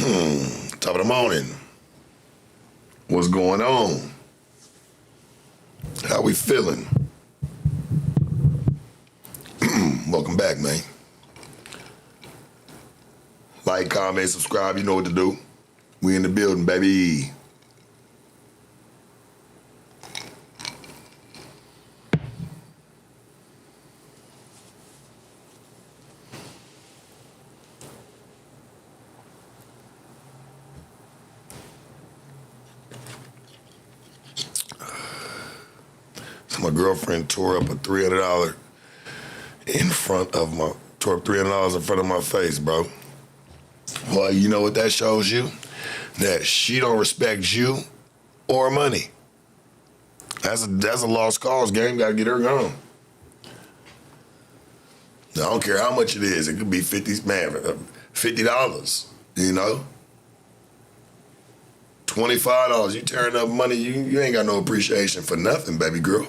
Top of the morning. What's going on? How we feeling? Welcome back, man. Like, comment, subscribe, you know what to do. We in the building, baby. So my girlfriend tore up a $300 tore up $300 in front of my face, bro. Well, you know what that shows you? That she don't respect you or money. That's a lost cause, gang. Gotta get her gone. I don't care how much it is. It could be $50, you know? $25. You tearing up money, you ain't got no appreciation for nothing, baby girl.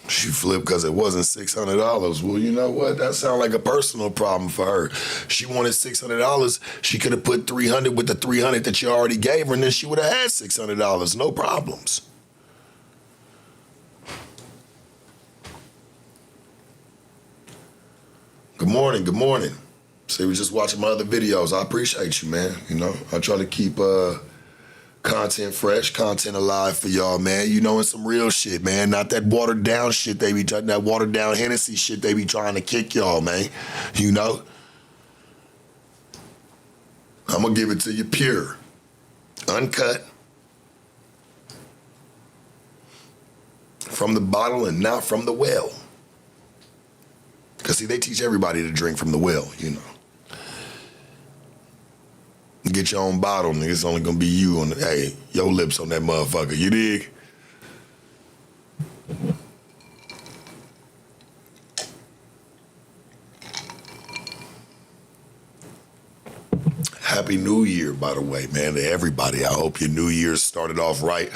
She flipped because it wasn't $600. Well, you know what? That sounds like a personal problem for her. She wanted $600. She could have put $300 with the $300 that you already gave her, and then she would have had $600. No problems. Good morning. Good morning. See, we just watching my other videos. I appreciate you, man. You know, I try to keep content fresh, content alive for y'all, man. You know, and some real shit, man. Not that watered down shit they be trying, that watered down Hennessy shit they be trying to kick y'all, man. You know? I'm gonna give it to you pure, uncut, from the bottle and not from the well. Because, see, they teach everybody to drink from the well, you know. Get your own bottle, nigga. It's only gonna be you on your lips on that motherfucker. You dig? Happy New Year, by the way, man, to everybody. I hope your New Year started off right.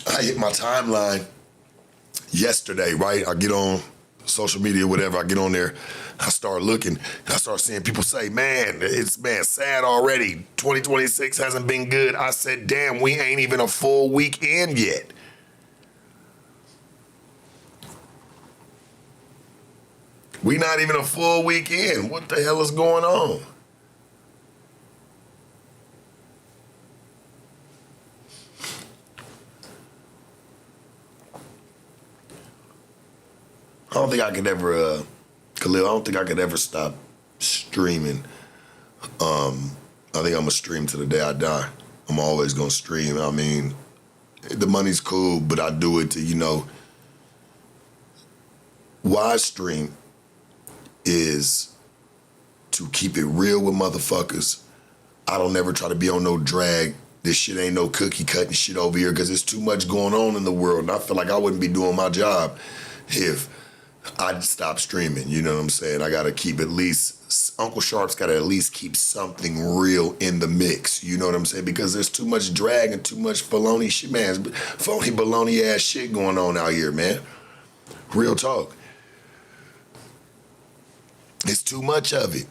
I hit my timeline yesterday, right? I get on social media, whatever, I get on there, I start looking, I start seeing people say, man, it's sad already. 2026 hasn't been good. I said, damn, we ain't even a full week in yet. We not even a full week in. What the hell is going on? I don't think I could ever, Khalil, I don't think I could ever stop streaming. I think I'm gonna stream to the day I die. I'm always gonna stream. I mean, the money's cool, but I do it to, you know, why I stream is to keep it real with motherfuckers. I don't never try to be on no drag. This shit ain't no cookie cutting shit over here because there's too much going on in the world. And I feel like I wouldn't be doing my job if I'd stop streaming, you know what I'm saying? I gotta keep at least, Uncle Sharp's gotta at least keep something real in the mix, you know what I'm saying? Because there's too much drag and too much baloney shit, man. Phony baloney ass shit going on out here, man. Real talk. It's too much of it.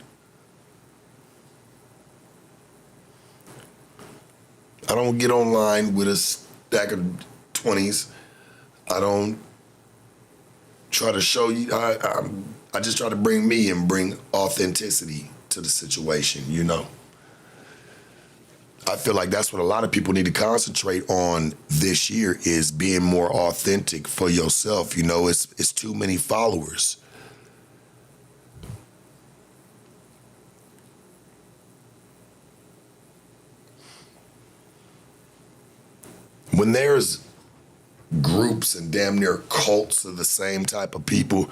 I don't get online with a stack of 20s. I don't try to show you, I just try to bring me and bring authenticity to the situation, you know? I feel like that's what a lot of people need to concentrate on this year is being more authentic for yourself, you know? It's too many followers. When there's groups and damn near cults of the same type of people,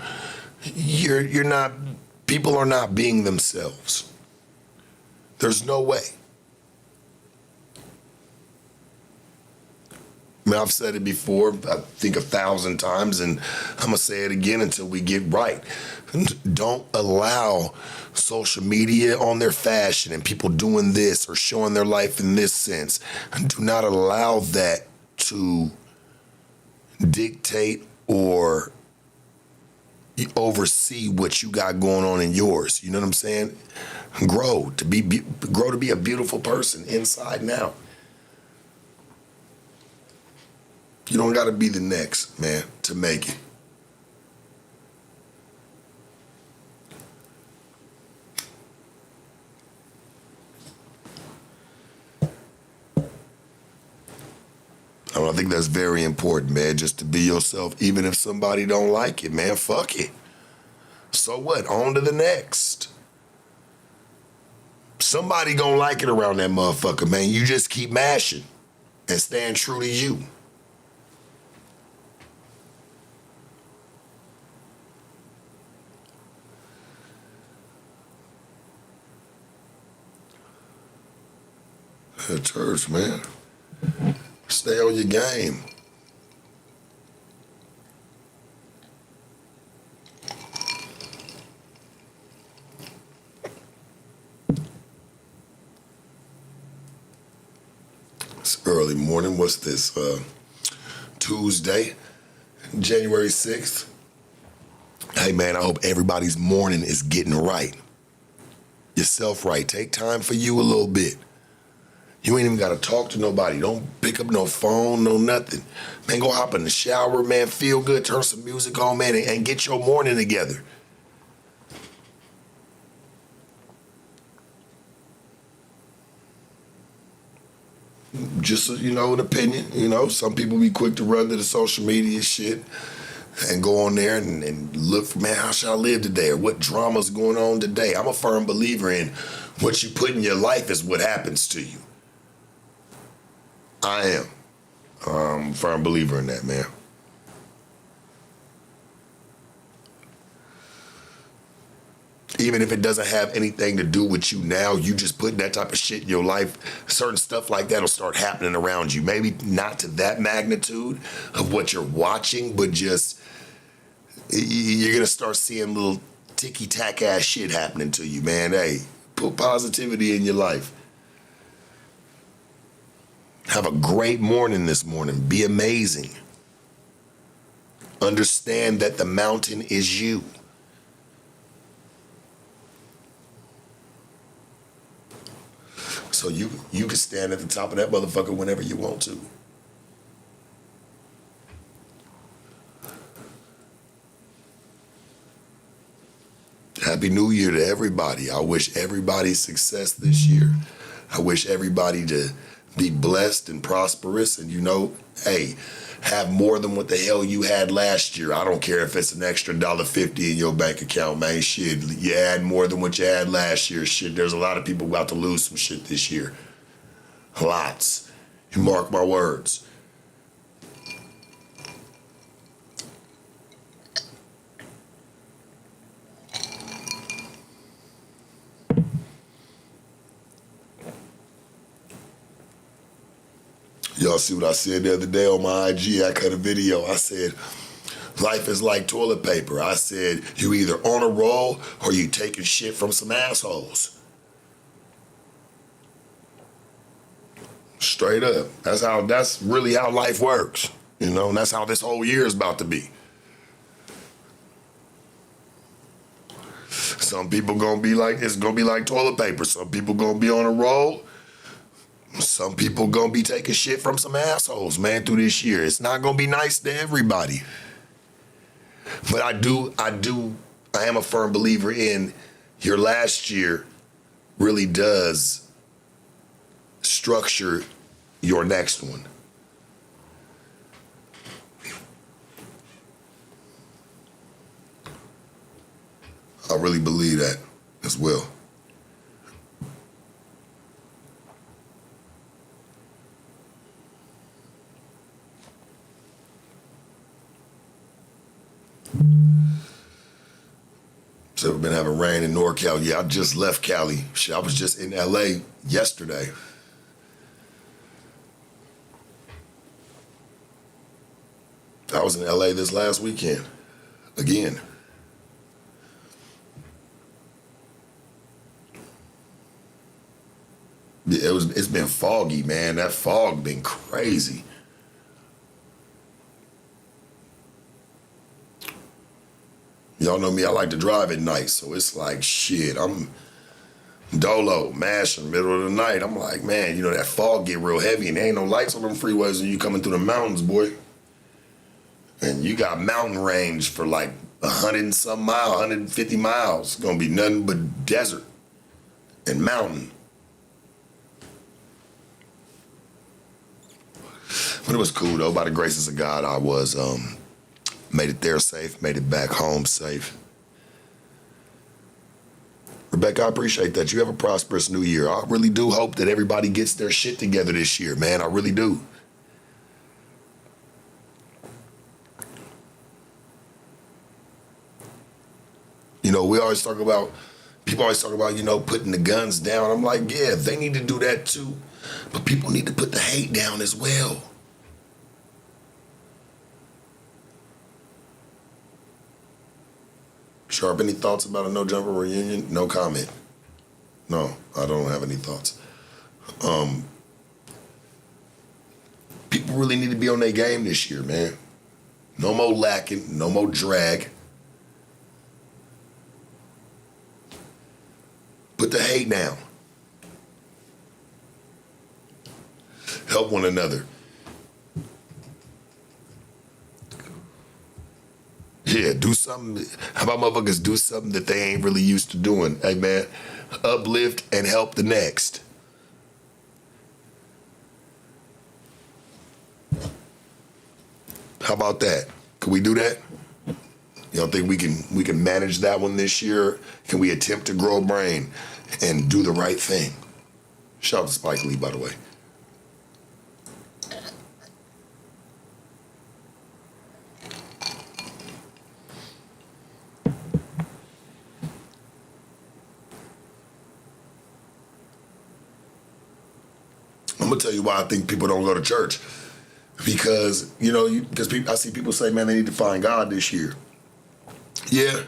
people are not being themselves. There's no way. I mean, I've said it before, I think 1,000 times, and I'm gonna say it again until we get right. Don't allow social media on their fashion and people doing this or showing their life in this sense. Do not allow that to dictate or oversee what you got going on in yours. You know what I'm saying? Grow to be a beautiful person inside and out. You don't got to be the next, man, to make it. I think that's very important, man, just to be yourself, even if somebody don't like it, man, fuck it. So what? On to the next. Somebody gonna like it around that motherfucker, man. You just keep mashing and staying true to you. Church, man. Stay on your game. It's early morning. What's this? Tuesday, January 6th. Hey, man, I hope everybody's morning is getting right. Yourself right. Take time for you a little bit. You ain't even got to talk to nobody. Don't pick up no phone, no nothing. Man, go hop in the shower, man. Feel good. Turn some music on, man, and get your morning together. Just, an opinion. Some people be quick to run to the social media shit and go on there and look for, man, how should I live today? Or what drama's going on today? I'm a firm believer in what you put in your life is what happens to you. I am. I'm a firm believer in that, man. Even if it doesn't have anything to do with you now, you just putting that type of shit in your life, certain stuff like that will start happening around you. Maybe not to that magnitude of what you're watching, but just you're going to start seeing little ticky-tack ass shit happening to you, man. Hey, put positivity in your life. Have a great morning this morning. Be amazing. Understand that the mountain is you. So you can stand at the top of that motherfucker whenever you want to. Happy New Year to everybody. I wish everybody success this year. I wish everybody to be blessed and prosperous and, hey, have more than what the hell you had last year. I don't care if it's an extra $1.50 in your bank account, man. Shit, you had more than what you had last year. Shit, there's a lot of people about to lose some shit this year. Lots. You mark my words. Y'all see what I said the other day on my IG? I cut a video. I said, life is like toilet paper. I said, you either on a roll or you taking shit from some assholes. Straight up. That's really how life works. And that's how this whole year is about to be. Some people gonna be like, it's gonna be like toilet paper. Some people gonna be on a roll. Some people gonna be taking shit from some assholes, man, through this year. It's not gonna be nice to everybody. But I am a firm believer in your last year really does structure your next one. I really believe that as well. So we've been having rain in NorCal. Yeah, I just left Cali. Shit, I was just in LA yesterday. I was in LA this last weekend. Again. Yeah, it's been foggy, man. That fog been crazy. Y'all know me, I like to drive at night, so it's like, shit, I'm dolo, mash in the middle of the night. I'm like, man, you know, that fog get real heavy and there ain't no lights on them freeways when you coming through the mountains, boy. And you got mountain range for like 100 and some miles, 150 miles. It's gonna be nothing but desert and mountain. But it was cool though. By the graces of God, I was made it there safe, made it back home safe. Rebecca, I appreciate that. You have a prosperous new year. I really do hope that everybody gets their shit together this year, man. I really do. You know, people always talk about, you know, putting the guns down. I'm like, yeah, they need to do that too. But people need to put the hate down as well. Sharp, any thoughts about a No Jumper reunion? No comment. No, I don't have any thoughts. People really need to be on their game this year, man. No more lacking, no more drag. Put the hate down. Help one another. Yeah, do something. How about motherfuckers do something that they ain't really used to doing? Hey, man, uplift and help the next. How about that? Can we do that? You don't think we can manage that one this year? Can we attempt to grow a brain and do the right thing? Shout out to Spike Lee, by the way. I'm gonna tell you why I think people don't go to church. Because, you know, I see people say, man, they need to find God this year. Yeah,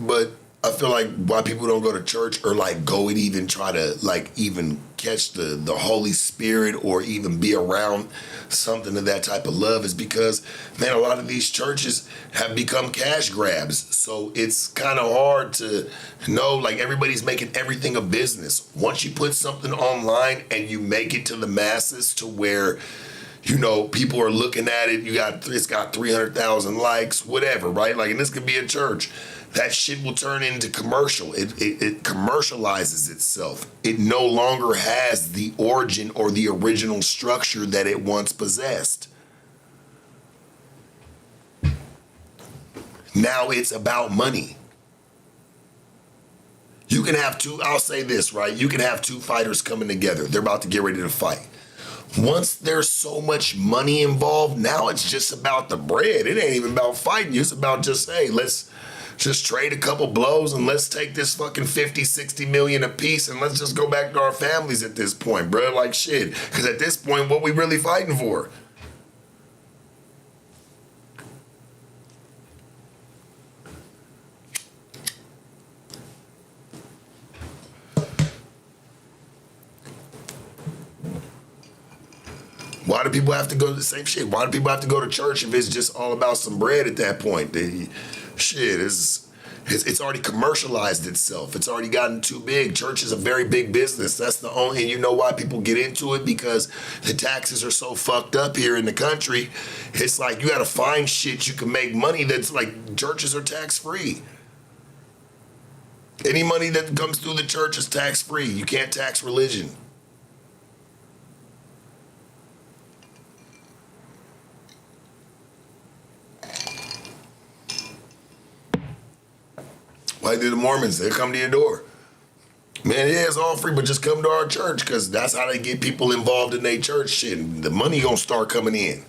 but I feel like why people don't go to church or like go and even try to like even catch the Holy Spirit or even be around something of that type of love is because, man, a lot of these churches have become cash grabs. So it's kind of hard to know, like everybody's making everything a business. Once you put something online and you make it to the masses to where, you know, people are looking at it, it's got 300,000 likes, whatever, right? Like, and this could be a church. That shit will turn into commercial. It commercializes itself. It no longer has the origin or the original structure that it once possessed. Now it's about money. You can have I'll say this, right? You can have two fighters coming together. They're about to get ready to fight. Once there's so much money involved, now it's just about the bread. It ain't even about fighting you. It's about just, hey, let's just trade a couple blows and let's take this fucking 50, 60 million a piece and let's just go back to our families at this point, bro. Like shit. Because at this point, what we really fighting for? Why do people have to go to the same shit? Why do people have to go to church if it's just all about some bread at that point? It's already commercialized itself. It's already gotten too big. Church is a very big business. That's the only, and you know why people get into it? Because the taxes are so fucked up here in the country. It's like you gotta find shit you can make money that's like, churches are tax-free. Any money that comes through the church is tax-free. You can't tax religion. Like the Mormons, they'll come to your door. Man, yeah, it's all free, but just come to our church because that's how they get people involved in their church shit. And the money gonna start coming in.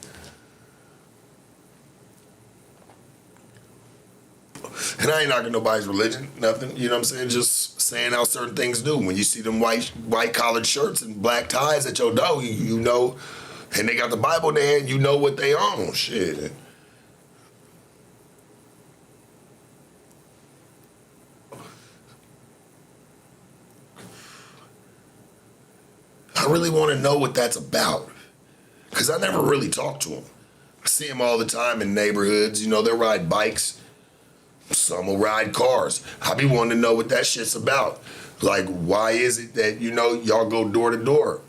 And I ain't knocking nobody's religion, nothing. You know what I'm saying? Just saying how certain things do. When you see them white collared shirts and black ties at your door, you know, and they got the Bible in their hand, you know what they own. Shit. I really want to know what that's about because I never really talk to them. I see them all the time in neighborhoods. You know, they ride bikes. Some will ride cars. I be wanting to know what that shit's about. Like, why is it that, y'all go door to door?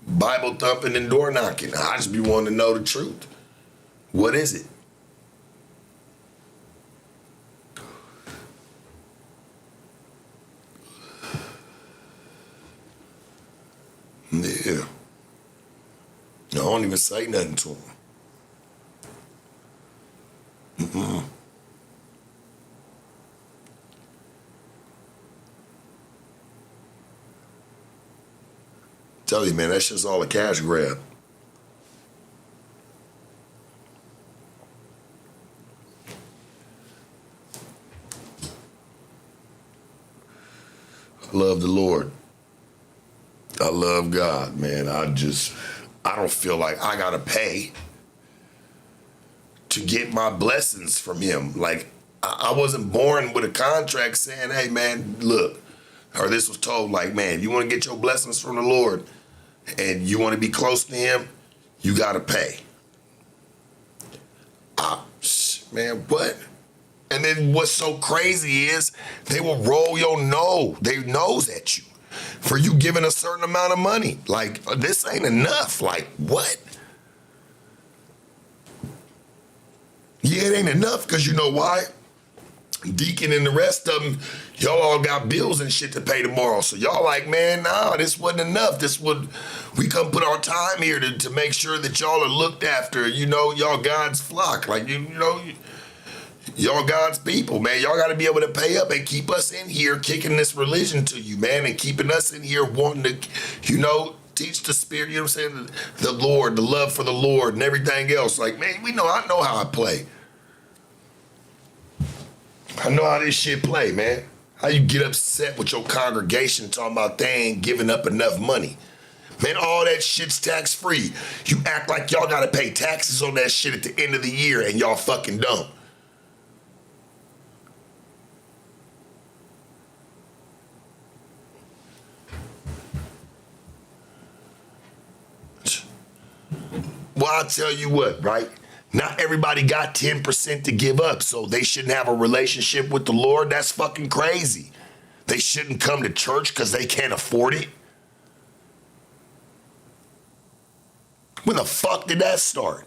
Bible thumping and door knocking. I just be wanting to know the truth. What is it? Yeah. I don't even say nothing to him. Tell you, man, that's just all a cash grab. I love the Lord. I love God, man. I don't feel like I gotta pay to get my blessings from him. Like, I wasn't born with a contract saying, hey, man, look, or this was told, like, man, you want to get your blessings from the Lord and you want to be close to him, you gotta pay. Man, what? And then what's so crazy is they will roll their nose at you for you giving a certain amount of money. Like, this ain't enough. Like, what? Yeah, it ain't enough because you know why? Deacon and the rest of them, y'all all got bills and shit to pay tomorrow. So y'all like, man, nah, this wasn't enough. We come put our time here to make sure that y'all are looked after. Y'all God's flock. Like, y'all God's people, man. Y'all got to be able to pay up and keep us in here kicking this religion to you, man, and keeping us in here wanting to, teach the spirit, you know what I'm saying? The Lord, the love for the Lord and everything else. Like, man, I know how I play. I know how this shit play, man. How you get upset with your congregation talking about they ain't giving up enough money. Man, all that shit's tax-free. You act like y'all got to pay taxes on that shit at the end of the year and y'all fucking don't. Well, I'll tell you what, right? Not everybody got 10% to give up, so they shouldn't have a relationship with the Lord. That's fucking crazy. They shouldn't come to church because they can't afford it. When the fuck did that start?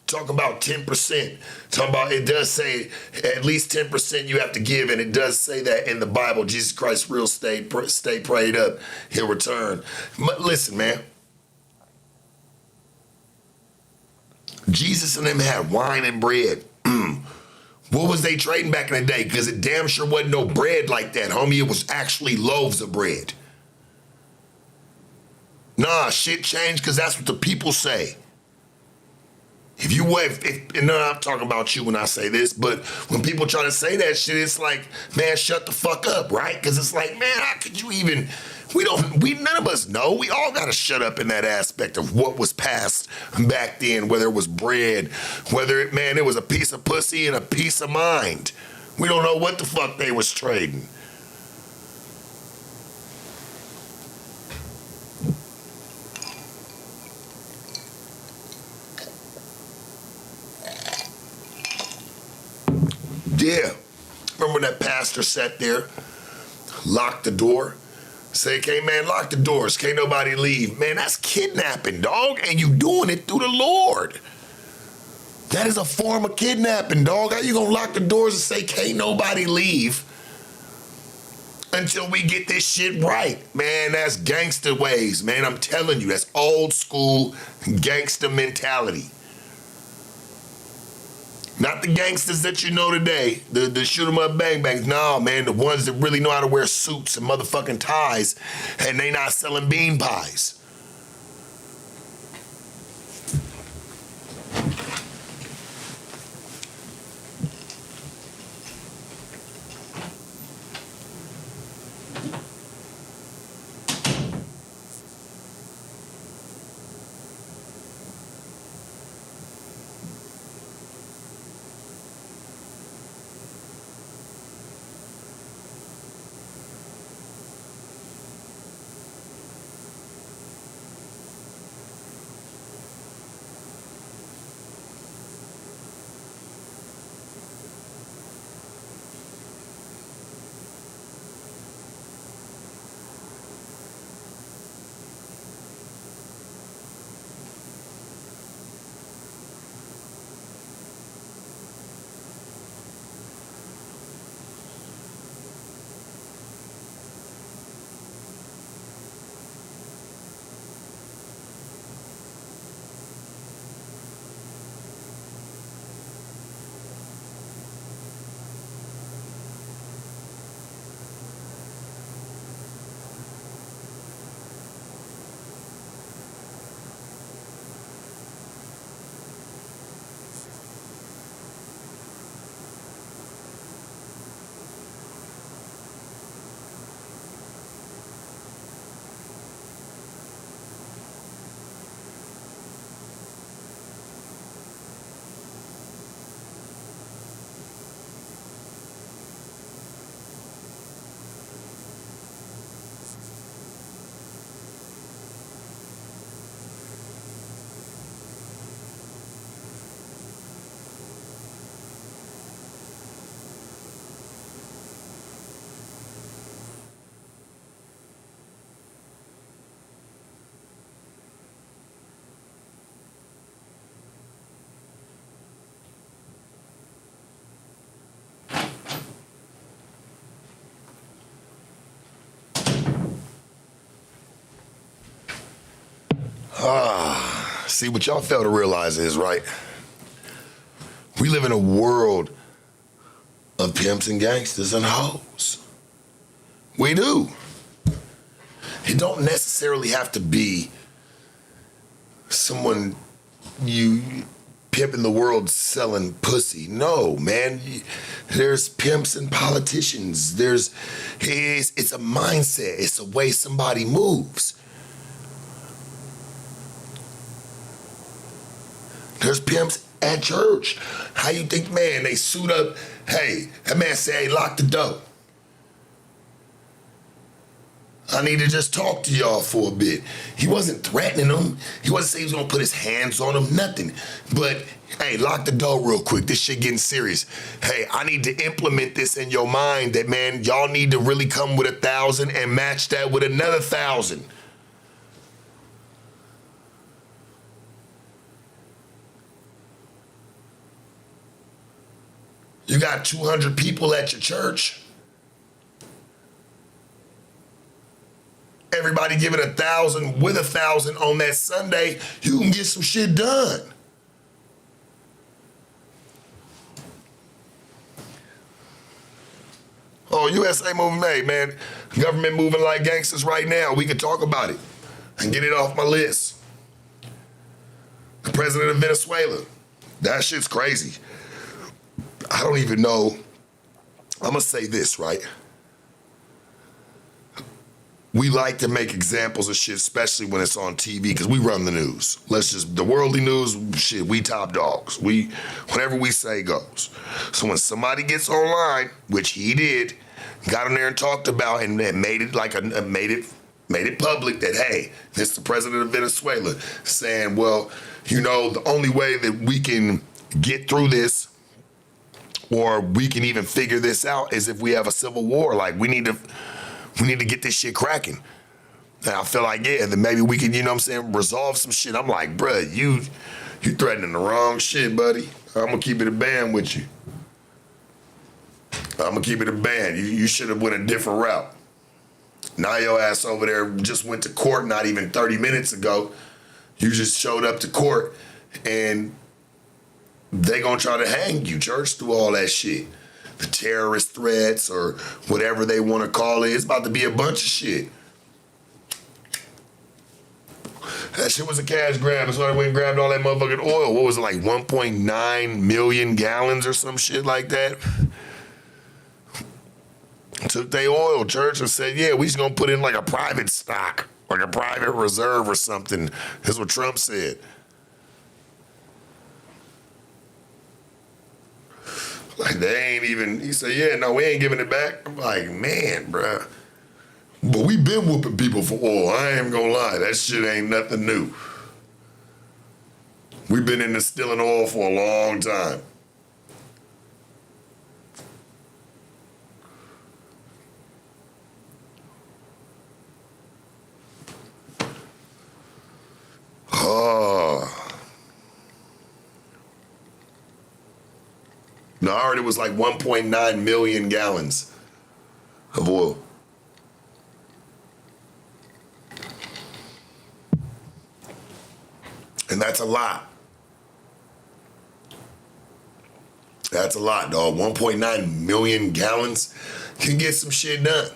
Talking about 10%. Talking about, it does say at least 10% you have to give, and it does say that in the Bible. Jesus Christ will stay prayed up. He'll return. Listen, man. Jesus and them had wine and bread. What was they trading back in the day? Because it damn sure wasn't no bread like that, homie. It was actually loaves of bread. Nah, shit changed because that's what the people say. And I'm talking about you when I say this, but when people try to say that shit, it's like, man, shut the fuck up, right? Because it's like, man, how could you even, none of us know. We all got to shut up in that aspect of what was passed back then, whether it was bread, whether it was a piece of pussy and a piece of mind. We don't know what the fuck they was trading. Yeah. Remember when that pastor sat there, locked the door, say, okay, man, lock the doors, can't nobody leave. Man, that's kidnapping, dog, and you doing it through the Lord. That is a form of kidnapping, dog. How you gonna lock the doors and say, can't nobody leave until we get this shit right? Man, that's gangster ways, man. I'm telling you, that's old school gangster mentality. Not the gangsters that you know today, the shoot 'em up bang bangs. No, man, the ones that really know how to wear suits and motherfucking ties, and they not selling bean pies. See, what y'all fail to realize is, right, we live in a world of pimps and gangsters and hoes. We do. It don't necessarily have to be someone you pimping the world selling pussy. No, man. There's pimps and politicians. It's a mindset. It's a way somebody moves. There's pimps at church. How you think, man, they suit up? Hey, that man say, hey, lock the door. I need to just talk to y'all for a bit. He wasn't threatening them. He wasn't saying he was gonna put his hands on them, nothing. But, hey, lock the door real quick. This shit getting serious. Hey, I need to implement this in your mind that, man, y'all need to really come with 1,000 and match that with another 1,000. You got 200 people at your church. Everybody giving 1,000 with 1,000 on that Sunday, you can get some shit done. Oh, USA moving made, man. Government moving like gangsters right now. We can talk about it and get it off my list. The president of Venezuela. That shit's crazy. I don't even know. I'm gonna say this, right? We like to make examples of shit, especially when it's on TV, because we run the news. The worldly news, shit, we top dogs. Whatever we say goes. So when somebody gets online, which he did, got on there and talked about and made it made it public that, hey, this is the president of Venezuela saying, well, the only way that we can get through this or we can even figure this out is if we have a civil war. Like, we need to get this shit cracking. And I feel like, yeah, then maybe we can, resolve some shit. I'm like, bruh, you threatening the wrong shit, buddy. I'm gonna keep it a band with you. I'm gonna keep it a band. You should have went a different route. Now your ass over there just went to court not even 30 minutes ago. You just showed up to court and they gonna try to hang you, church, through all that shit. The terrorist threats or whatever they want to call it. It's about to be a bunch of shit. That shit was a cash grab. That's why they went and grabbed all that motherfucking oil. What was it, like 1.9 million gallons or some shit like that? Took their oil, church, and said, yeah, we just gonna put in like a private stock, like a private reserve or something. That's what Trump said. Like, he said, yeah, no, we ain't giving it back. I'm like, man, bruh. But we been whooping people for oil. I ain't gonna lie, that shit ain't nothing new. We've been in the stealing oil for a long time. No, I heard it was like 1.9 million gallons of oil. And that's a lot. That's a lot, dog. 1.9 million gallons can get some shit done.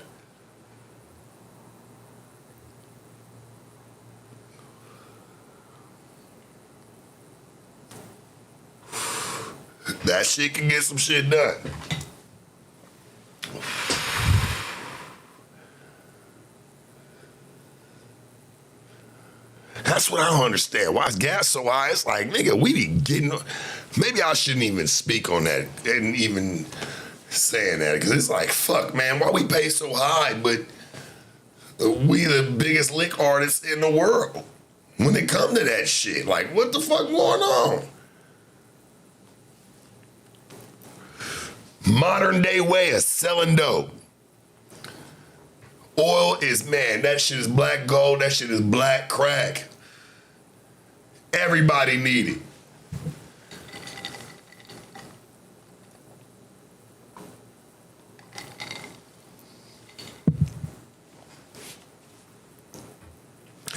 That shit can get some shit done. That's what I don't understand. Why is gas so high? It's like, nigga, we be getting... Maybe I shouldn't even speak on that and even saying that, because it's like, fuck, man, why we pay so high, but we the biggest lick artists in the world when it come to that shit. Like, what the fuck going on? Modern day way of selling dope. Oil is, man, that shit is black gold, that shit is black crack. Everybody need it.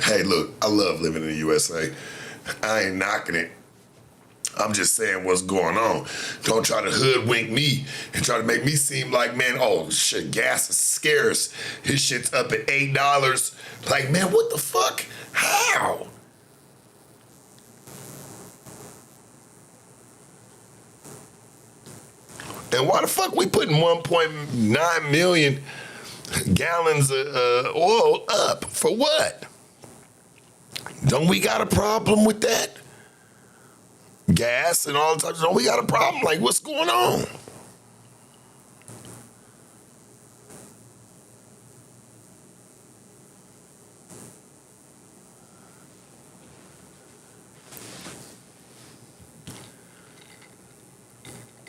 Hey, look, I love living in the USA. I ain't knocking it. I'm just saying what's going on. Don't try to hoodwink me and try to make me seem like, man, oh shit, gas is scarce. His shit's up at $8. Like, man, what the fuck? How? And why the fuck we putting 1.9 million gallons of oil up? For what? Don't we got a problem with that? Gas and all the time. Don't we got a problem? Like, what's going on?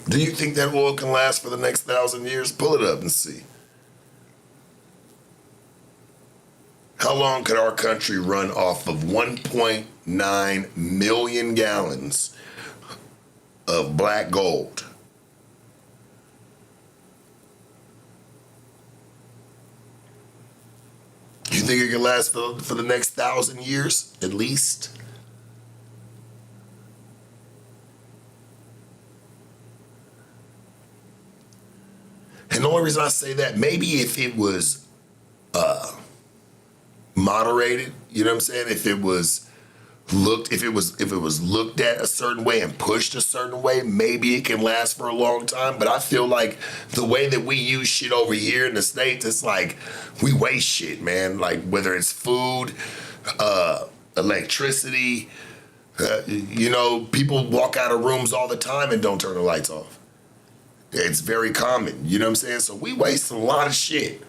Do you think that oil can last for the next 1,000 years? Pull it up and see. How long could our country run off of 1.9 million gallons of black gold? You think it can last for the next 1,000 years, at least? And the only reason I say that, maybe if it was moderated, you know what I'm saying? If it was looked at a certain way and pushed a certain way, maybe it can last for a long time. But I feel like the way that we use shit over here in the States, it's like we waste shit, man. Like whether it's food, electricity, people walk out of rooms all the time and don't turn the lights off. It's very common, you know what I'm saying? So we waste a lot of shit.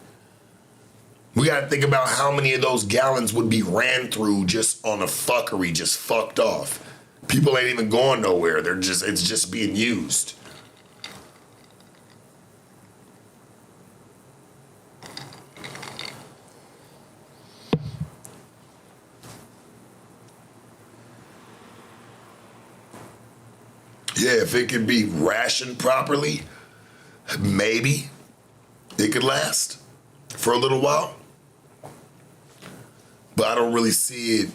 We got to think about how many of those gallons would be ran through just on a fuckery, just fucked off. People ain't even going nowhere. It's just being used. Yeah, if it could be rationed properly, maybe it could last for a little while. But I don't really see it,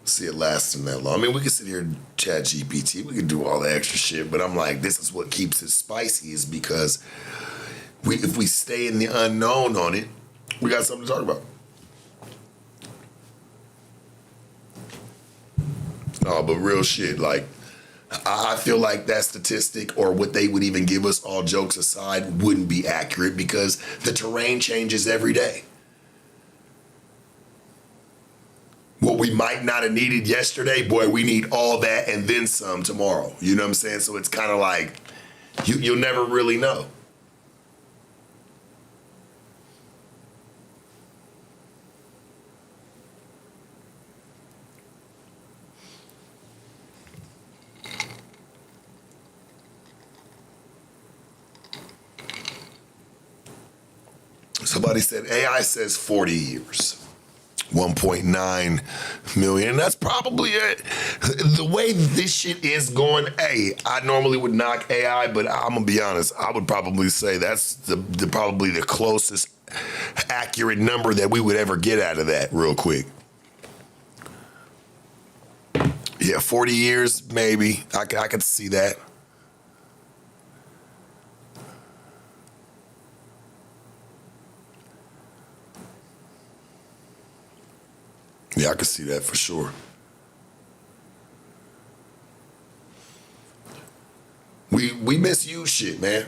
see it lasting that long. I mean, we can sit here and chat GPT, we can do all the extra shit, but I'm like, this is what keeps it spicy is because if we stay in the unknown on it, we got something to talk about. No, but real shit, like, I feel like that statistic or what they would even give us, all jokes aside, wouldn't be accurate because the terrain changes every day. What we might not have needed yesterday, boy, we need all that and then some tomorrow. You know what I'm saying? So it's kind of like, you'll never really know. Somebody said AI says 40 years, 1.9 million. That's probably it. The way this shit is going, I normally would knock AI, but I'm gonna be honest, I would probably say that's probably the closest accurate number that we would ever get out of that real quick. Yeah, 40 years, maybe. I could see that. Yeah, I can see that for sure. We misuse shit, man.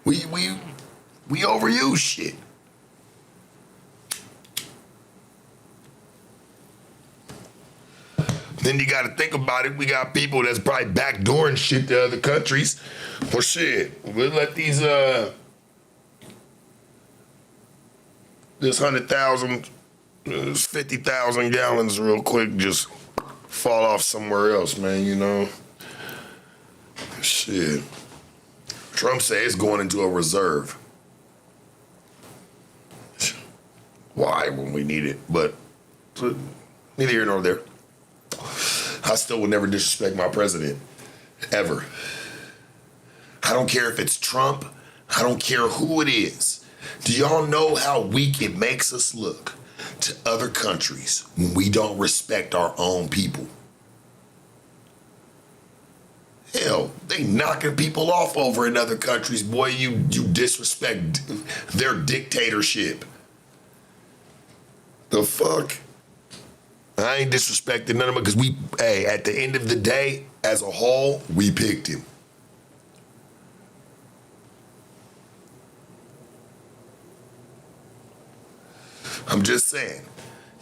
We overuse shit. Then you got to think about it. We got people that's probably backdooring shit to other countries. Well, shit, we'll let these this 100,000, 50,000 gallons real quick just fall off somewhere else, man, you know? Shit. Trump said it's going into a reserve. Why when we need it? But neither here nor there. I still would never disrespect my president, ever. I don't care if it's Trump. I don't care who it is. Do y'all know how weak it makes us look to other countries when we don't respect our own people? Hell, they knocking people off over in other countries. Boy, you disrespect their dictatorship. The fuck? I ain't disrespecting none of them because at the end of the day, as a whole, we picked him. I'm just saying,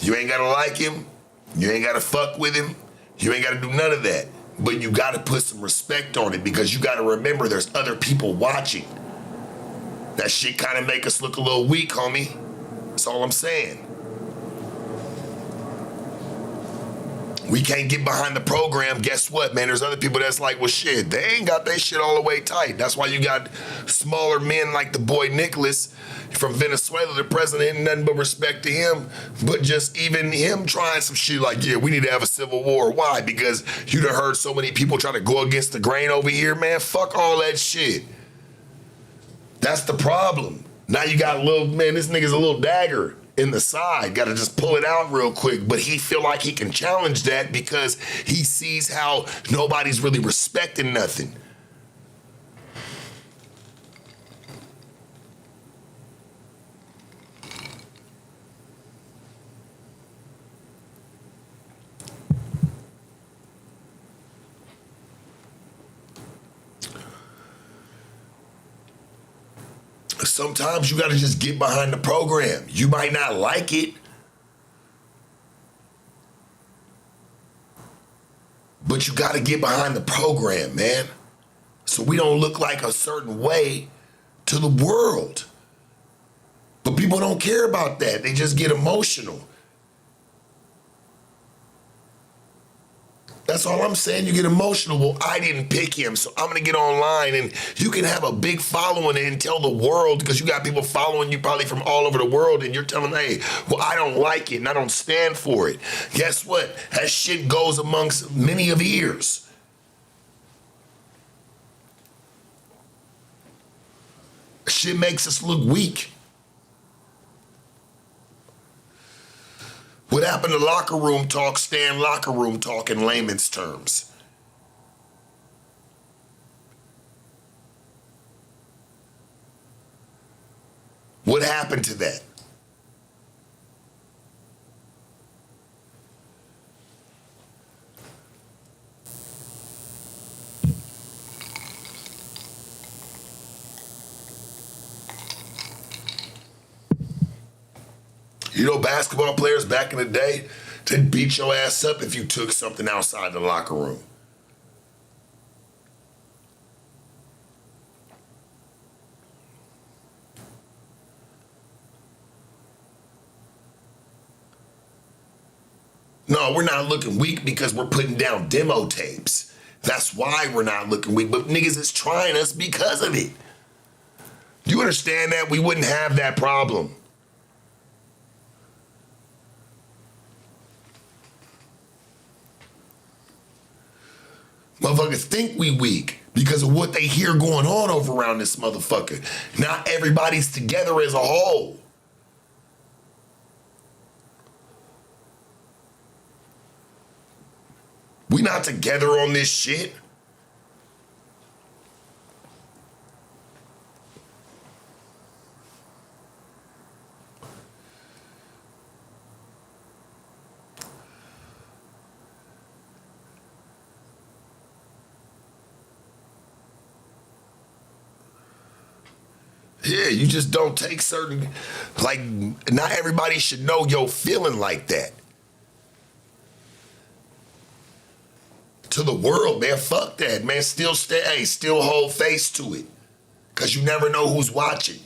you ain't gotta like him, you ain't gotta fuck with him, you ain't gotta do none of that. But you gotta put some respect on it because you gotta remember there's other people watching. That shit kinda make us look a little weak, homie. That's all I'm saying. We can't get behind the program. Guess what, man? There's other people that's like, well, shit, they ain't got their shit all the way tight. That's why you got smaller men like the boy Nicholas from Venezuela. The president ain't nothing but respect to him. But just even him trying some shit like, yeah, we need to have a civil war. Why? Because you done heard so many people try to go against the grain over here, man. Fuck all that shit. That's the problem. Now you got this nigga's a little dagger in the side, gotta just pull it out real quick, but he feel like he can challenge that because he sees how nobody's really respecting nothing. Sometimes you gotta just get behind the program. You might not like it, but you gotta get behind the program, man. So we don't look like a certain way to the world. But people don't care about that. They just get emotional. That's all I'm saying. You get emotional. Well, I didn't pick him, so I'm gonna get online, and you can have a big following and tell the world because you got people following you probably from all over the world, and you're telling them, hey, well, I don't like it and I don't stand for it. Guess what? That shit goes amongst many of ears. Shit makes us look weak. What happened to locker room talk, stand locker room talk in layman's terms? What happened to that? You know, basketball players back in the day, they'd beat your ass up if you took something outside the locker room. No, we're not looking weak because we're putting down demo tapes. That's why we're not looking weak. But niggas is trying us because of it. Do you understand that? We wouldn't have that problem. Motherfuckers think we weak because of what they hear going on over around this motherfucker. Not everybody's together as a whole. We not together on this shit. Yeah, you just don't take certain, like, not everybody should know you're feeling like that. To the world, man, fuck that, man. Still hold face to it. Cause you never know who's watching.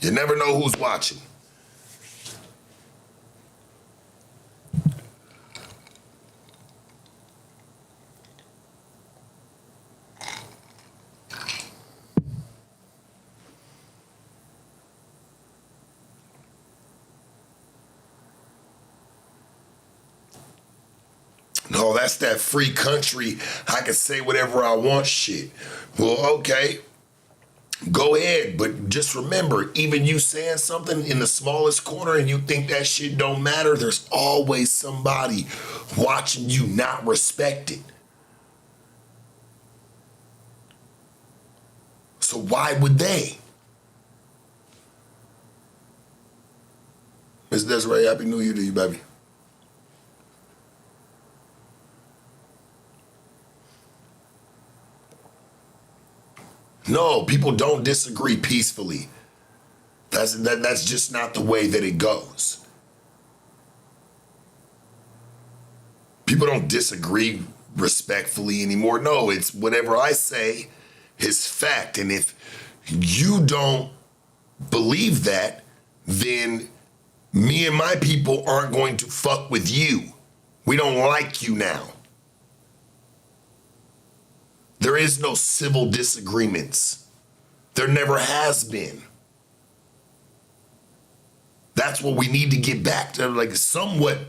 You never know who's watching. Oh, that's that free country. I can say whatever I want shit. Well, okay. Go ahead, but just remember, even you saying something in the smallest corner and you think that shit don't matter, there's always somebody watching you not respect it. So why would they? Ms. Desiree, Happy New Year to you, baby. No, people don't disagree peacefully. That's just not the way that it goes. People don't disagree respectfully anymore. No, it's whatever I say is fact. And if you don't believe that, then me and my people aren't going to fuck with you. We don't like you now. There is no civil disagreements. There never has been. That's what we need to get back to, like somewhat.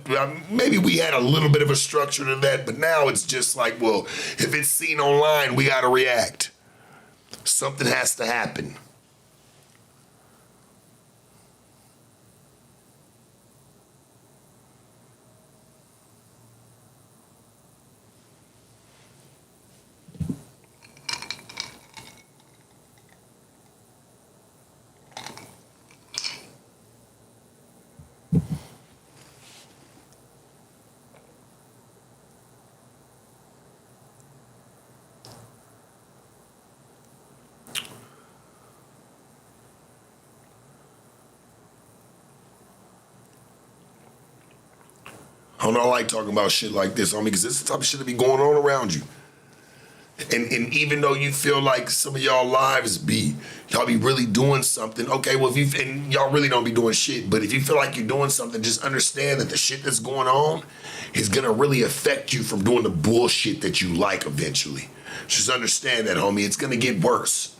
Maybe we had a little bit of a structure to that, but now it's just like, well, if it's seen online, we got to react. Something has to happen. I don't like talking about shit like this, homie, because this is the type of shit that be going on around you. And even though you feel like some of y'all lives y'all be really doing something, okay, well, and y'all really don't be doing shit, but if you feel like you're doing something, just understand that the shit that's going on is gonna really affect you from doing the bullshit that you like eventually. Just understand that, homie, it's gonna get worse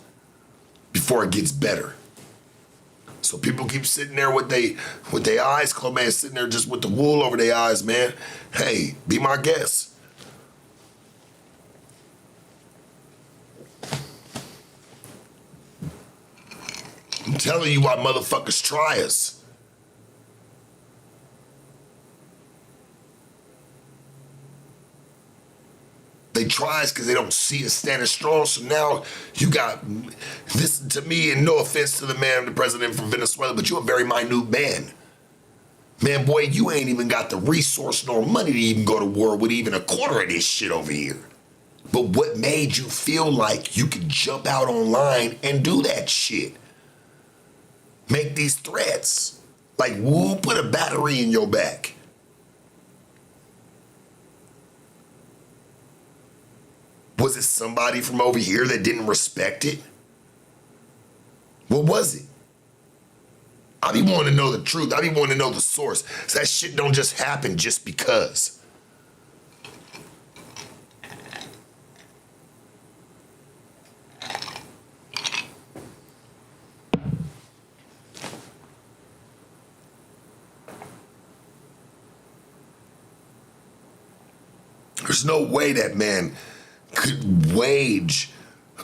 before it gets better. So people keep sitting there with their eyes closed, man, sitting there just with the wool over their eyes, man. Hey, be my guest. I'm telling you why motherfuckers try us. They try us because they don't see us standing strong. So now you got this to me, and no offense to the man, the president from Venezuela, but you're a very minute man. Man, boy, you ain't even got the resource nor money to even go to war with even a quarter of this shit over here. But what made you feel like you could jump out online and do that shit? Make these threats. Like, who put a battery in your back? Was it somebody from over here that didn't respect it? What was it? I be wanting to know the truth. I be wanting to know the source. So that shit don't just happen just because. There's no way that man could wage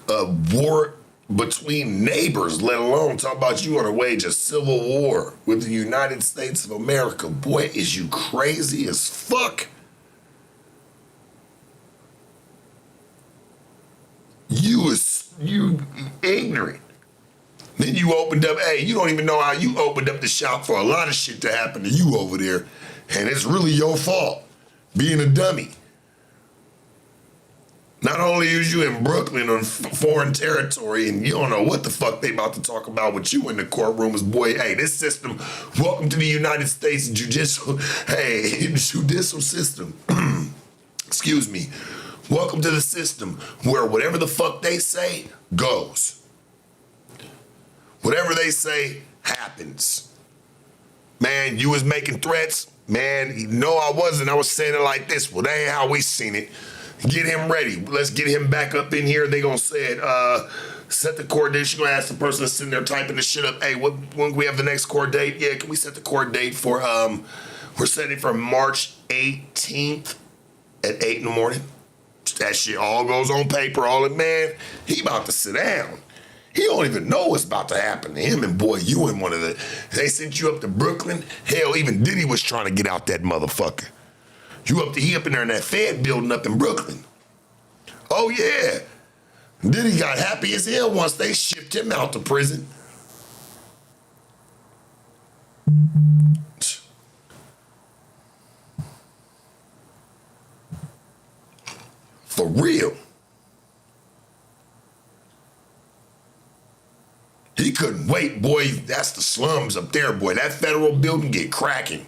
a war between neighbors, let alone talk about you want to wage a civil war with the United States of America. Boy, is you crazy as fuck. You ignorant. Then you opened up, hey, you don't even know how you opened up the shop for a lot of shit to happen to you over there. And it's really your fault, being a dummy. Not only is you in Brooklyn on foreign territory and you don't know what the fuck they about to talk about with you in the courtrooms, boy, hey, this system, welcome to the United States judicial system. Excuse me. Welcome to the system where whatever the fuck they say goes. Whatever they say happens. Man, you was making threats. Man, no, I wasn't. I was saying it like this. Well, that ain't how we seen it. Get him ready. Let's get him back up in here. They gonna say it. Set the court date. She gonna ask the person that's sitting there typing the shit up. Hey, when can we have the next court date? Yeah, can we set the court date for? We're setting for March 18th at 8 in the morning. That shit all goes on paper, all that, man. He about to sit down. He don't even know what's about to happen to him. And boy, you in one of the, they sent you up to Brooklyn. Hell, even Diddy was trying to get out that motherfucker. He up in there in that Fed building up in Brooklyn. Oh yeah. Diddy got happy as hell once they shipped him out to prison. For real. He couldn't wait, boy. That's the slums up there, boy. That federal building get cracking.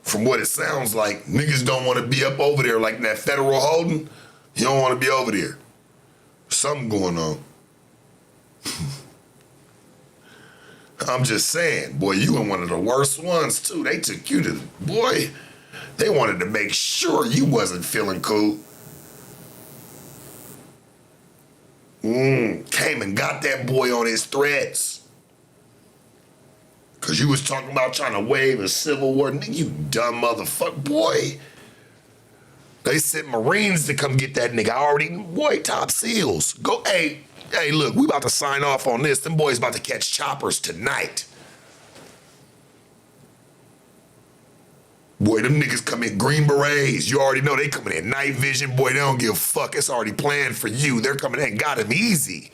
From what it sounds like, niggas don't want to be up over there like in that federal holding. You don't want to be over there. Something going on. I'm just saying, boy, you in one of the worst ones, too. They took you to, boy, they wanted to make sure you wasn't feeling cool. Came and got that boy on his threats. Cause you was talking about trying to waive a civil war. Nigga, you dumb motherfucker, boy. They sent Marines to come get that nigga. Boy, top seals. Go, hey, look, we about to sign off on this. Them boys about to catch choppers tonight. Boy, them niggas come in Green Berets. You already know they coming in night vision. Boy, they don't give a fuck. It's already planned for you. They're coming in, got him easy.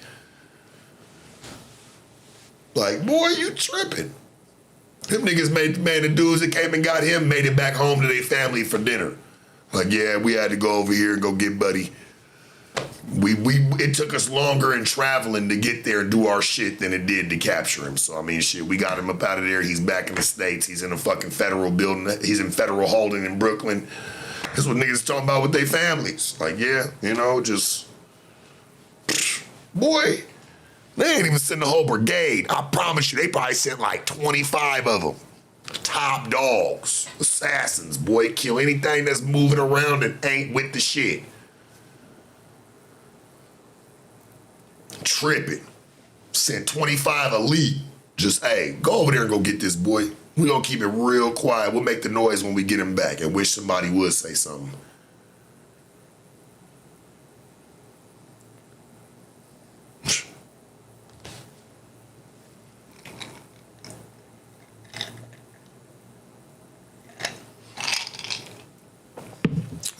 Like, boy, you tripping. Them niggas the dudes that came and got him made it back home to their family for dinner. Like, yeah, we had to go over here and go get Buddy. It took us longer in traveling to get there and do our shit than it did to capture him. So, I mean, shit, we got him up out of there. He's back in the States. He's in a fucking federal building. He's in federal holding in Brooklyn. That's what niggas talking about with their families. Like, yeah, you know, just, boy, they ain't even sent the whole brigade. I promise you, they probably sent like 25 of them. Top dogs, assassins, boy, kill anything that's moving around and ain't with the shit. Tripping. Sent 25 elite. Just, hey, go over there and go get this boy. We gonna keep it real quiet. We'll make the noise when we get him back and wish somebody would say something.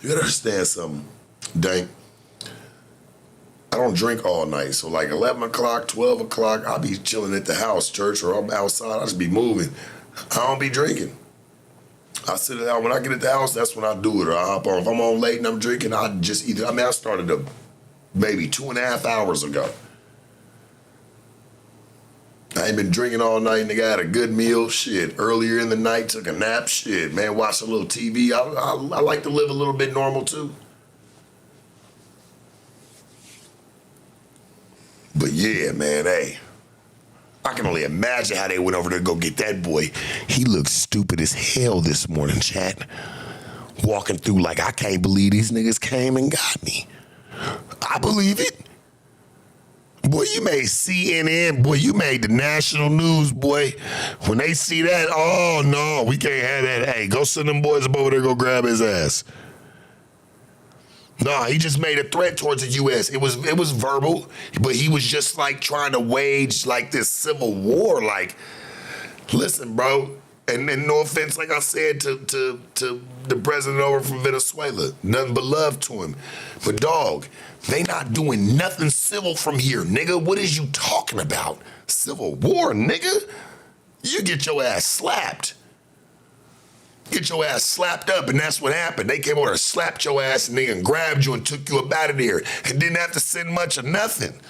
You gotta understand something, Dank. I don't drink all night, so like 11 o'clock, 12 o'clock, I'll be chilling at the house, church, or I'm outside, I'll just be moving. I don't be drinking. I sit down, when I get at the house, that's when I do it, or I hop on. If I'm on late and I'm drinking, I just either, I started maybe 2.5 hours ago. I ain't been drinking all night, nigga. I had a good meal, shit. Earlier in the night, took a nap, shit. Man, watched a little TV. I like to live a little bit normal, too. But yeah, man, hey. I can only imagine how they went over there to go get that boy. He looked stupid as hell this morning, chat. Walking through like, I can't believe these niggas came and got me. I believe it. Boy, you made CNN, boy, you made the national news, boy. When they see that, oh no, we can't have that. Hey, go send them boys up over there, go grab his ass. Nah, he just made a threat towards the U.S. It was verbal, but he was just like trying to wage like this civil war. Like, listen, bro, and no offense, like I said to the president over from Venezuela, nothing but love to him. But dog, they not doing nothing civil from here, nigga. What is you talking about? Civil war, nigga? You get your ass slapped. Get your ass slapped up, and that's what happened. They came over and slapped your ass and they grabbed you and took you up out of there and didn't have to send much of nothing.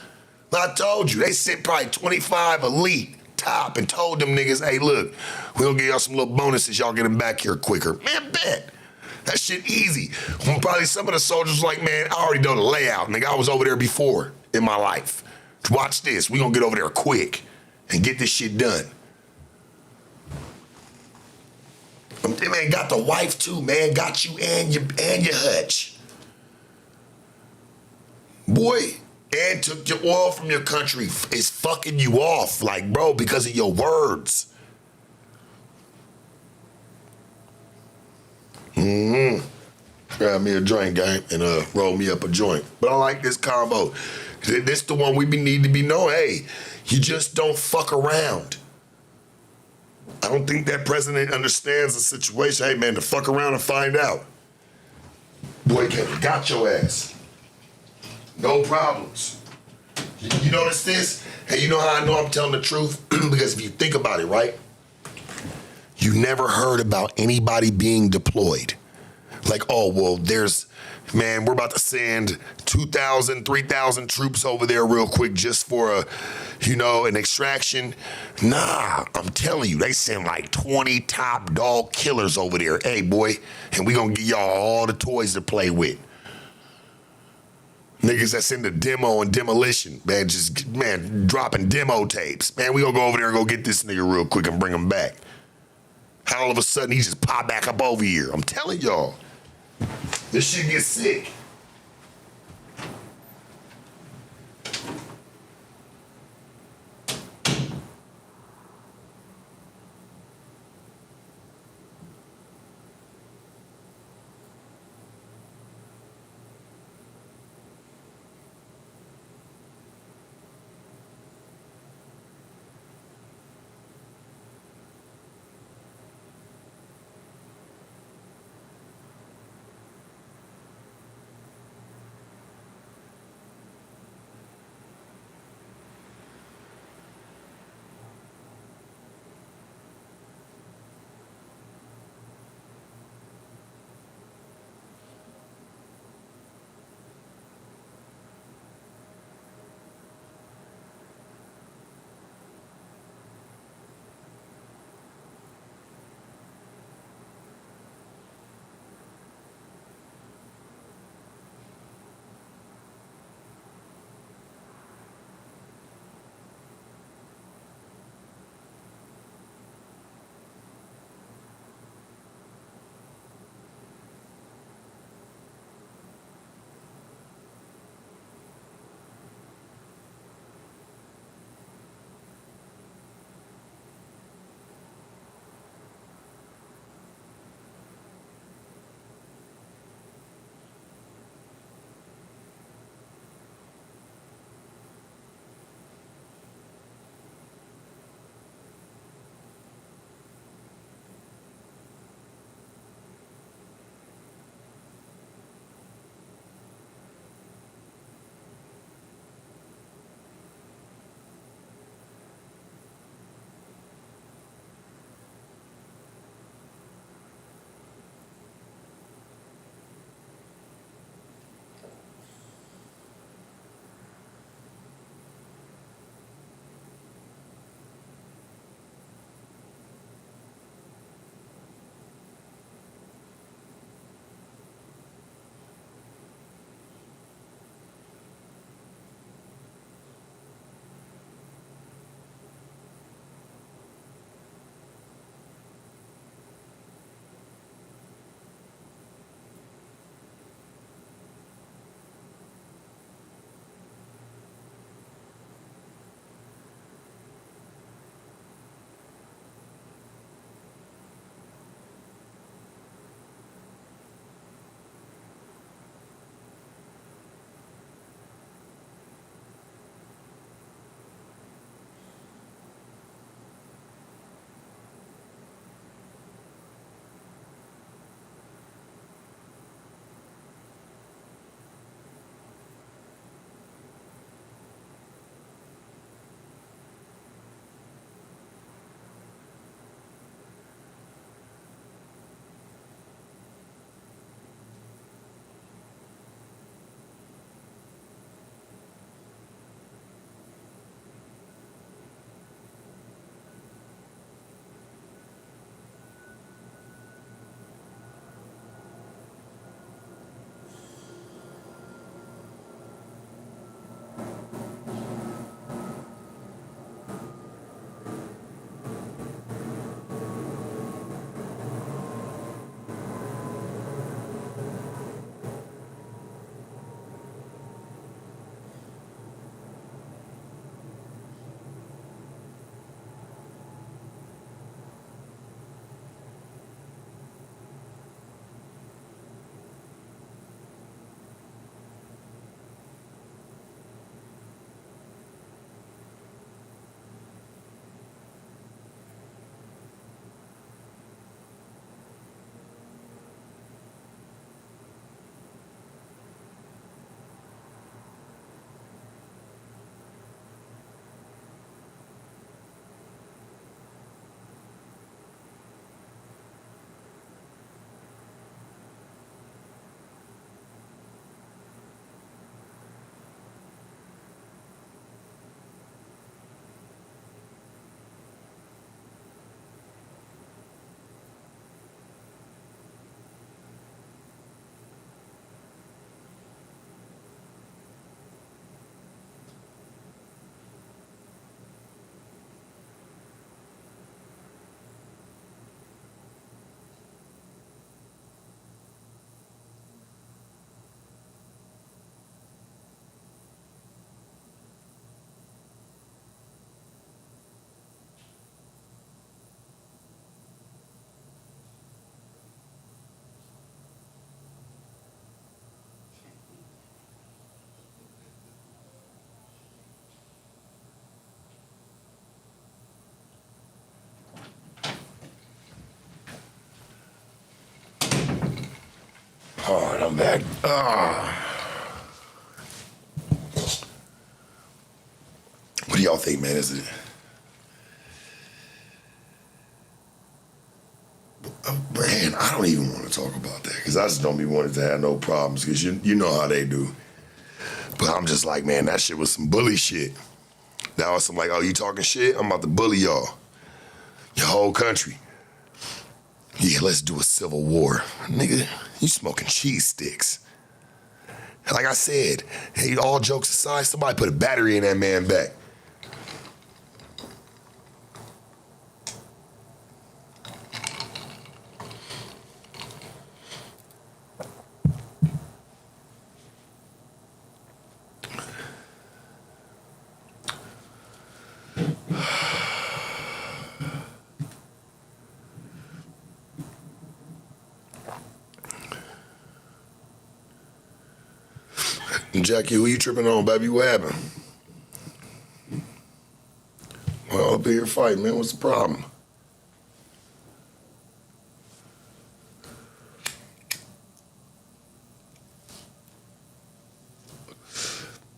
I told you, they sent probably 25 elite top and told them niggas, hey, look, we'll give y'all some little bonuses. Y'all get them back here quicker. Man, bet. That shit easy. When probably some of the soldiers like, man, I already know the layout. Nigga, I was over there before in my life. Watch this. We gonna get over there quick and get this shit done. Man, got the wife too, man. Got you and your hutch. Boy, and took your oil from your country. It's fucking you off, like, bro, because of your words. Grab me a drink, gang, and roll me up a joint. But I like this combo. This the one we need to be known. Hey, you just don't fuck around. I don't think that president understands the situation. Hey, man, to fuck around and find out. Boy, Kevin, got your ass. No problems. You notice this? Hey, you know how I know I'm telling the truth? Because if you think about it, right? You never heard about anybody being deployed. Like, oh, well, we're about to send 2,000, 3,000 troops over there real quick just for an extraction. Nah, I'm telling you, they send like 20 top dog killers over there. Hey, boy, and we gonna give y'all all the toys to play with. Niggas that's in the demo and demolition, man, dropping demo tapes. Man, we gonna go over there and go get this nigga real quick and bring him back. How all of a sudden he just pop back up over here? I'm telling y'all, this shit gets sick. All right, I'm back. What do y'all think, man? Is it? Man, I don't even want to talk about that because I just don't be wanting to have no problems because you know how they do. But I'm just like, man, that shit was some bully shit. That was some like, oh, you talking shit? I'm about to bully y'all. Your whole country. Yeah, let's do a civil war. Nigga, you smoking cheese sticks. Like I said, hey, all jokes aside, somebody put a battery in that man back. Jackie, who you tripping on, baby? What happened? Well, up here fighting, man. What's the problem?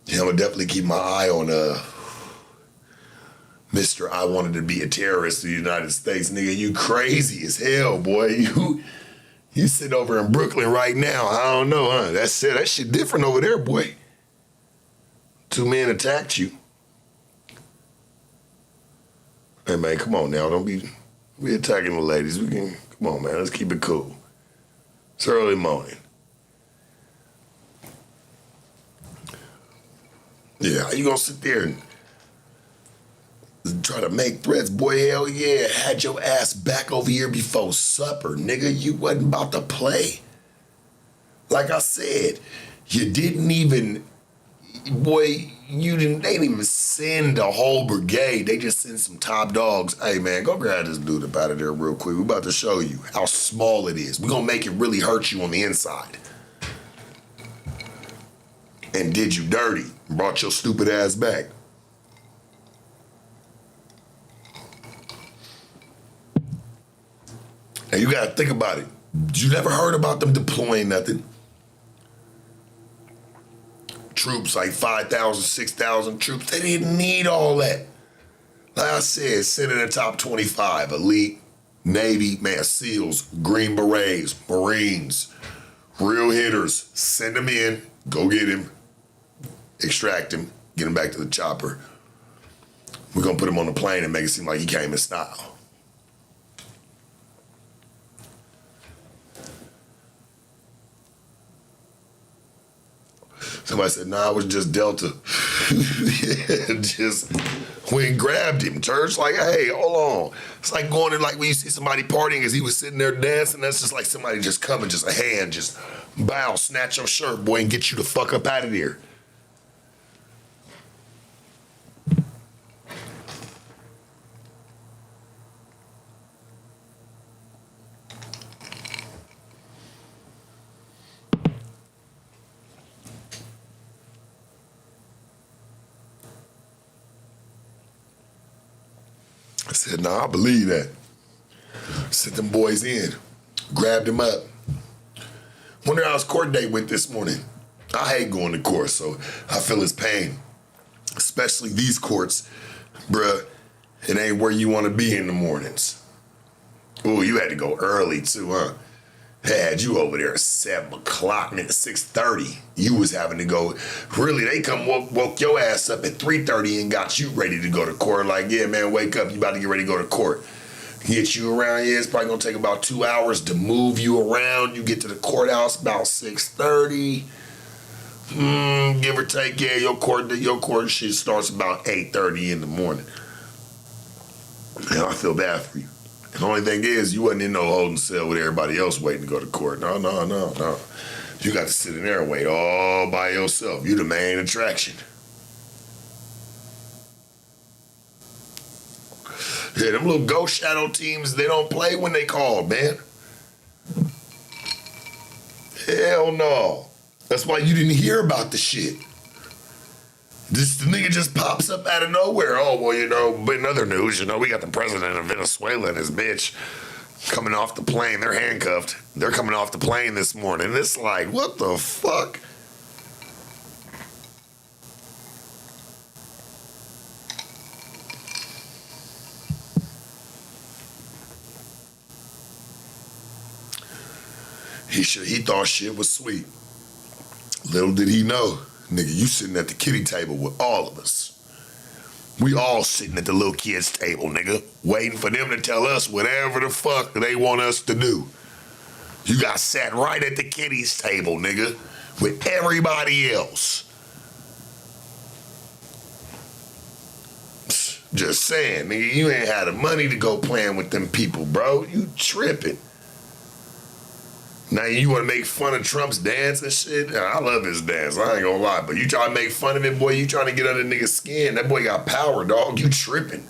Yeah, I'm gonna definitely keep my eye on Mr. I wanted to be a terrorist in the United States. Nigga, you crazy as hell, boy. You sit over in Brooklyn right now. I don't know, huh? That shit different over there, boy. 2 men attacked you. Hey, man, come on now. Don't be attacking the ladies. Come on, man. Let's keep it cool. It's early morning. Yeah, how you gonna sit there and try to make threats? Boy, hell yeah. Had your ass back over here before supper, nigga. You wasn't about to play. Like I said, you didn't even, boy, they didn't even send a whole brigade. They just sent some top dogs. Hey, man, go grab this dude up out of there real quick. We're about to show you how small it is. We're gonna make it really hurt you on the inside. And did you dirty. Brought your stupid ass back. And you gotta think about it. You never heard about them deploying nothing. Troops, like 5,000, 6,000 troops. They didn't need all that. Like I said, send in the top 25. Elite, Navy, man, SEALs, Green Berets, Marines, real hitters. Send them in, go get him, extract him, get him back to the chopper. We're gonna put him on the plane and make it seem like he came in style. Somebody said, nah, it was just Delta. Yeah, just went and grabbed him. Church, like, hey, hold on. It's like going in, like when you see somebody partying as he was sitting there dancing, that's just like somebody just coming, just a hand, just bow, snatch your shirt, boy, and get you the fuck up out of there. I said, nah, I believe that. Sent them boys in, grabbed them up. Wonder how his court date went this morning. I hate going to court, so I feel his pain. Especially these courts, bruh, it ain't where you want to be in the mornings. Ooh, you had to go early too, huh? Had you over there at 7 o'clock, nigga, 6:30. You was having to go. Really, they come woke your ass up at 3:30 and got you ready to go to court. Like, yeah, man, wake up. You about to get ready to go to court. Get you around. Yeah, it's probably gonna take about 2 hours to move you around. You get to the courthouse about 6:30. Give or take, yeah, your court shit starts about 8:30 in the morning. Man, I feel bad for you. The only thing is, you wasn't in no holding cell with everybody else waiting to go to court. No. You got to sit in there and wait all by yourself. You the main attraction. Yeah, them little ghost shadow teams, they don't play when they call, man. Hell no. That's why you didn't hear about the shit. The nigga just pops up out of nowhere. Oh, well, but in other news, we got the president of Venezuela and his bitch. Coming off the plane, they're handcuffed. They're coming off the plane this morning. It's like, what the fuck? He thought shit was sweet. Little did he know, nigga, you sitting at the kiddie table with all of us. We all sitting at the little kids' table, nigga, waiting for them to tell us whatever the fuck they want us to do. You got sat right at the kiddies' table, nigga, with everybody else. Just saying, nigga, you ain't had the money to go playing with them people, bro. You tripping. Now you want to make fun of Trump's dance and shit? I love his dance, I ain't gonna lie. But you try to make fun of it, boy, you trying to get under nigga's skin. That boy got power, dog. You tripping.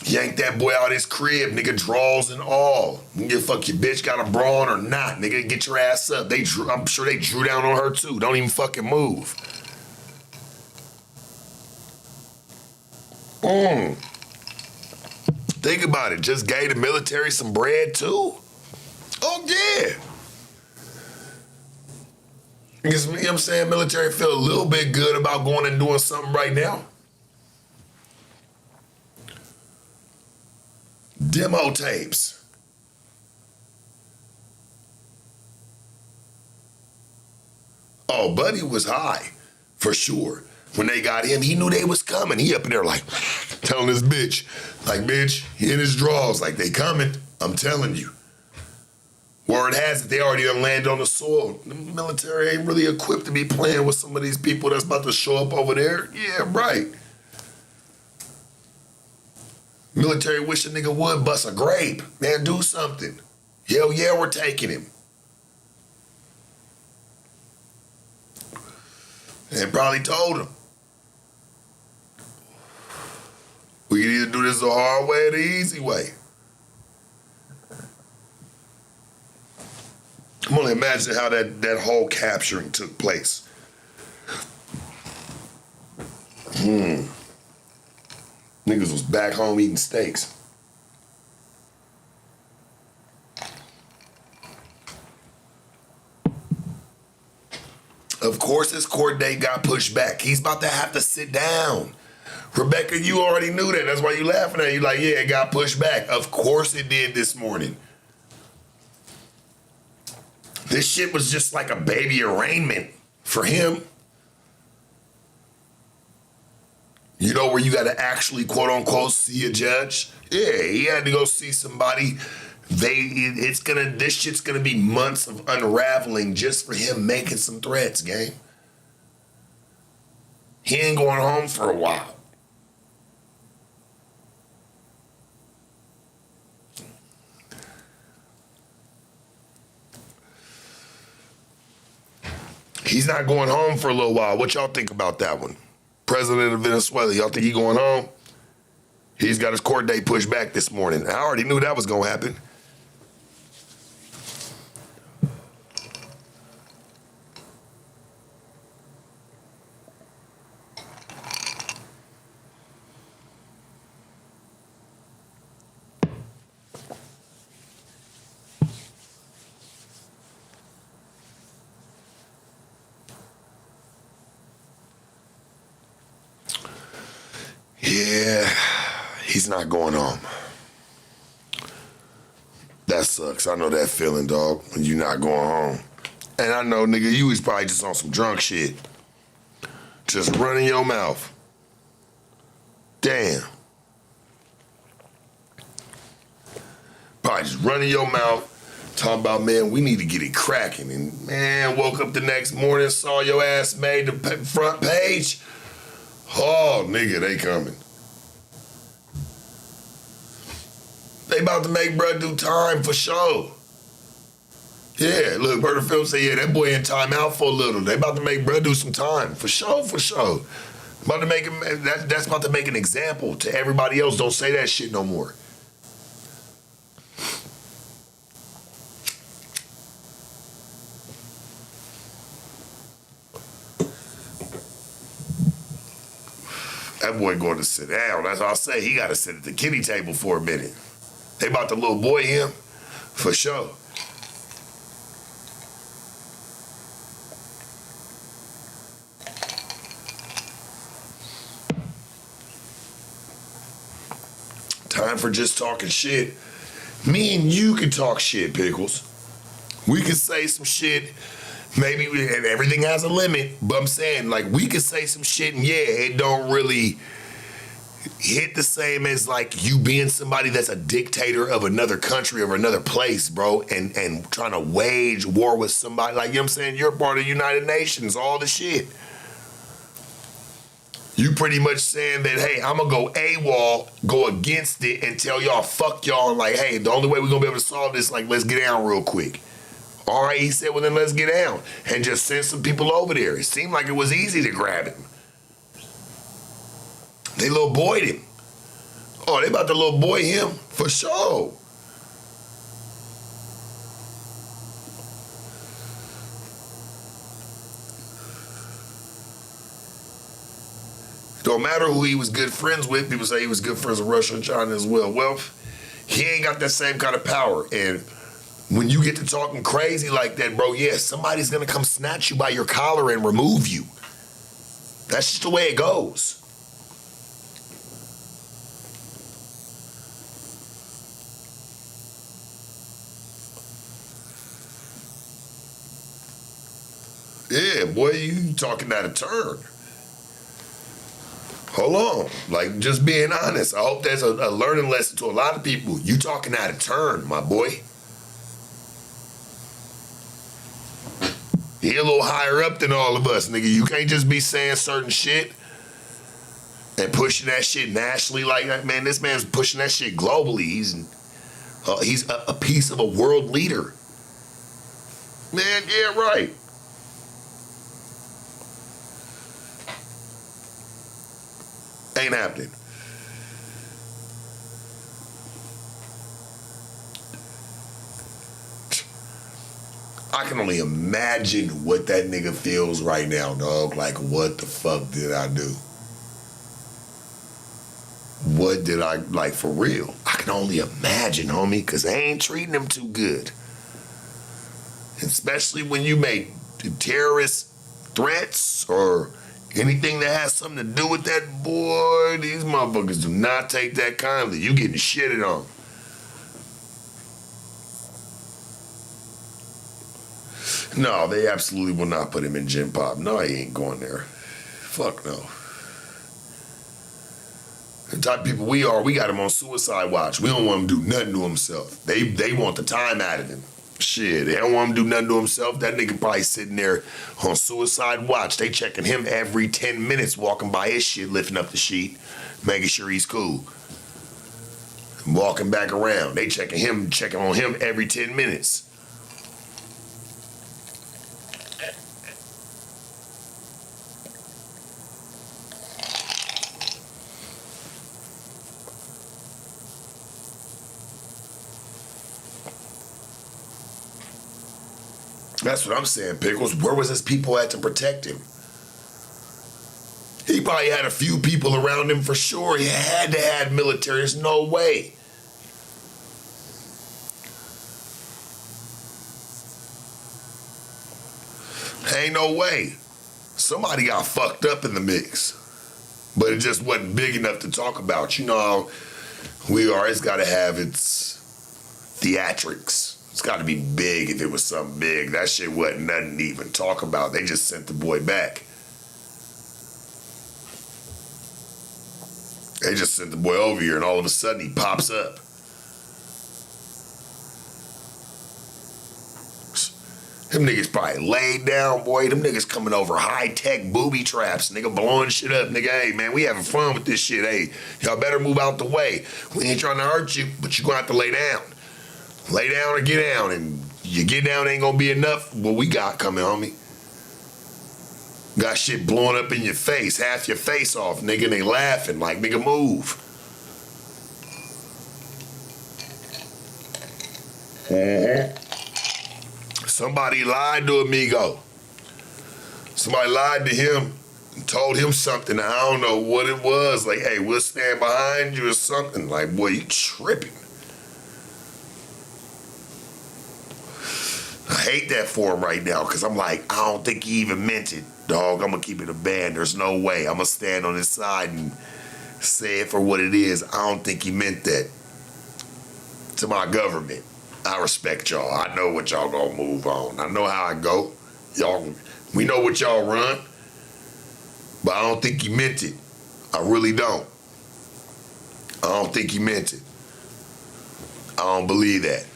Yank that boy out his crib, nigga, draws and all. You give a fuck your bitch got a bra on or not, nigga, get your ass up. I'm sure they drew down on her too. Don't even fucking move. Think about it. Just gave the military some bread too? Oh, yeah. You know what I'm saying? Military feel a little bit good about going and doing something right now. Demo tapes. Oh, Buddy was high, for sure. When they got him, he knew they was coming. He up in there like, telling this bitch, like, bitch, he in his drawers, like, they coming. I'm telling you. Word has it, they already done landed on the soil. The military ain't really equipped to be playing with some of these people that's about to show up over there. Yeah, right. Military wish a nigga would bust a grape. Man, do something. Hell yeah, we're taking him. And probably told him. We can either do this the hard way or the easy way. I'm only imagine how that whole capturing took place. Niggas was back home eating steaks. Of course his court date got pushed back. He's about to have to sit down. Rebecca, you already knew that. That's why you laughing at it. You like, yeah, it got pushed back. Of course it did this morning. This shit was just like a baby arraignment for him. You know where you got to actually, quote unquote, see a judge? Yeah, he had to go see somebody. This shit's gonna be months of unraveling just for him making some threats, gang. He ain't going home for a while. He's not going home for a little while. What y'all think about that one? President of Venezuela, y'all think he going home? He's got his court date pushed back this morning. I already knew that was gonna happen. Yeah, he's not going home. That sucks. I know that feeling, dog, when you're not going home. And I know, nigga, you was probably just on some drunk shit. Just running your mouth. Damn. Probably just running your mouth, talking about, man, we need to get it cracking. And, man, woke up the next morning, saw your ass made the front page. Oh, nigga, they coming. They about to make bruh do time for sure. Yeah, look, Murder Film say, yeah, that boy in timeout for a little. They about to make bruh do some time. For sure, for sure. About to make him, that's about to make an example to everybody else. Don't say that shit no more. That boy going to sit down. That's all I say. He got to sit at the kitty table for a minute. They about to little boy him, for sure. Time for just talking shit. Me and you can talk shit, Pickles. We can say some shit. Maybe and everything has a limit, but I'm saying, like, we could say some shit and yeah, it don't really hit the same as like you being somebody that's a dictator of another country or another place, bro, and trying to wage war with somebody. Like, you know what I'm saying? You're part of the United Nations, all the shit. You pretty much saying that, hey, I'm gonna go AWOL, go against it, and tell y'all, fuck y'all, and like, hey, the only way we're gonna be able to solve this, like, let's get down real quick. All right, he said, well, then let's get down. And just send some people over there. It seemed like it was easy to grab him. They little boyed him. Oh, they about to little boy him? For sure. Don't matter who he was good friends with. People say he was good friends with Russia and China as well. Well, he ain't got that same kind of power. And when you get to talking crazy like that, bro, yes, somebody's gonna come snatch you by your collar and remove you. That's just the way it goes. Yeah, boy, you talking out of turn. Hold on, like, just being honest. I hope there's a learning lesson to a lot of people. You talking out of turn, my boy. He a little higher up than all of us, nigga. You can't just be saying certain shit and pushing that shit nationally like that. Man, this man's pushing that shit globally. He's a piece of a world leader. Man, yeah, right. Ain't happening. I can only imagine what that nigga feels right now, dog. Like, what the fuck did I do? What did I, like, for real? I can only imagine, homie, because they ain't treating him too good. Especially when you make terrorist threats or anything that has something to do with that, boy, these motherfuckers do not take that kindly. You getting shitted on. No, they absolutely will not put him in Gen Pop. No, he ain't going there. Fuck no. The type of people we are, we got him on suicide watch. We don't want him to do nothing to himself. They want the time out of him. Shit, they don't want him to do nothing to himself. That nigga probably sitting there on suicide watch. They checking him every 10 minutes, walking by his shit, lifting up the sheet, making sure he's cool. Walking back around. They checking on him every 10 minutes. That's what I'm saying, Pickles. Where was his people at to protect him? He probably had a few people around him for sure. He had to have military. There's no way. Ain't no way. Somebody got fucked up in the mix. But it just wasn't big enough to talk about. You know how we are. It's got to have its theatrics. It's got to be big if it was something big. That shit wasn't nothing to even talk about. They just sent the boy back. They just sent the boy over here and all of a sudden he pops up. Them niggas probably laid down, boy. Them niggas coming over high-tech booby traps. Nigga blowing shit up. Nigga, hey, man, we having fun with this shit. Hey, y'all better move out the way. We ain't trying to hurt you, but you gonna have to lay down. Lay down or get down, and you get down ain't gonna be enough. What we got coming, homie? Got shit blowing up in your face, half your face off, nigga, and they laughing like, nigga, move. Somebody lied to Amigo. Somebody lied to him Told him something, I don't know what it was. Like, hey, we'll stand behind you or something. Like, boy, you tripping. I hate that for him right now because I'm like, I don't think he even meant it, dog. I'm going to keep it a band. There's no way. I'm going to stand on his side and say it for what it is. I don't think he meant that. To my government, I respect y'all. I know what y'all going to move on. I know how I go. Y'all, we know what y'all run. But I don't think he meant it. I really don't. I don't think he meant it. I don't believe that.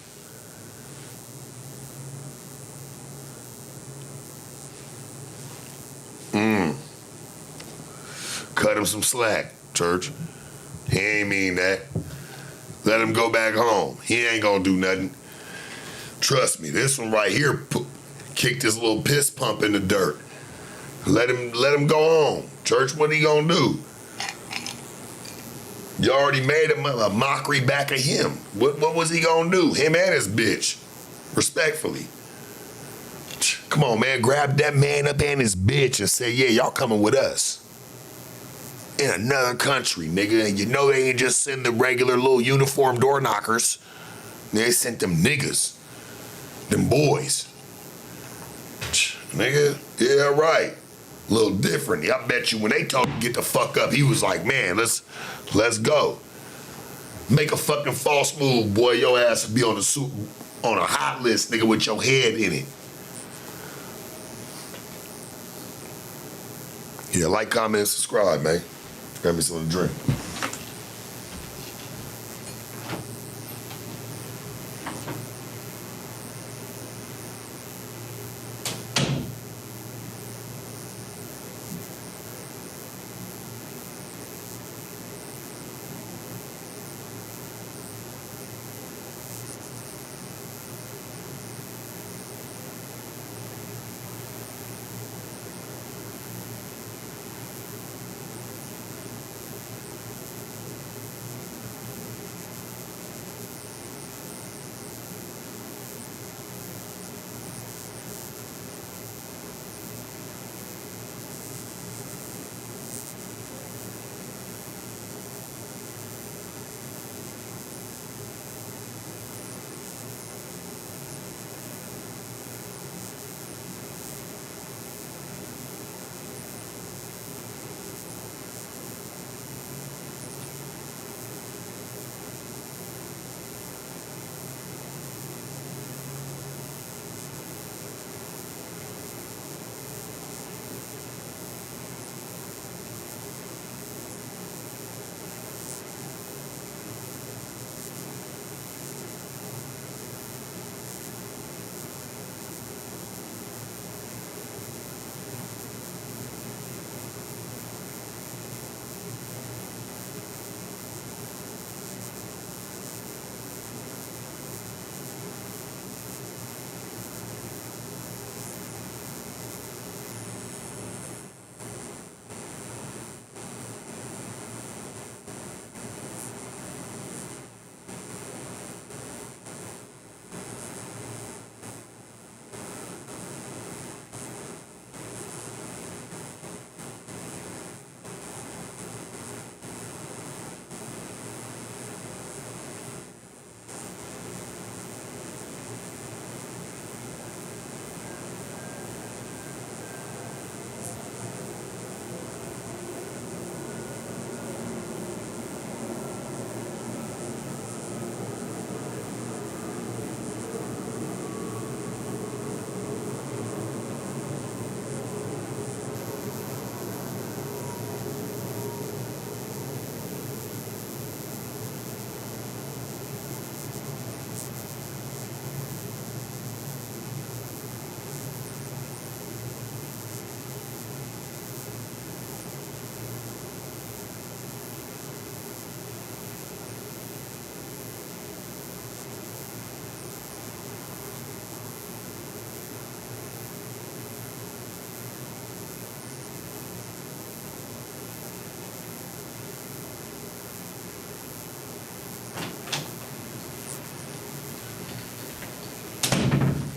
Cut him some slack, church. He ain't mean that. Let him go back home. He ain't gonna do nothing. Trust me, this one right here kicked his little piss pump in the dirt. Let him go on. Church, what he gonna do? You already made a mockery back of him. What was he gonna do? Him and his bitch. Respectfully. Come on, man. Grab that man up and his bitch and say, yeah, y'all coming with us. In another country, nigga. And you know they ain't just send the regular little uniform door knockers. They sent them niggas. Them boys. Nigga, yeah, right. A little different. I bet you when they told him to get the fuck up, he was like, man, let's go. Make a fucking false move, boy. Your ass will be on a hot list, nigga, with your head in it. Yeah, like, comment, and subscribe, man. Grab me something to drink.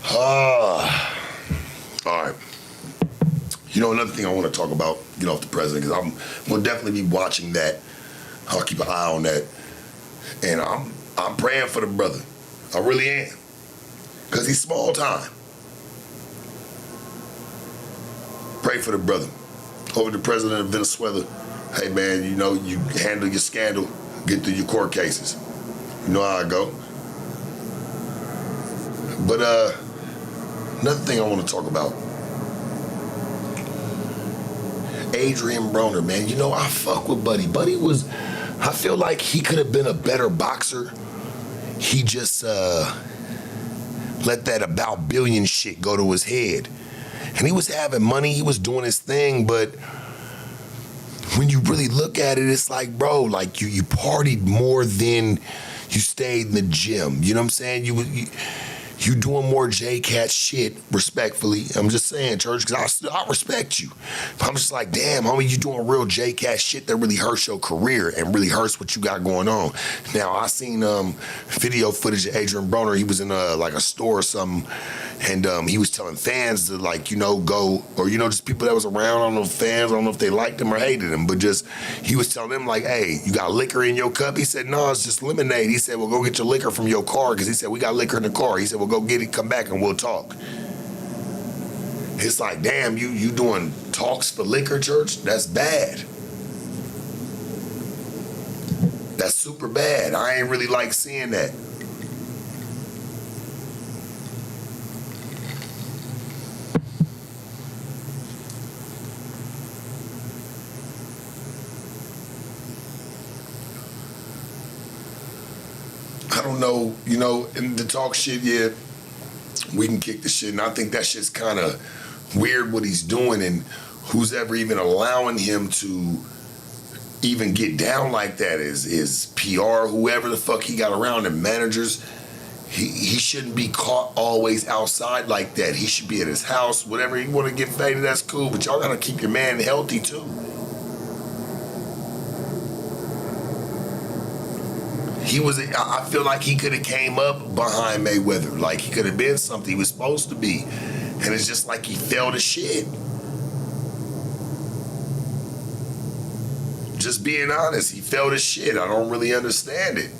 All right. You know, another thing I want to talk about, get off the president, because I'm going to definitely be watching that. I'll keep an eye on that. And I'm praying for the brother. I really am. Because he's small time. Pray for the brother. Over the president of Venezuela, hey man, you know, you handle your scandal, get through your court cases. You know how I go. But another thing I want to talk about. Adrian Broner, man. You know, I fuck with Buddy. Buddy was, I feel like he could have been a better boxer. He just let that about billion shit go to his head. And he was having money, he was doing his thing, but when you really look at it, it's like, bro, like you partied more than you stayed in the gym. You know what I'm saying? You doing more J-Cat shit, respectfully. I'm just saying, church, because I respect you. But I'm just like, damn, homie, you doing real J-Cat shit that really hurts your career and really hurts what you got going on. Now, I seen video footage of Adrian Broner. He was in like a store or something, and he was telling fans to, like, you know, go, or, you know, just people that was around, I don't know if fans, I don't know if they liked him or hated him, but just, he was telling them, like, hey, you got liquor in your cup? He said, no, it's just lemonade. He said, well, go get your liquor from your car, because he said, we got liquor in the car. He said, well, go get it, come back, and we'll talk. It's like, damn, you doing talks for liquor, church? That's bad. That's super bad. I ain't really like seeing that. I don't know, you know, and the talk shit, yeah, we can kick the shit, and I think that shit's kind of weird what he's doing, and who's ever even allowing him to even get down like that is PR, whoever the fuck he got around, and managers. He shouldn't be caught always outside like that. He should be at his house, whatever he want to get faded, that's cool, but y'all gotta keep your man healthy too. I feel like he could have came up behind Mayweather. Like he could have been something he was supposed to be. And it's just like he fell to shit. Just being honest, he fell to shit. I don't really understand it.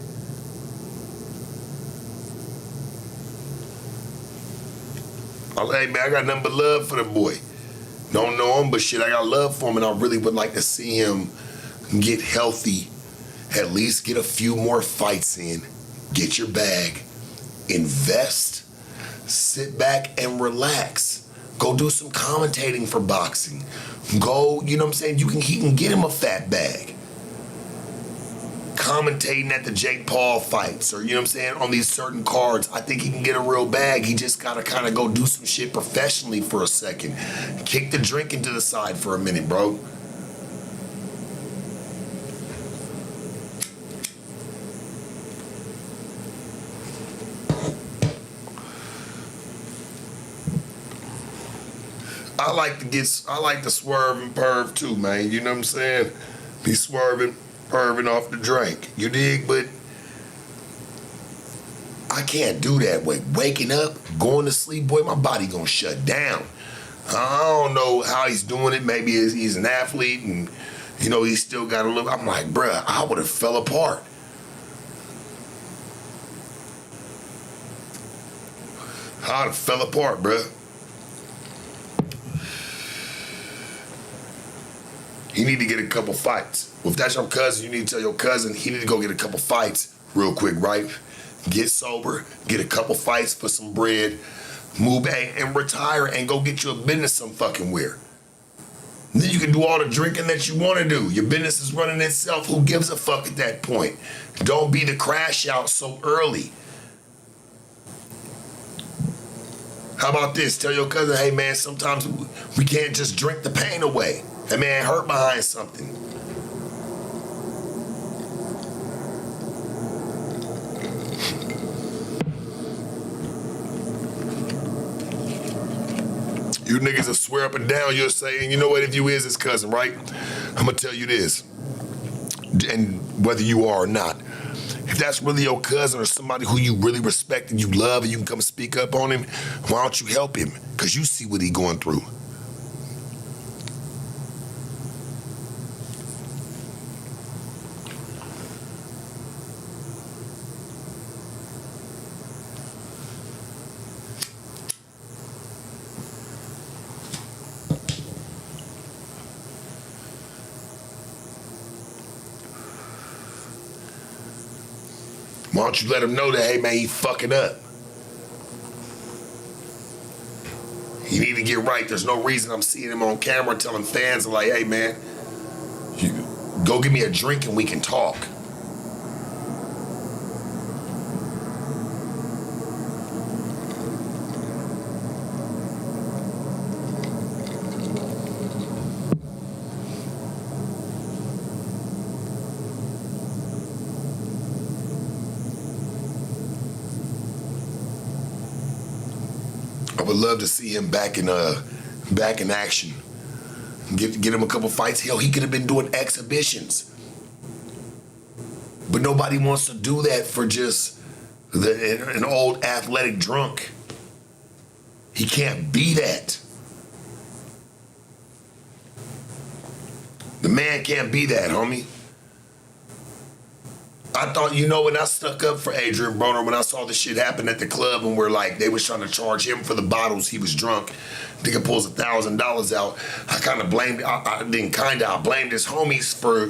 Hey man, I got nothing but love for the boy. Don't know him, but shit, I got love for him, and I really would like to see him get healthy. At least get a few more fights in, get your bag, invest, sit back and relax. Go do some commentating for boxing. Go, you know what I'm saying? He can get him a fat bag. Commentating at the Jake Paul fights, or you know what I'm saying, on these certain cards, I think he can get a real bag. He just gotta kind of go do some shit professionally for a second. Kick the drinking to the side for a minute, bro. I like to swerve and perv too, man. You know what I'm saying? Be swerving, perving off the drink. You dig? But I can't do that way. Waking up, going to sleep, boy, my body gonna shut down. I don't know how he's doing it. Maybe he's an athlete and, you know, he's still got a little. I'm like, bruh, I would have fell apart. I'd have fell apart, bruh. You need to get a couple fights. Well, if that's your cousin, you need to tell your cousin he need to go get a couple fights real quick, right? Get sober, get a couple fights for some bread, move back and retire and go get you a business some fucking where. And then you can do all the drinking that you want to do. Your business is running itself. Who gives a fuck at that point? Don't be the crash out so early. How about this? Tell your cousin, hey man, sometimes we can't just drink the pain away. That man hurt behind something. You niggas will swear up and down you're saying, you know what, if you is his cousin, right? I'm gonna tell you this, and whether you are or not, if that's really your cousin or somebody who you really respect and you love and you can come speak up on him, why don't you help him? Because you see what he going through. Why don't you let him know that, hey man, he fucking up. He need to get right. There's no reason I'm seeing him on camera telling fans like, hey man, you go give me a drink and we can talk. I would love to see him back in action. Get him a couple fights. Hell, he could have been doing exhibitions. But nobody wants to do that for just an old athletic drunk. He can't be that. The man can't be that, homie. I thought, when I stuck up for Adrian Broner, when I saw the shit happen at the club and we're like, they was trying to charge him for the bottles, he was drunk. Nigga pulls $1,000 out. I kind of blamed, I blamed his homies for,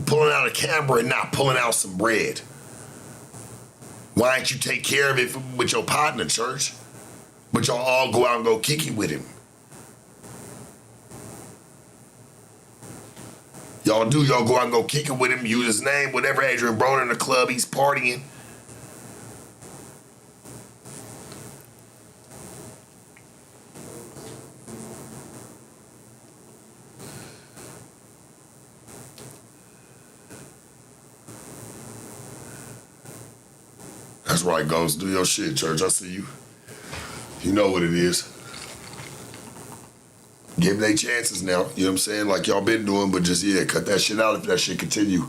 pulling out a camera and not pulling out some bread. Why don't you take care of it with your partner, church? But y'all all go out and go kick it with him. Y'all go out and go kick it with him, use his name, whatever. Adrian Broner in the club, he's partying. That's right, Ghost. Do your shit, church. I see you. You know what it is. Give them their chances now. You know what I'm saying? Like y'all been doing, but just, cut that shit out if that shit continue.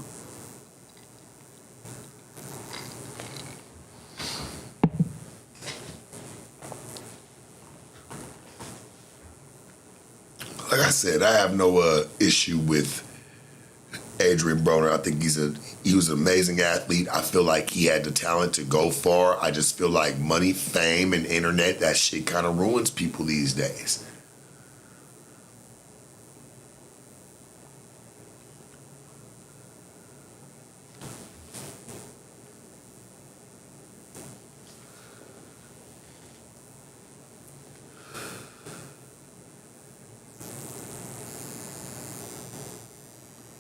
Like I said, I have no issue with Adrian Broner. I think he was an amazing athlete. I feel like he had the talent to go far. I just feel like money, fame, and internet, that shit kind of ruins people these days.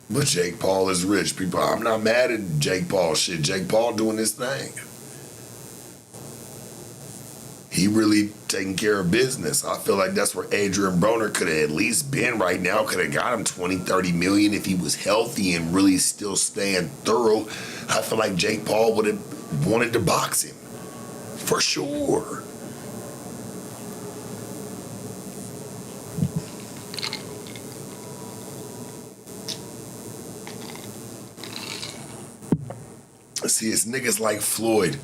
But Jake Paul is rich. People, I'm not mad at Jake Paul shit. Jake Paul doing his thing. He really taking care of business. I feel like that's where Adrian Broner could have at least been right now. Could have got him 20, 30 million if he was healthy and really still staying thorough. I feel like Jake Paul would have wanted to box him. For sure. See, it's niggas like Floyd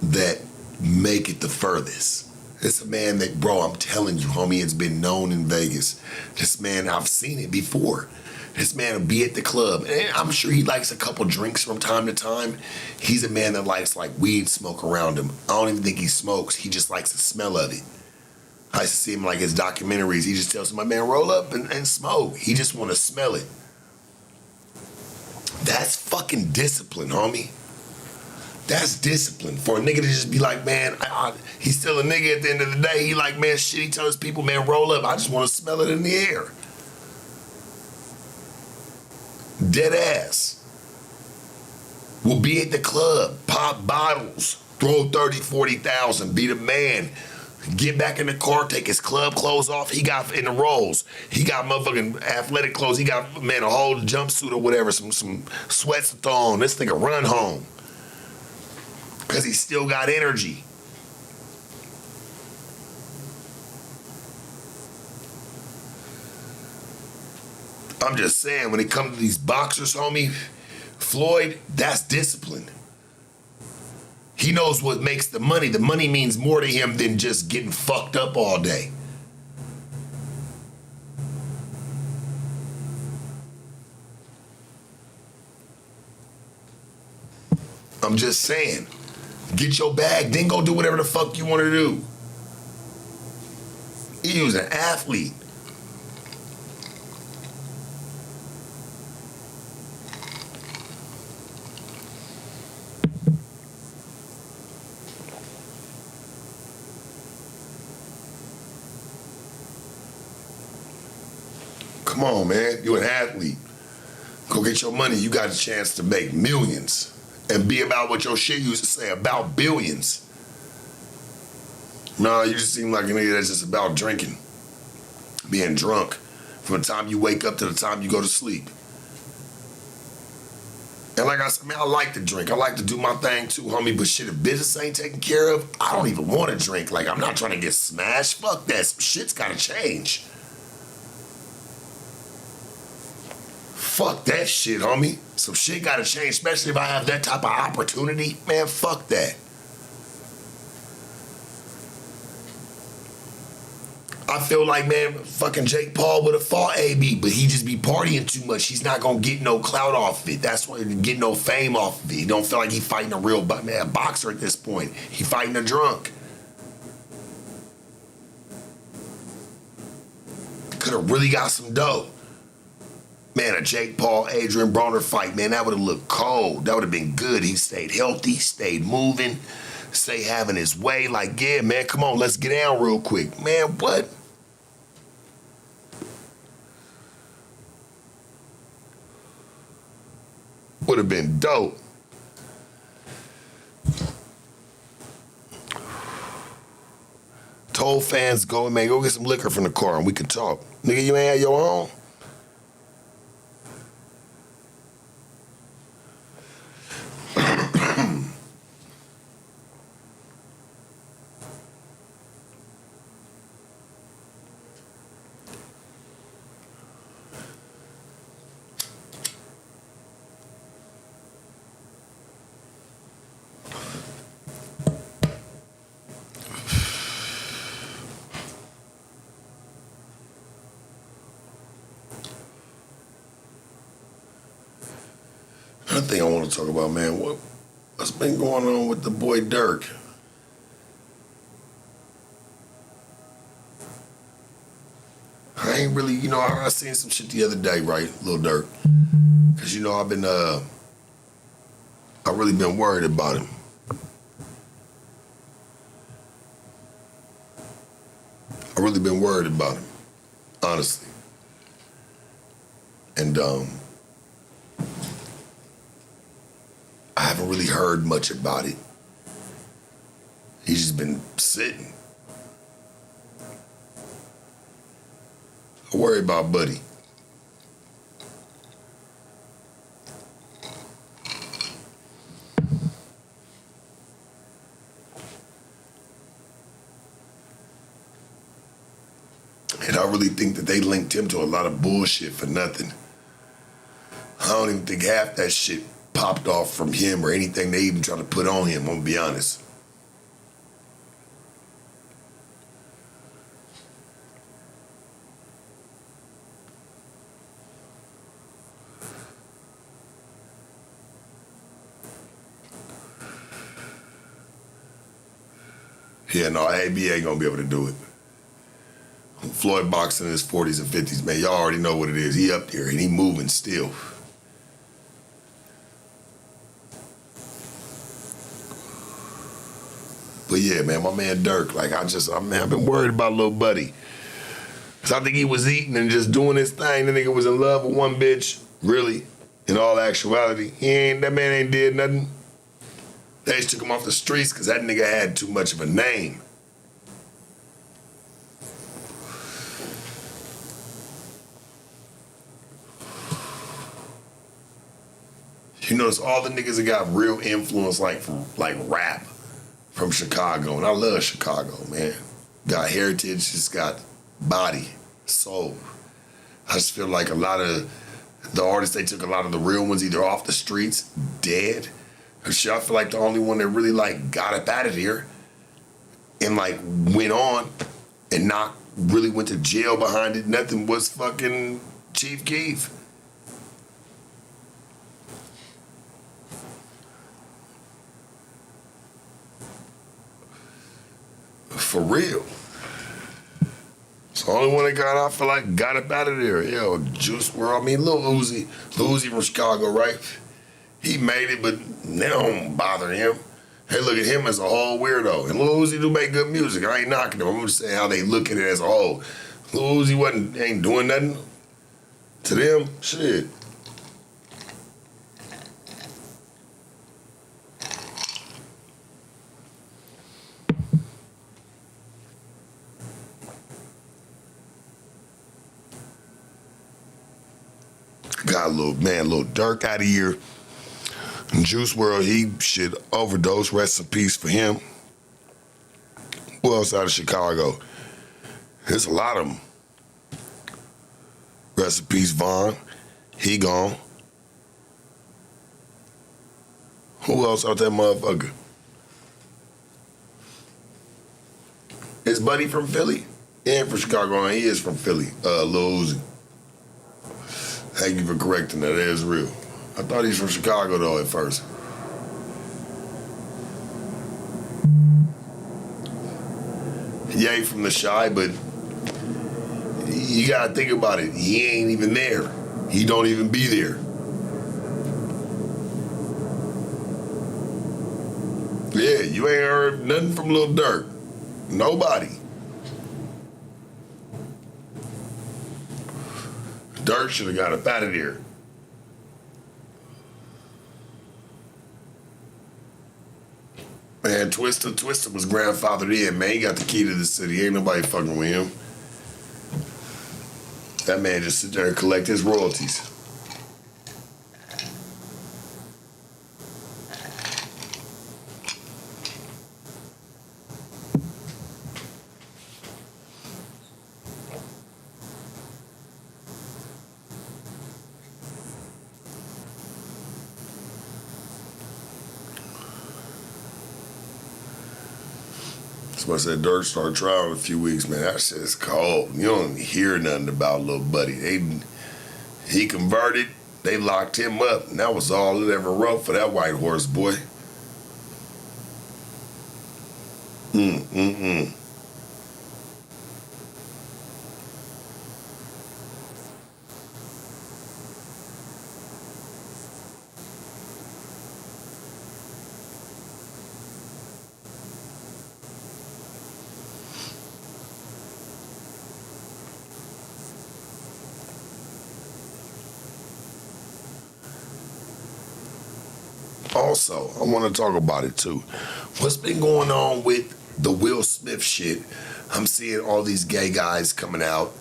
that make it the furthest. It's a man that, bro, I'm telling you, homie, it's been known in Vegas. This man, I've seen it before. This man will be at the club. And I'm sure he likes a couple drinks from time to time. He's a man that likes like weed smoke around him. I don't even think he smokes. He just likes the smell of it. I used to see him like his documentaries. He just tells my man, roll up and smoke. He just want to smell it. That's fucking discipline, homie. That's discipline. For a nigga to just be like, man, he's still a nigga at the end of the day. He like, man, shit, he tells people, man, roll up. I just want to smell it in the air. Dead ass. Will be at the club, pop bottles, throw 30, 40,000, be the man. Get back in the car, take his club clothes off. He got in the rolls. He got motherfucking athletic clothes. He got, man, a whole jumpsuit or whatever, some sweats to throw on. This nigga run home. Because he still got energy. I'm just saying, when it comes to these boxers, homie, Floyd, that's discipline. He knows what makes the money. The money means more to him than just getting fucked up all day. I'm just saying, get your bag, then go do whatever the fuck you want to do. He was an athlete. Come on, man. You an athlete. Go get your money. You got a chance to make millions. And be about what your shit used to say, about billions. No, you just seem like a nigga that's just about drinking. Being drunk. From the time you wake up to the time you go to sleep. And like I said, man, I like to drink. I like to do my thing too, homie. But shit, if business ain't taken care of, I don't even want to drink. Like, I'm not trying to get smashed. Fuck that. Some shit's got to change. Fuck that shit, homie. Some shit got to change, especially if I have that type of opportunity. Man, fuck that. I feel like, man, fucking Jake Paul would have fought AB, but he just be partying too much. He's not gonna get no clout off it. That's why he get no fame off of it. He don't feel like he fighting a real boxer at this point. He fighting a drunk. Could have really got some dough. Man, a Jake Paul, Adrian Broner fight, man, that would have looked cold. That would have been good. He stayed healthy, stayed moving, stay having his way. Like, yeah, man, come on, let's get down real quick. Man, what? Would have been dope. Told fans, go get some liquor from the car and we can talk. Nigga, you ain't had your own? Another thing I want to talk about, man, what's been going on with the boy Dirk? I ain't really, I seen some shit the other day, right, Lil Dirk? Because, I've been, I really been worried about him. I really been worried about him, honestly. And, I haven't really heard much about it. He's just been sitting. I worry about Buddy. And I really think that they linked him to a lot of bullshit for nothing. I don't even think half that shit popped off from him or anything they even tried to put on him, I'm gonna be honest. Yeah, no, AB ain't gonna be able to do it. Floyd boxing in his 40s and 50s, man, y'all already know what it is. He up there and he moving still. But yeah, man, my man Dirk, like I've been worried about little Buddy. Cause I think he was eating and just doing his thing. The nigga was in love with one bitch, really, in all actuality. That man ain't did nothing. They just took him off the streets cause that nigga had too much of a name. You notice all the niggas that got real influence like rap from Chicago, and I love Chicago, man. Got heritage, just got body, soul. I just feel like a lot of the artists, they took a lot of the real ones either off the streets, dead. I feel like the only one that really like got up out of here and like went on and not really went to jail behind it, nothing, was fucking Chief Keef. For real. It's the only one that got out, I feel like, got up out of there. Yo, Juice WRLD, Lil Uzi from Chicago, right? He made it, but they don't bother him. They look at him as a whole weirdo. And Lil Uzi do make good music. I ain't knocking him. I'm just saying how they look at it as a whole. Lil Uzi ain't doing nothing. To them, shit. Got a little Dirk out of here. Juice World, he should overdose. Rest in peace for him. Who else out of Chicago? There's a lot of them. Rest in peace, Vaughn. He gone. Who else out that motherfucker? His buddy from Philly? He ain't from Chicago, he is from Philly. Lil Uzi. Thank you for correcting that. That is real. I thought he's from Chicago though at first. Yeah, he from the Shy, but you gotta think about it. He ain't even there. He don't even be there. Yeah, you ain't heard nothing from Lil Durk. Nobody. Durk should have got up out of there. Man, Twister was grandfathered in, man. He got the key to the city. Ain't nobody fucking with him. That man just sit there and collect his royalties. That's why I said Dirk started trial in a few weeks, man. That shit's cold. You don't hear nothing about little buddy. He converted, they locked him up, and that was all it ever wrote for that white horse, boy. Also, I want to talk about it too. What's been going on with the Will Smith shit? I'm seeing all these gay guys coming out,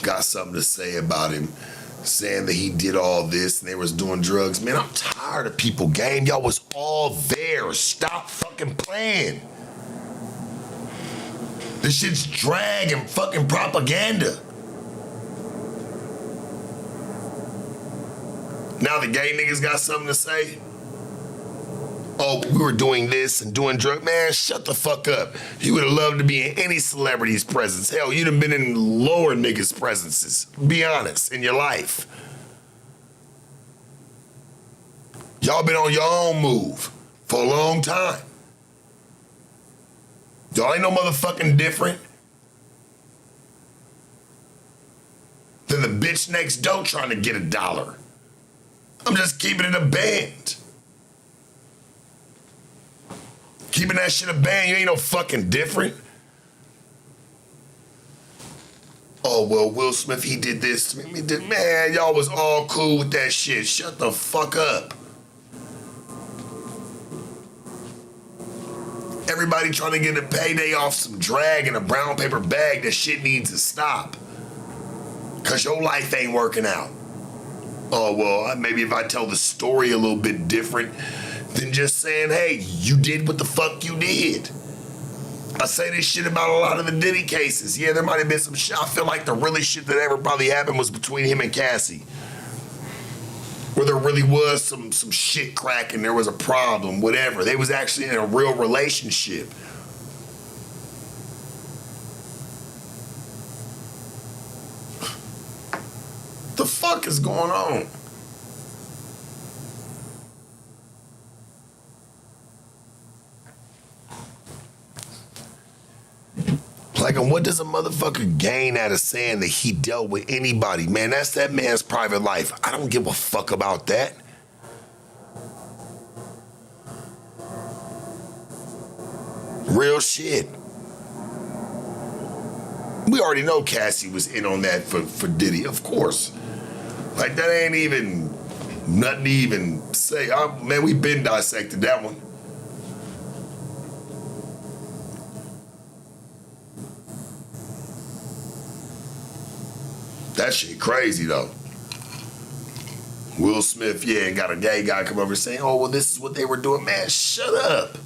got something to say about him, saying that he did all this and they was doing drugs. Man, I'm tired of people, gang. Y'all was all there. Stop fucking playing. This shit's drag and fucking propaganda. Now the gay niggas got something to say? Oh, we were doing this and doing drugs. Man, shut the fuck up. You would have loved to be in any celebrity's presence. Hell, you'd have been in lower niggas' presences. Be honest, in your life. Y'all been on your own move for a long time. Y'all ain't no motherfucking different than the bitch next door trying to get $1. I'm just keeping it a band. Keeping that shit a band, you ain't no fucking different. Oh, well, Will Smith, he did this to me. Man, y'all was all cool with that shit. Shut the fuck up. Everybody trying to get a payday off some drag in a brown paper bag. That shit needs to stop. Cause your life ain't working out. Oh, well, maybe if I tell the story a little bit different than just saying, hey, you did what the fuck you did. I say this shit about a lot of the Diddy cases. Yeah, there might have been some shit. I feel like the really shit that ever probably happened was between him and Cassie. Where there really was some shit cracking, there was a problem, whatever. They was actually in a real relationship. The fuck is going on? Like, and what does a motherfucker gain out of saying that he dealt with anybody? Man, that's that man's private life. I don't give a fuck about that. Real shit. We already know Cassie was in on that for Diddy, of course. Like, that ain't even nothing to even say. Man, we been dissected that one. That shit crazy, though. Will Smith, got a gay guy come over saying, oh, well, this is what they were doing. Man, shut up.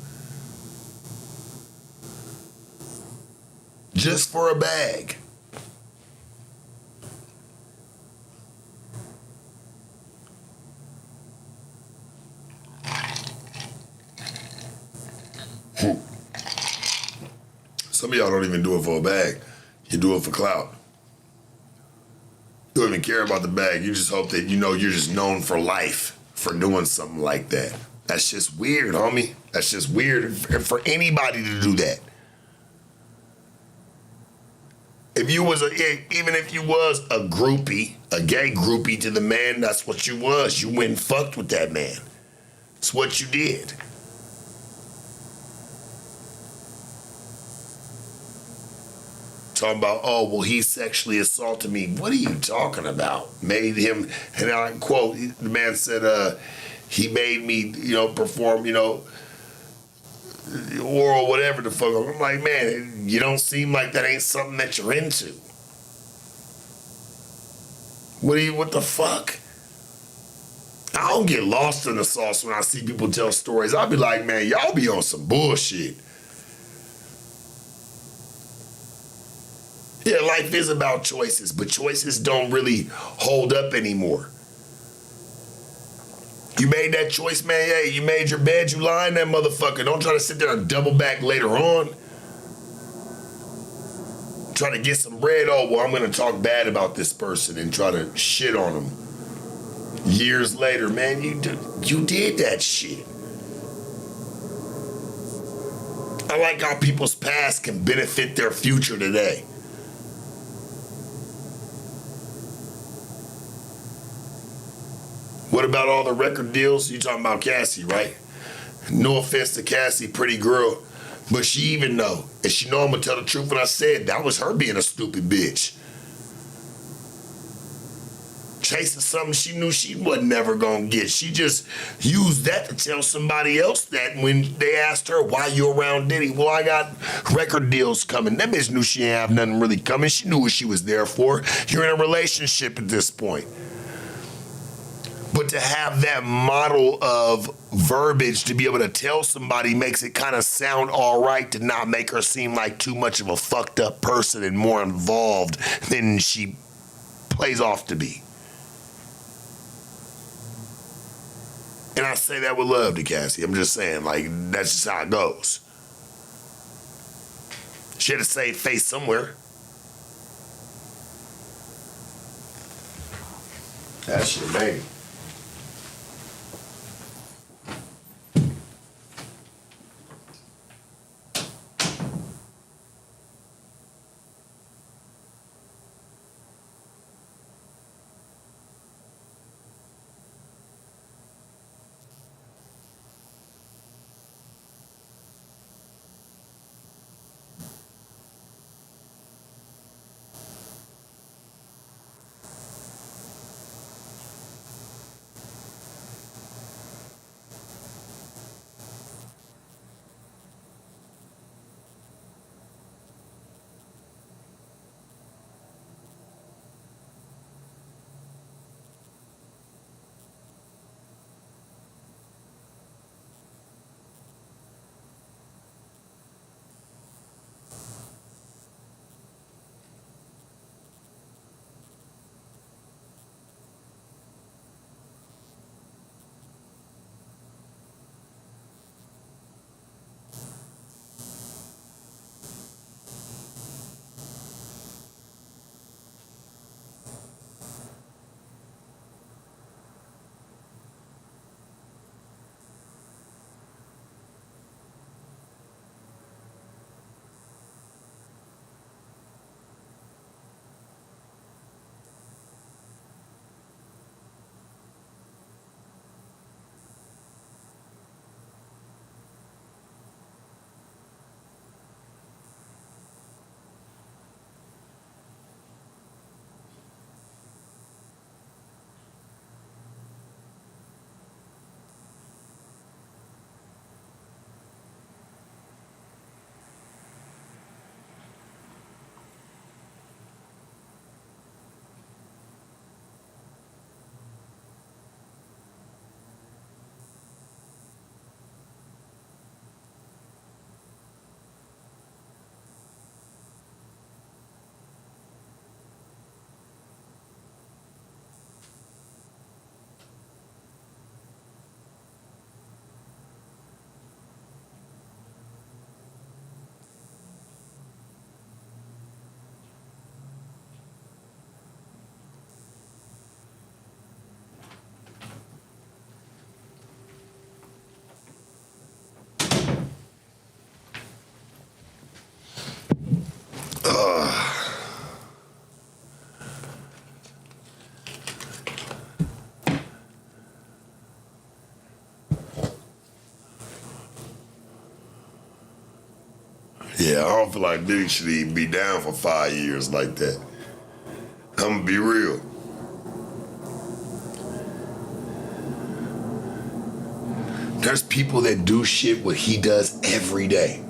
Just for a bag. Some of y'all don't even do it for a bag. You do it for clout. You don't even care about the bag. You just hope that you're just known for life for doing something like that. That's just weird, homie. That's just weird for anybody to do that. Even if you was a groupie, a gay groupie to the man, that's what you was. You went and fucked with that man. It's what you did. Talking about, oh, well, he sexually assaulted me. What are you talking about? Made him, and I quote, the man said, he made me, perform, oral whatever the fuck. I'm like, man, you don't seem like that ain't something that you're into. What the fuck? I don't get lost in the sauce when I see people tell stories. I'll be like, man, y'all be on some bullshit. Yeah, life is about choices, but choices don't really hold up anymore. You made that choice, man. Hey, you made your bed, you lie in that motherfucker. Don't try to sit there and double back later on. Try to get some bread. Oh, well, I'm going to talk bad about this person and try to shit on them. Years later, man, you did that shit. I like how people's past can benefit their future today. What about all the record deals? You talking about Cassie, right? No offense to Cassie, pretty girl. But she even know. And she know I'm going to tell the truth when I said that was her being a stupid bitch. Chasing something she knew she wasn't never going to get. She just used that to tell somebody else that when they asked her, why you around Diddy? Well, I got record deals coming. That bitch knew she didn't have nothing really coming. She knew what she was there for. You're in a relationship at this point. But to have that model of verbiage to be able to tell somebody makes it kind of sound all right to not make her seem like too much of a fucked up person and more involved than she plays off to be. And I say that with love to Cassie. I'm just saying, like, that's just how it goes. She had to save face somewhere. That shit, baby. Yeah, I don't feel like Diddy should even be down for 5 years like that. I'm gonna be real. There's people that do shit what he does every day.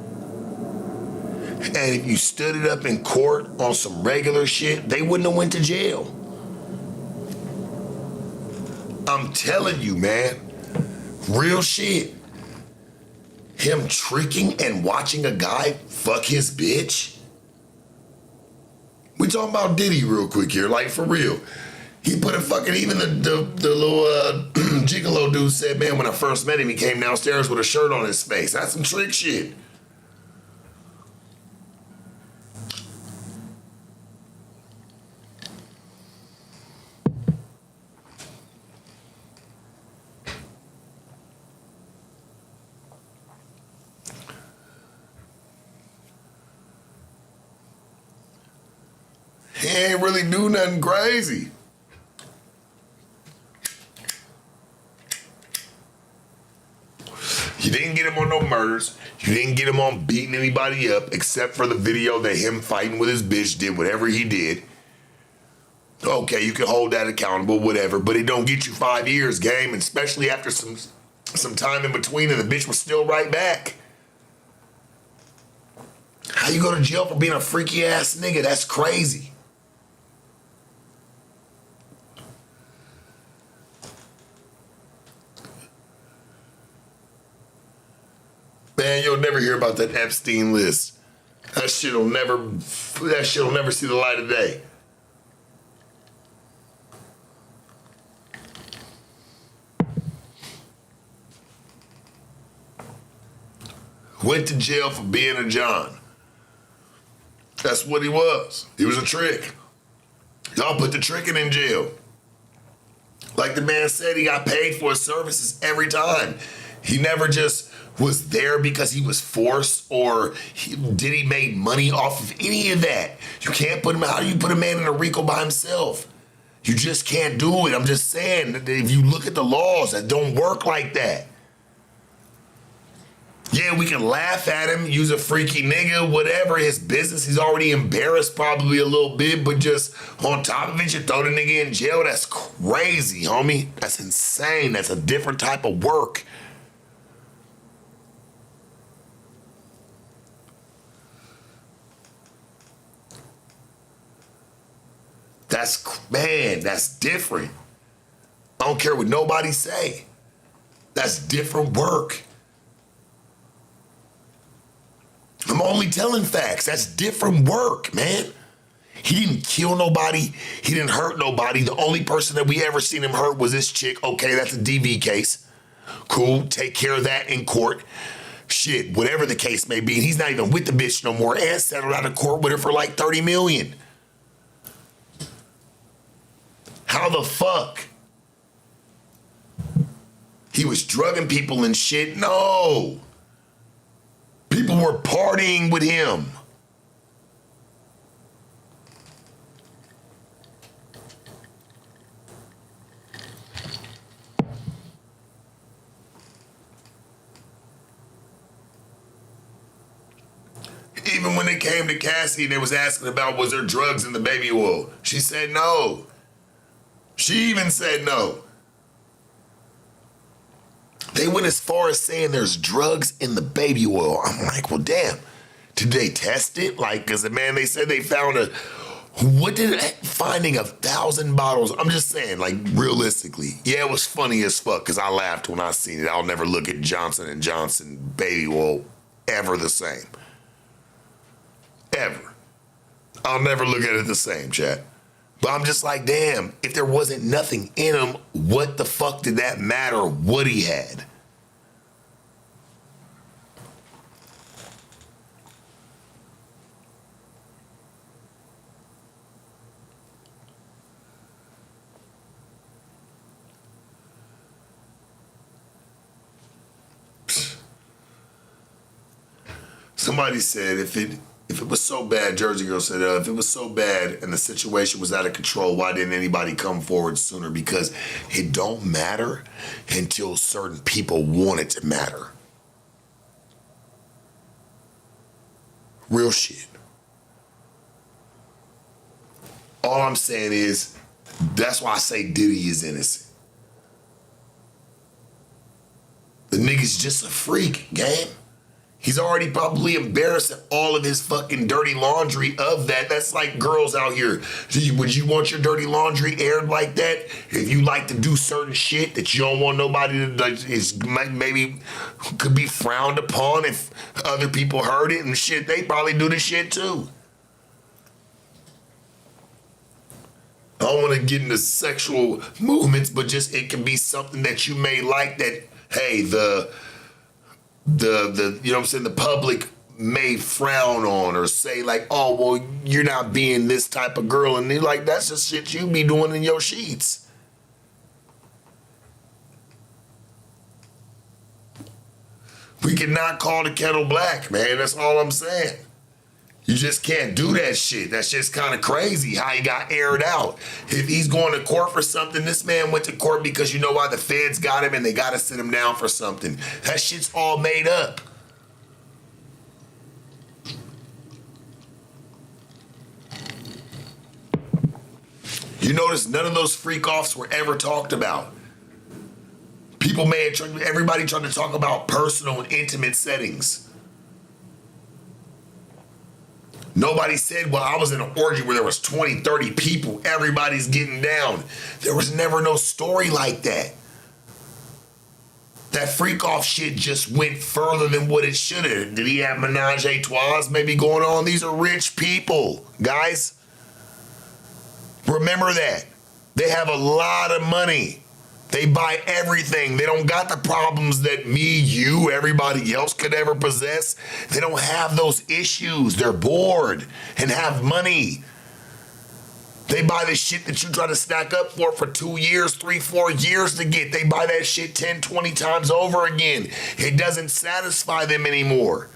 And if you stood it up in court on some regular shit, they wouldn't have went to jail. I'm telling you, man. Real shit. Him tricking and watching a guy fuck his bitch. We talking about Diddy real quick here, like for real. He put a fucking, even the little gigolo dude said, man, when I first met him, he came downstairs with a shirt on his face. That's some trick shit. He ain't really do nothing crazy. You didn't get him on no murders. You didn't get him on beating anybody up, except for the video that him fighting with his bitch did whatever he did. Okay, you can hold that accountable, whatever, but it don't get you 5 years, game, and especially after some time in between and the bitch was still right back. How you go to jail for being a freaky ass nigga? That's crazy. Man, you'll never hear about that Epstein list. That shit'll never see the light of day. Went to jail for being a John. That's what he was. He was a trick. Y'all put the tricking in jail. Like the man said, he got paid for his services every time. He never just was there because he was forced or did he make money off of any of that. You can't put him, how do you put a man in a RICO by himself? You just can't do it. I'm just saying that if you look at the laws, that don't work like that. Yeah, we can laugh at him, use a freaky nigga, whatever, his business. He's already embarrassed probably a little bit, but just on top of it, you throw the nigga in jail. That's crazy, homie. That's insane. That's a different type of work. That's different. I don't care what nobody say. That's different work. I'm only telling facts. That's different work, man. He didn't kill nobody. He didn't hurt nobody. The only person that we ever seen him hurt was this chick. Okay, that's a DV case. Cool, take care of that in court. Shit, whatever the case may be. And he's not even with the bitch no more and settled out of court with her for like 30 million. How the fuck? He was drugging people and shit? No. People were partying with him. Even when they came to Cassie and they was asking about was there drugs in the baby oil, she said no. She even said no. They went as far as saying there's drugs in the baby oil. I'm like, well, damn. Did they test it? Like, because, man, they said they found finding 1,000 bottles. I'm just saying, like, realistically. Yeah, it was funny as fuck because I laughed when I seen it. I'll never look at Johnson & Johnson baby oil ever the same. Ever. I'll never look at it the same, chat. But I'm just like, damn, if there wasn't nothing in him, what the fuck did that matter what he had? Somebody said if it it was so bad, Jersey Girl said, if it was so bad and the situation was out of control, why didn't anybody come forward sooner? Because it don't matter until certain people want it to matter. Real shit. All I'm saying is, that's why I say Diddy is innocent. The nigga's just a freak, gang. He's already probably embarrassed at all of his fucking dirty laundry of that. That's like girls out here. Would you want your dirty laundry aired like that? If you like to do certain shit that you don't want nobody to, is maybe could be frowned upon if other people heard it and shit, they probably do the shit too. I don't want to get into sexual movements, but just it can be something that you may like that, hey, the you know what I'm saying, the public may frown on or say like, oh, well, you're not being this type of girl. And they're like, that's just shit you be doing in your sheets. We cannot call the kettle black, man. That's all I'm saying. You just can't do that shit. That's just kind of crazy how he got aired out. If he's going to court for something, this man went to court because you know why? The feds got him and they got to sit him down for something. That shit's all made up. You notice none of those freak-offs were ever talked about. People everybody tried to talk about personal and intimate settings. Nobody said, well, I was in an orgy where there was 20, 30 people. Everybody's getting down. There was never no story like that. That freak-off shit just went further than what it should have. Did he have menage a trois maybe going on? These are rich people, guys. Remember that. They have a lot of money. They buy everything. They don't got the problems that me, you, everybody else could ever possess. They don't have those issues. They're bored and have money. They buy the shit that you try to stack up for 2 years, 3, 4 years to get. They buy that shit 10, 20 times over again. It doesn't satisfy them anymore.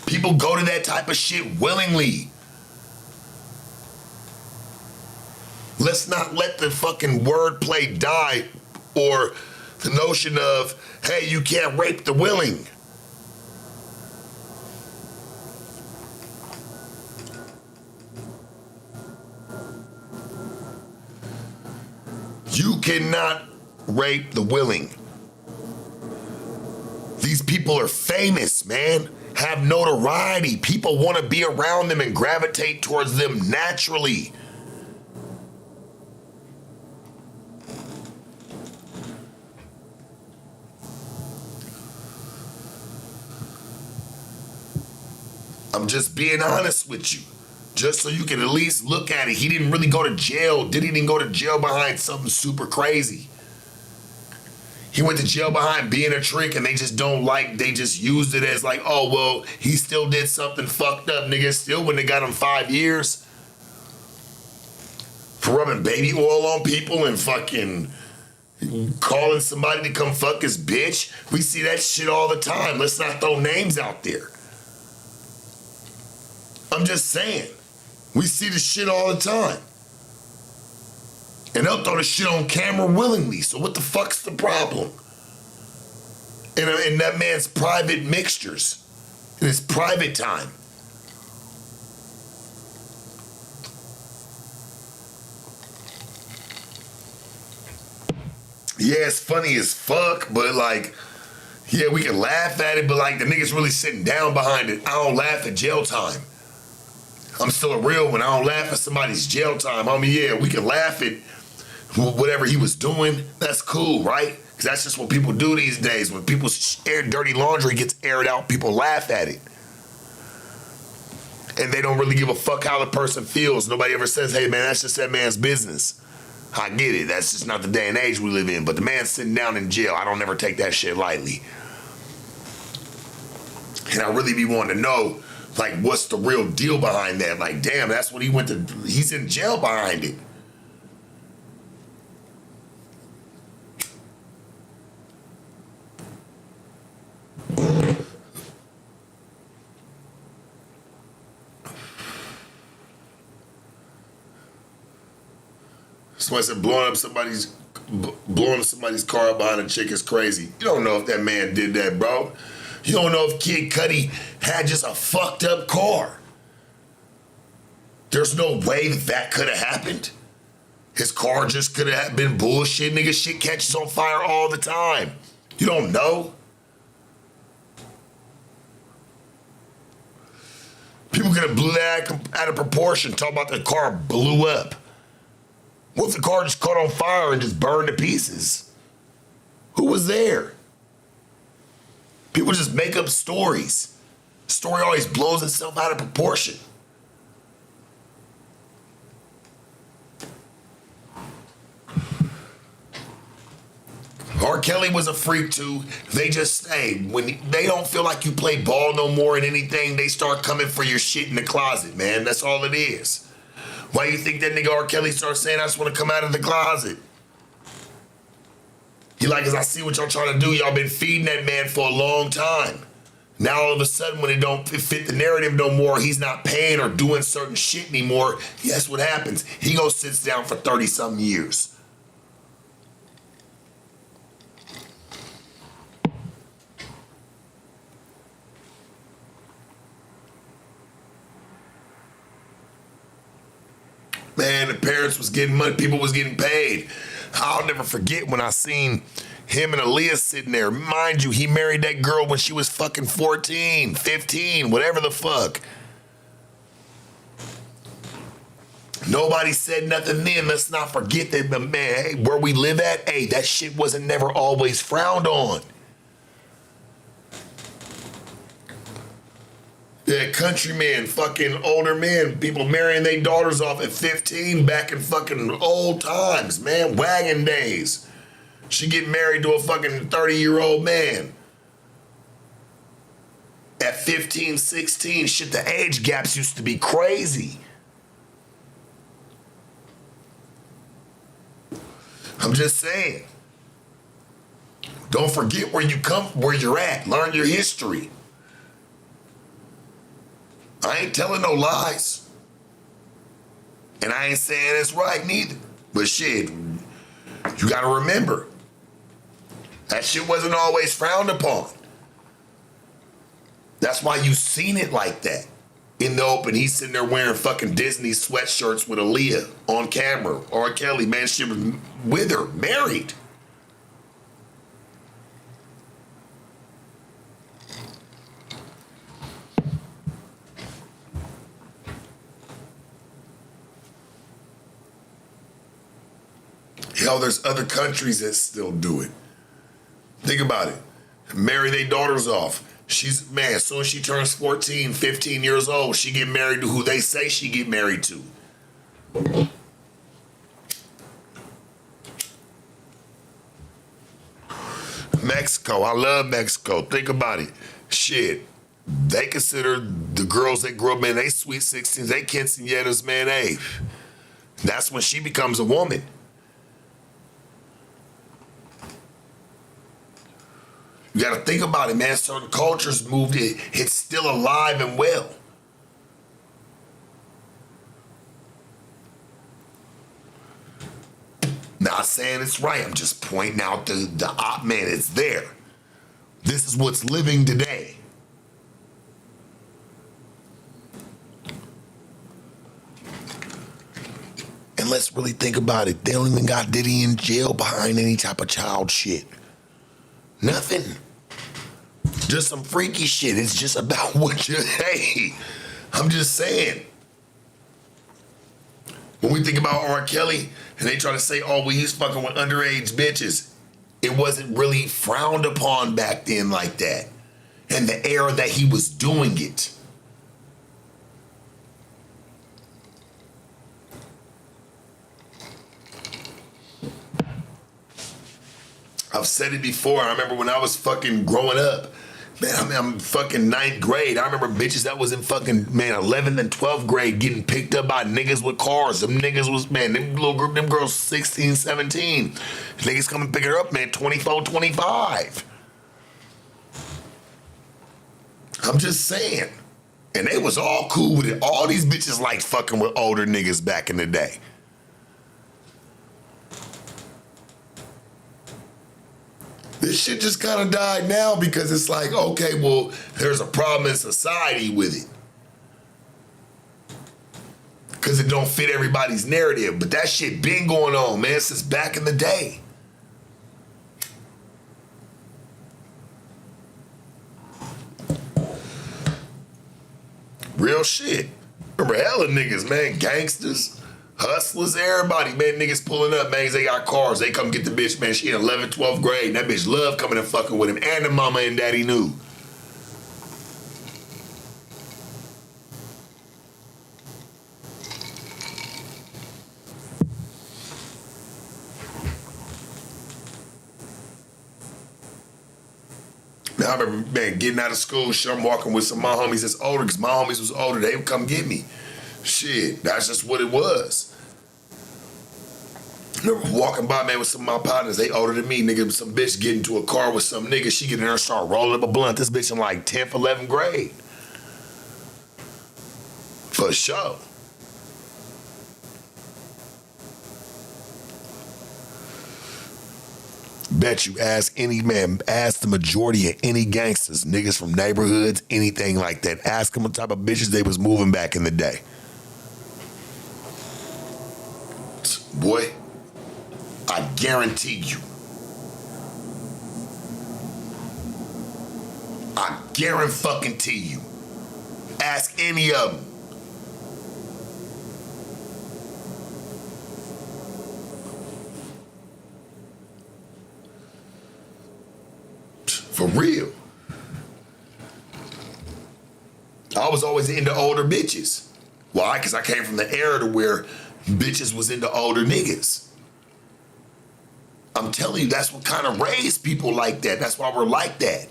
People go to that type of shit willingly. Let's not let the fucking wordplay die or the notion of, hey, you can't rape the willing. You cannot rape the willing. These people are famous, man, have notoriety. People want to be around them and gravitate towards them naturally. I'm just being honest with you. Just so you can at least look at it. He didn't really go to jail. Didn't even go to jail behind something super crazy. He went to jail behind being a trick and they just used it as like, oh, well, he still did something fucked up. Nigga, still when they got him 5 years for rubbing baby oil on people and fucking calling somebody to come fuck his bitch. We see that shit all the time. Let's not throw names out there. I'm just saying. We see the shit all the time. And they'll throw the shit on camera willingly. So what the fuck's the problem? In that man's private mixtures. In his private time. Yeah, it's funny as fuck, but like, yeah, we can laugh at it, but like the nigga's really sitting down behind it. I don't laugh at jail time. I'm still a real one. I don't laugh at somebody's jail time. I mean, yeah, we can laugh at whatever he was doing. That's cool, right? Because that's just what people do these days. When people's dirty laundry gets aired out, people laugh at it. And they don't really give a fuck how the person feels. Nobody ever says, hey, man, that's just that man's business. I get it. That's just not the day and age we live in. But the man's sitting down in jail. I don't ever take that shit lightly. And I really be wanting to know, like, what's the real deal behind that? Like, damn, that's what he went to. He's in jail behind it. Somebody said blowing somebody's car behind a chick is crazy. You don't know if that man did that, bro. You don't know if Kid Cudi had just a fucked up car. There's no way that could have happened. His car just could have been bullshit. Nigga, shit catches on fire all the time. You don't know. People could have blew that out of proportion, talking about the car blew up. What if the car just caught on fire and just burned to pieces? Who was there? People just make up stories. The story always blows itself out of proportion. R. Kelly was a freak too. They just say, when they don't feel like you play ball no more in anything, they start coming for your shit in the closet, man. That's all it is. Why you think that nigga R. Kelly starts saying, I just want to come out of the closet? He like, as I see what y'all trying to do, y'all been feeding that man for a long time. Now all of a sudden when it don't fit the narrative no more, he's not paying or doing certain shit anymore. Guess what happens? He goes sits down for 30-something years. Man, the parents was getting money, people was getting paid. I'll never forget when I seen him and Aaliyah sitting there. Mind you, he married that girl when she was fucking 14, 15, whatever the fuck. Nobody said nothing then. Let's not forget that, man, hey, where we live at, hey, that shit wasn't never always frowned on. Yeah, countrymen, fucking older men, people marrying their daughters off at 15 back in fucking old times, man, wagon days. She get married to a fucking 30-year-old man. At 15, 16, shit, the age gaps used to be crazy. I'm just saying. Don't forget where you come, where you're at. Learn your history. I ain't telling no lies. And I ain't saying it's right neither. But shit, you gotta remember, that shit wasn't always frowned upon. That's why you seen it like that. In the open, he's sitting there wearing fucking Disney sweatshirts with Aaliyah on camera. R. Kelly, man, she was with her, married. Hell, there's other countries that still do it. Think about it. Marry their daughters off. She's, man, as soon as she turns 14, 15 years old, she get married to who they say she get married to. Mexico, I love Mexico. Think about it. Shit, they consider the girls that grow up, man, they sweet 16s, they quinceañeras, man, hey. That's when she becomes a woman. You gotta think about it, man. Certain cultures moved it. It's still alive and well. Not saying it's right. I'm just pointing out the op, man, it's there. This is what's living today. And let's really think about it. They don't even got Diddy in jail behind any type of child shit. Nothing. Just some freaky shit. It's just about what you, hey, I'm just saying. When we think about R. Kelly and they try to say, oh, well, he's fucking with underage bitches, it wasn't really frowned upon back then like that. And the era that he was doing it. I've said it before. I remember when I was fucking growing up, man, I'm fucking 9th grade. I remember bitches that was in fucking, man, 11th and 12th grade getting picked up by niggas with cars. Them niggas was, man, them little group, them girls 16, 17. Niggas come and pick her up, man, 24, 25. I'm just saying. And they was all cool with it. All these bitches liked fucking with older niggas back in the day. This shit just kind of died now because it's like, okay, well, there's a problem in society with it. Because it don't fit everybody's narrative. But that shit been going on, man, since back in the day. Real shit. Remember hella niggas, man, gangsters, hustlers, everybody, man, niggas pulling up, man, they got cars. They come get the bitch, man, she in 11th, 12th grade, and that bitch love coming and fucking with him, and the mama and daddy knew. I remember, man, getting out of school, shit, I'm walking with some of my homies that's older, because my homies was older, they would come get me. Shit, that's just what it was. I remember walking by, man, with some of my partners, they older than me, nigga, some bitch get into a car with some nigga, she get in there and start rolling up a blunt. This bitch in like 10th, 11th grade. For sure. Bet you ask any man, ask the majority of any gangsters, niggas from neighborhoods, anything like that. Ask them what type of bitches they was moving back in the day. Boy, I guarantee you. I guarantee you. Ask any of them. For real. I was always into older bitches. Why? Because I came from the era to where bitches was into older niggas. I'm telling you, that's what kind of raised people like that. That's why we're like that.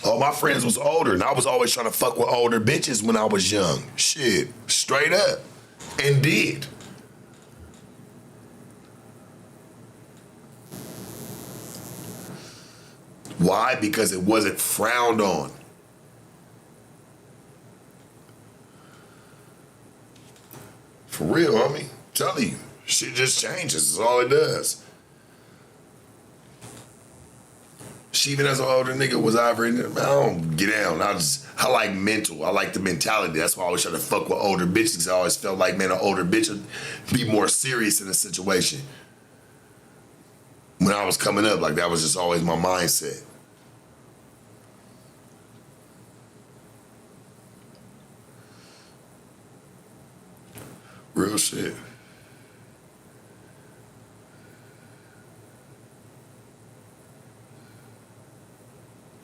All my friends was older, and I was always trying to fuck with older bitches when I was young. Shit, straight up. And did. Why? Because it wasn't frowned on. For real, homie. I'm telling you, shit just changes. That's all it does. She even as an older nigga was over in there, man, I don't get down. I like mental. I like the mentality. That's why I always try to fuck with older bitches, because I always felt like, man, an older bitch would be more serious in a situation. When I was coming up, like that was just always my mindset. Real shit.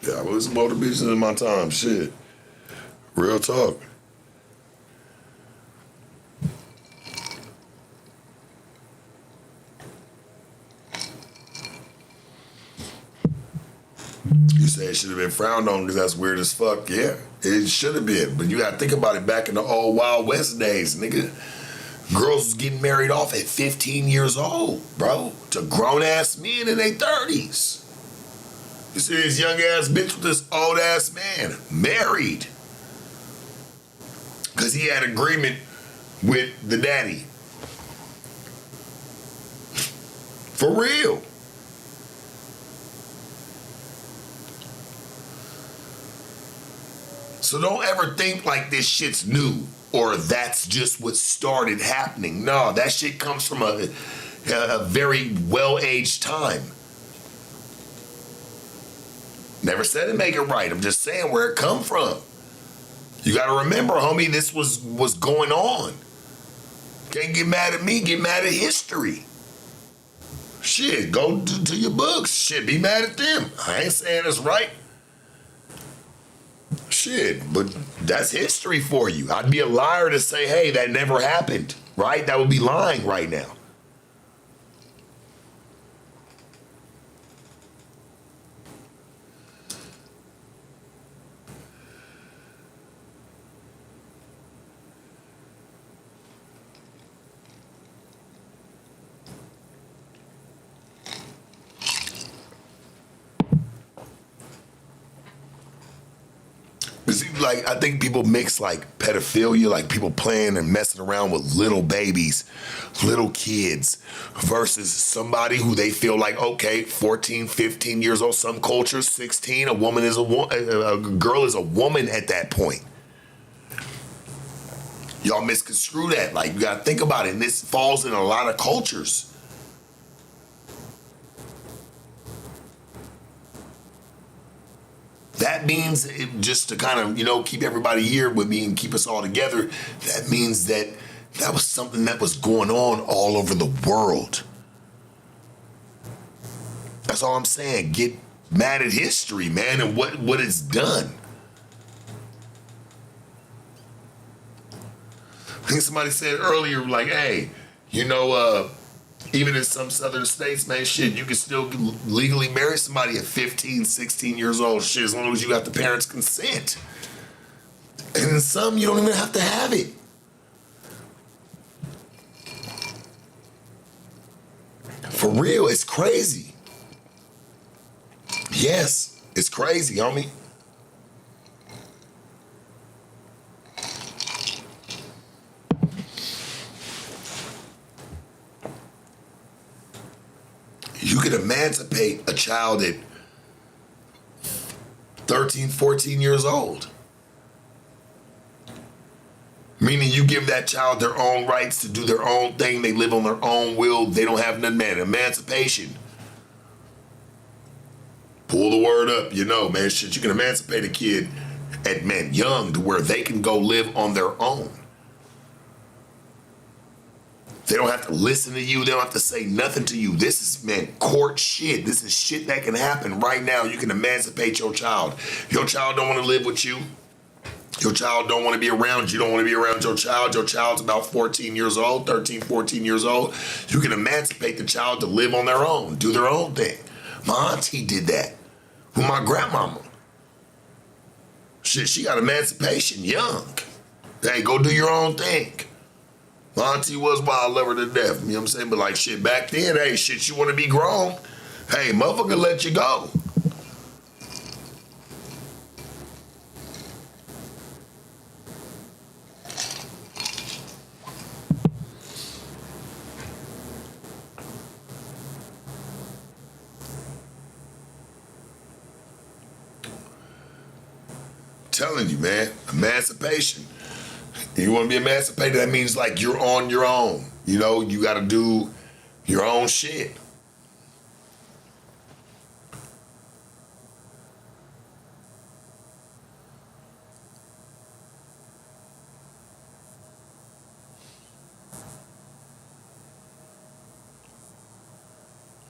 Yeah, I was some older bitches in my time, shit. Real talk. You say it should have been frowned on because that's weird as fuck. Yeah, it should have been. But you gotta think about it back in the old Wild West days, nigga. Girls was getting married off at 15 years old, bro, to grown-ass men in their 30s. You see this young-ass bitch with this old-ass man, married. Because he had agreement with the daddy. For real. So don't ever think like this shit's new or that's just what started happening. No, that shit comes from a very well-aged time. Never said it make it right. I'm just saying where it come from. You gotta remember, homie, this was going on. Can't get mad at me, get mad at history. Shit, go to your books. Shit, be mad at them. I ain't saying it's right. Shit, but that's history for you. I'd be a liar to say, hey, that never happened, right? That would be lying right now. See, like, I think people mix like pedophilia, like people playing and messing around with little babies, little kids, versus somebody who they feel like, okay, 14, 15 years old, some cultures, 16, a woman is a girl is a woman at that point. Y'all misconstrue that. Like, you gotta think about it. And this falls in a lot of cultures. That means, just to kind of, keep everybody here with me and keep us all together, that means that was something that was going on all over the world. That's all I'm saying. Get mad at history, man, and what it's done. I think somebody said earlier, like, hey, even in some southern states, man, shit, you can still legally marry somebody at 15, 16 years old, shit, as long as you got the parents' consent. And in some, you don't even have to have it. For real, it's crazy. Yes, it's crazy, homie. You can emancipate a child at 13, 14 years old. Meaning you give that child their own rights to do their own thing. They live on their own will. They don't have none, man. Emancipation. Pull the word up, man. Shit, you can emancipate a kid at, man, young, to where they can go live on their own. They don't have to listen to you. They don't have to say nothing to you. This is, man, court shit. This is shit that can happen right now. You can emancipate your child. Your child don't want to live with you. Your child don't want to be around you. You don't want to be around your child. Your child's about 14 years old, 13, 14 years old. You can emancipate the child to live on their own, do their own thing. My auntie did that with my grandmama. Shit, she got emancipation young. Hey, go do your own thing. My auntie was wild, love her to death. You know what I'm saying? But like, shit, back then, hey, shit, you want to be grown? Hey, motherfucker, let you go. Telling you, man, emancipation. You want to be emancipated, that means like you're on your own. You got to do your own shit.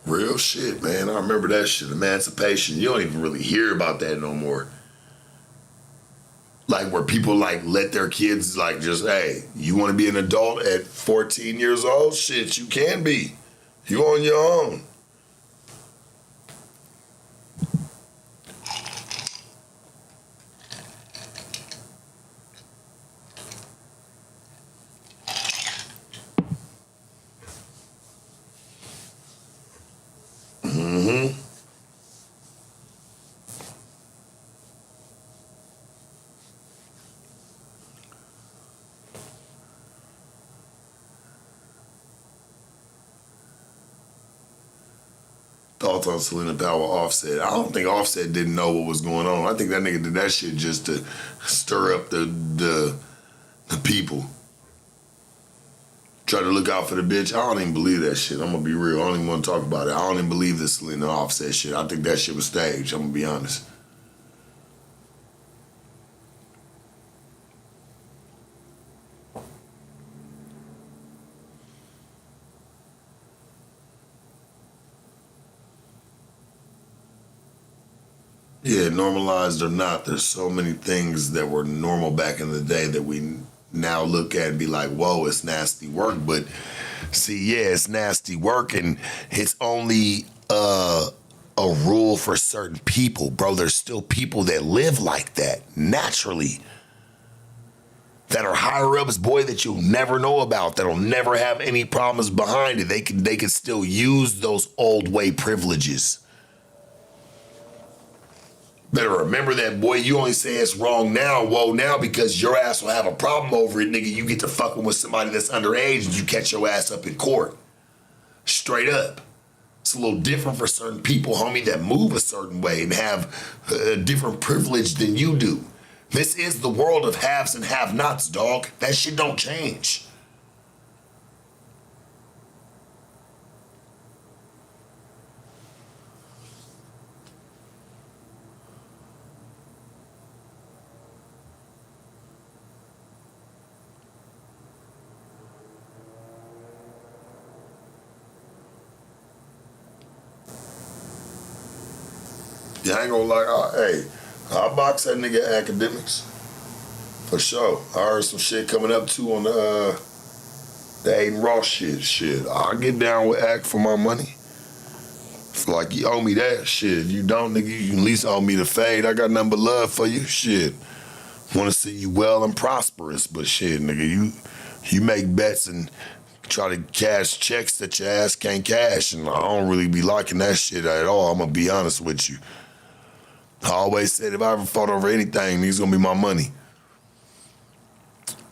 Real shit, man. I remember that shit, emancipation. You don't even really hear about that no more. Like, where people like let their kids like just, hey, you want to be an adult at 14 years old? Shit, you can be. You on your own. Mm-hmm. Thoughts on Selena Powell, Offset. I don't think Offset didn't know what was going on. I think that nigga did that shit just to stir up the people. Try to look out for the bitch. I don't even believe that shit. I'm gonna be real. I don't even want to talk about it. I don't even believe this Selena Offset shit. I think that shit was staged. I'm gonna be honest. Yeah, normalized or not, there's so many things that were normal back in the day that we now look at and be like, whoa, it's nasty work. But see, yeah, it's nasty work, and it's only a rule for certain people, bro. There's still people that live like that naturally, that are higher ups, boy, that you'll never know about, that'll never have any problems behind it. They can still use those old way privileges. Better remember that, boy. You only say it's wrong now, whoa, now because your ass will have a problem over it, nigga. You get to fucking with somebody that's underage and you catch your ass up in court. Straight up. It's a little different for certain people, homie, that move a certain way and have a different privilege than you do. This is the world of haves and have-nots, dog. That shit don't change. Yeah, I ain't gonna lie. Hey, I box that nigga academics. For sure. I heard some shit coming up too on the Aiden Ross shit. Shit, I'll get down with act for my money. It's like you owe me that shit. You don't, nigga, you at least owe me the fade. I got nothing but love for you. Shit. Wanna see you well and prosperous, but shit, nigga, you make bets and try to cash checks that your ass can't cash, and I don't really be liking that shit at all. I'm gonna be honest with you. I always said if I ever fought over anything, it's gonna be my money.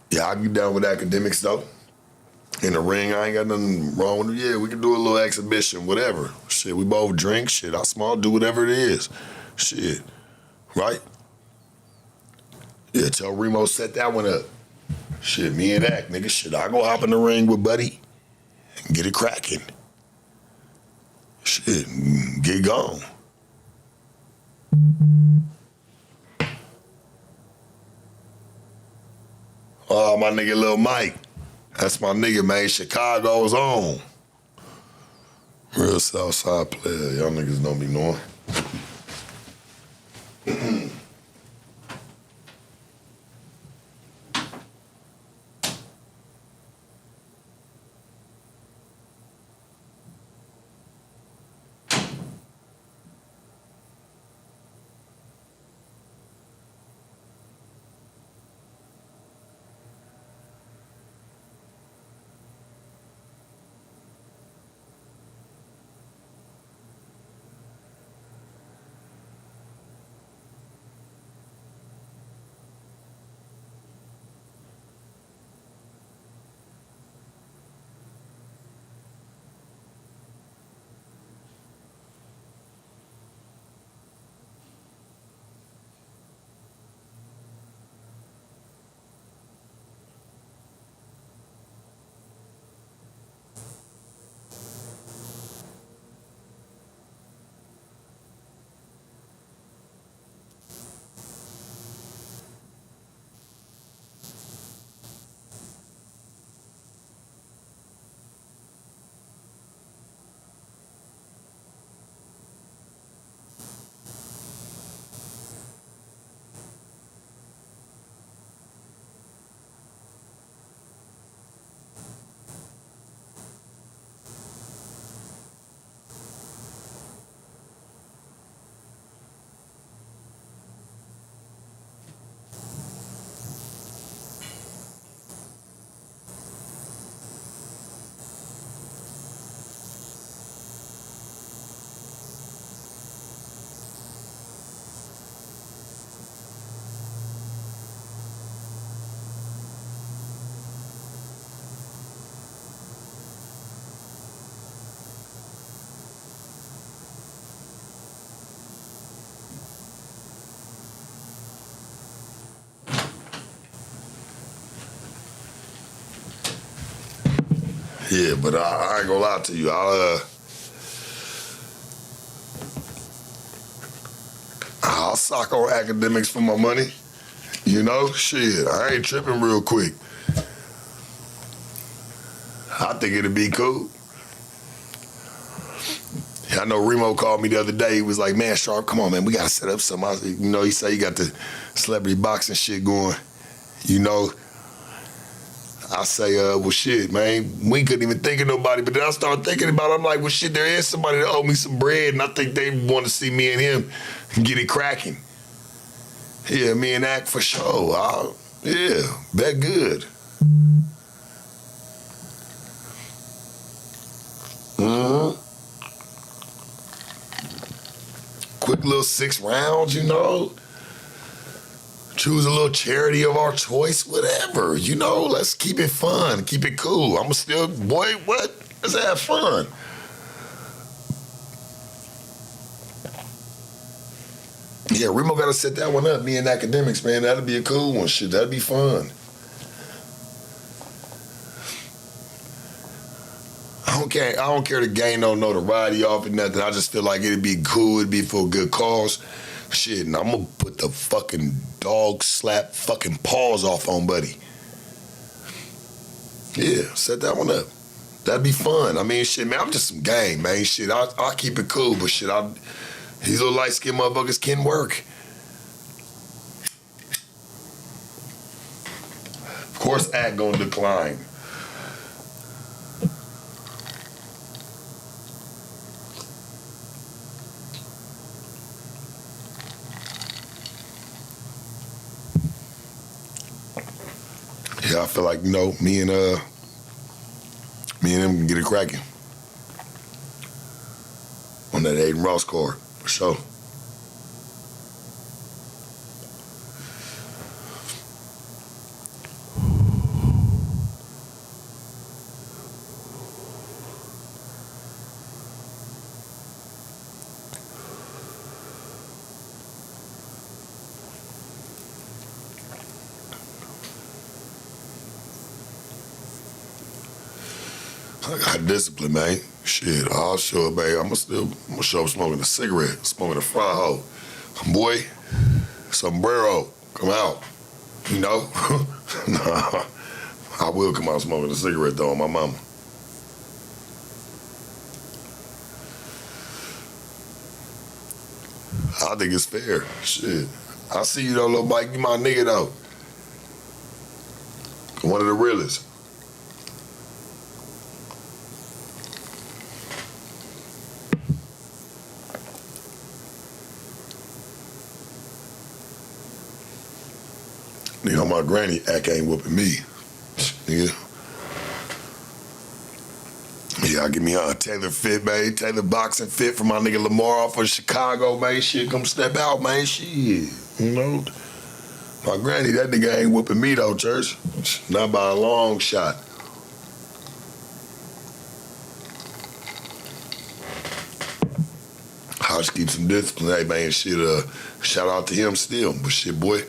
Yeah, I get down with academics though. In the ring, I ain't got nothing wrong with it. Yeah, we can do a little exhibition, whatever. Shit, we both drink, shit, I small, do whatever it is. Shit, right? Yeah, tell Remo set that one up. Shit, me and Act, nigga, shit, I go hop in the ring with Buddy and get it cracking. Shit, get gone. Oh, my nigga Lil Mike. That's my nigga, man. Chicago's on. Real Southside player. Y'all niggas don't be knowing. Yeah, but I ain't gonna lie to you. I'll sock on academics for my money. You know, shit, I ain't tripping real quick. I think it'd be cool. I know Remo called me the other day. He was like, man, Sharp, come on, man, we gotta set up something. I was, you know, he said you got the celebrity boxing shit going. You know, I say, well, shit, man, we couldn't even think of nobody. But then I started thinking about it. I'm like, well, shit, there is somebody that owe me some bread, and I think they want to see me and him get it cracking. Yeah, me and Act for sure. Yeah, bet good. Quit a little 6 rounds, you know. Choose a little charity of our choice, whatever, you know. Let's keep it fun, keep it cool. I'ma still, boy, what? Let's have fun. Yeah, Remo gotta set that one up. Me and academics, man, that'll be a cool one. Shit, that'd be fun. I don't care to gain no notoriety off it, nothing. I just feel like it'd be cool, it'd be for a good cause. Shit, and I'm gonna put the fucking dog slap fucking paws off on Buddy. Yeah, set that one up. That'd be fun. I mean, shit, man, I'm just some gang, man. Shit, I'll keep it cool, but shit, these little light-skinned motherfuckers can work. Of course, Act gonna decline. Yeah, I feel like, you know, me and them can get it cracking on that Aiden Ross card, for sure. I got discipline, man. Shit, I'll show up, man. I'm gonna show up smoking a cigarette, smoking a fry hole. Boy, sombrero, come out. You know? Nah, I will come out smoking a cigarette, though, on my mama. I think it's fair. Shit. I see you, though, little Mike. You my nigga, though. One of the realest. Nigga, my granny act ain't whooping me. Nigga. Yeah, give me a Taylor fit, man. Taylor boxing fit for my nigga Lamar off of Chicago, man. Shit, come step out, man. Shit. You know? My granny, that nigga ain't whooping me, though, church. Not by a long shot. I'll just keep some discipline. Hey, man, shit, shout out to him still. But shit, boy,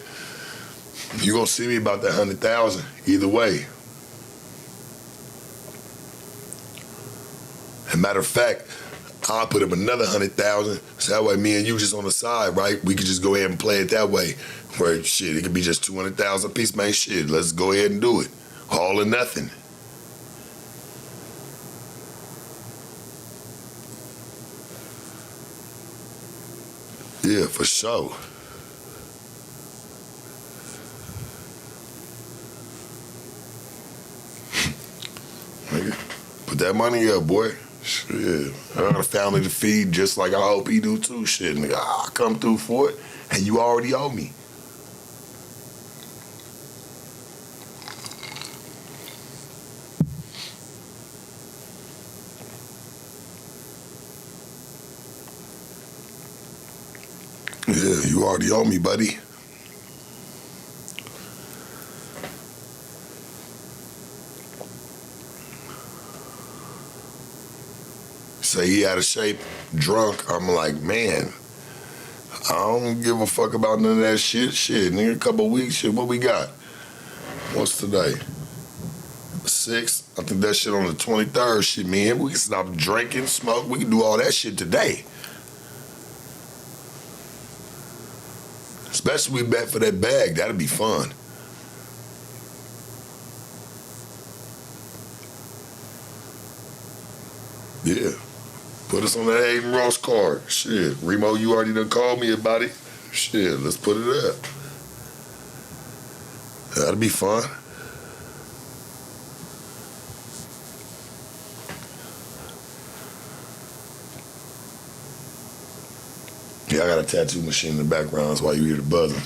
you gonna see me about that 100,000 either way. As a matter of fact, I'll put up another 100,000, so that way me and you just on the side, right? We could just go ahead and play it that way. Where shit, it could be just 200,000 a piece, man. Shit, let's go ahead and do it. All or nothing. Yeah, for sure. Put that money up, boy. Shit. I got a family to feed just like I hope he do too. Shit, nigga, I'll come through for it, and you already owe me. Yeah, you already owe me, buddy. Say he out of shape, drunk. I'm like, man, I don't give a fuck about none of that shit. Shit, nigga, a couple of weeks, shit, what we got? What's today? 6th. I think that shit on the 23rd. Shit, man, we can stop drinking, smoke. We can do all that shit today. Especially we bet for that bag. That'd be fun. Yeah. Put us on that Aiden Ross card. Shit. Remo, you already done called me about it. Shit, let's put it up. That'll be fun. Yeah, I got a tattoo machine in the background. That's why you hear the buzzing.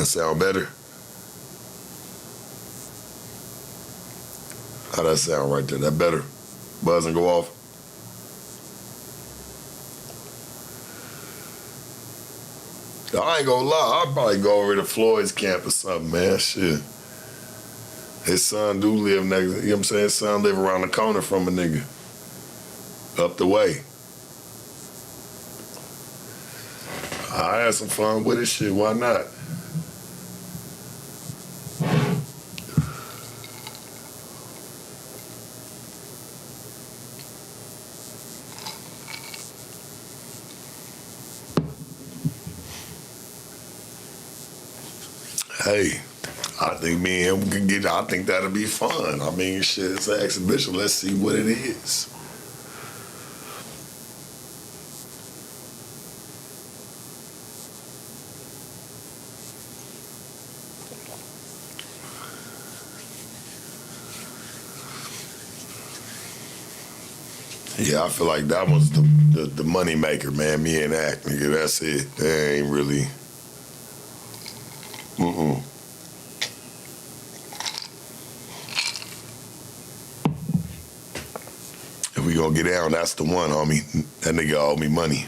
That sound better? How that sound right there? That better? Buzz and go off? I ain't gonna lie, I'll probably go over to Floyd's camp or something, man. Shit. His son do live next, you know what I'm saying? His son live around the corner from a nigga. Up the way. I had some fun with it, shit, why not? Hey, I think me and him can get, I think that'll be fun. I mean, shit, it's an exhibition. Let's see what it is. Yeah, I feel like that was the money maker, man. Me and Act, nigga, that's it. That ain't really. If we gonna get down, that's the one, homie. That nigga owe me money.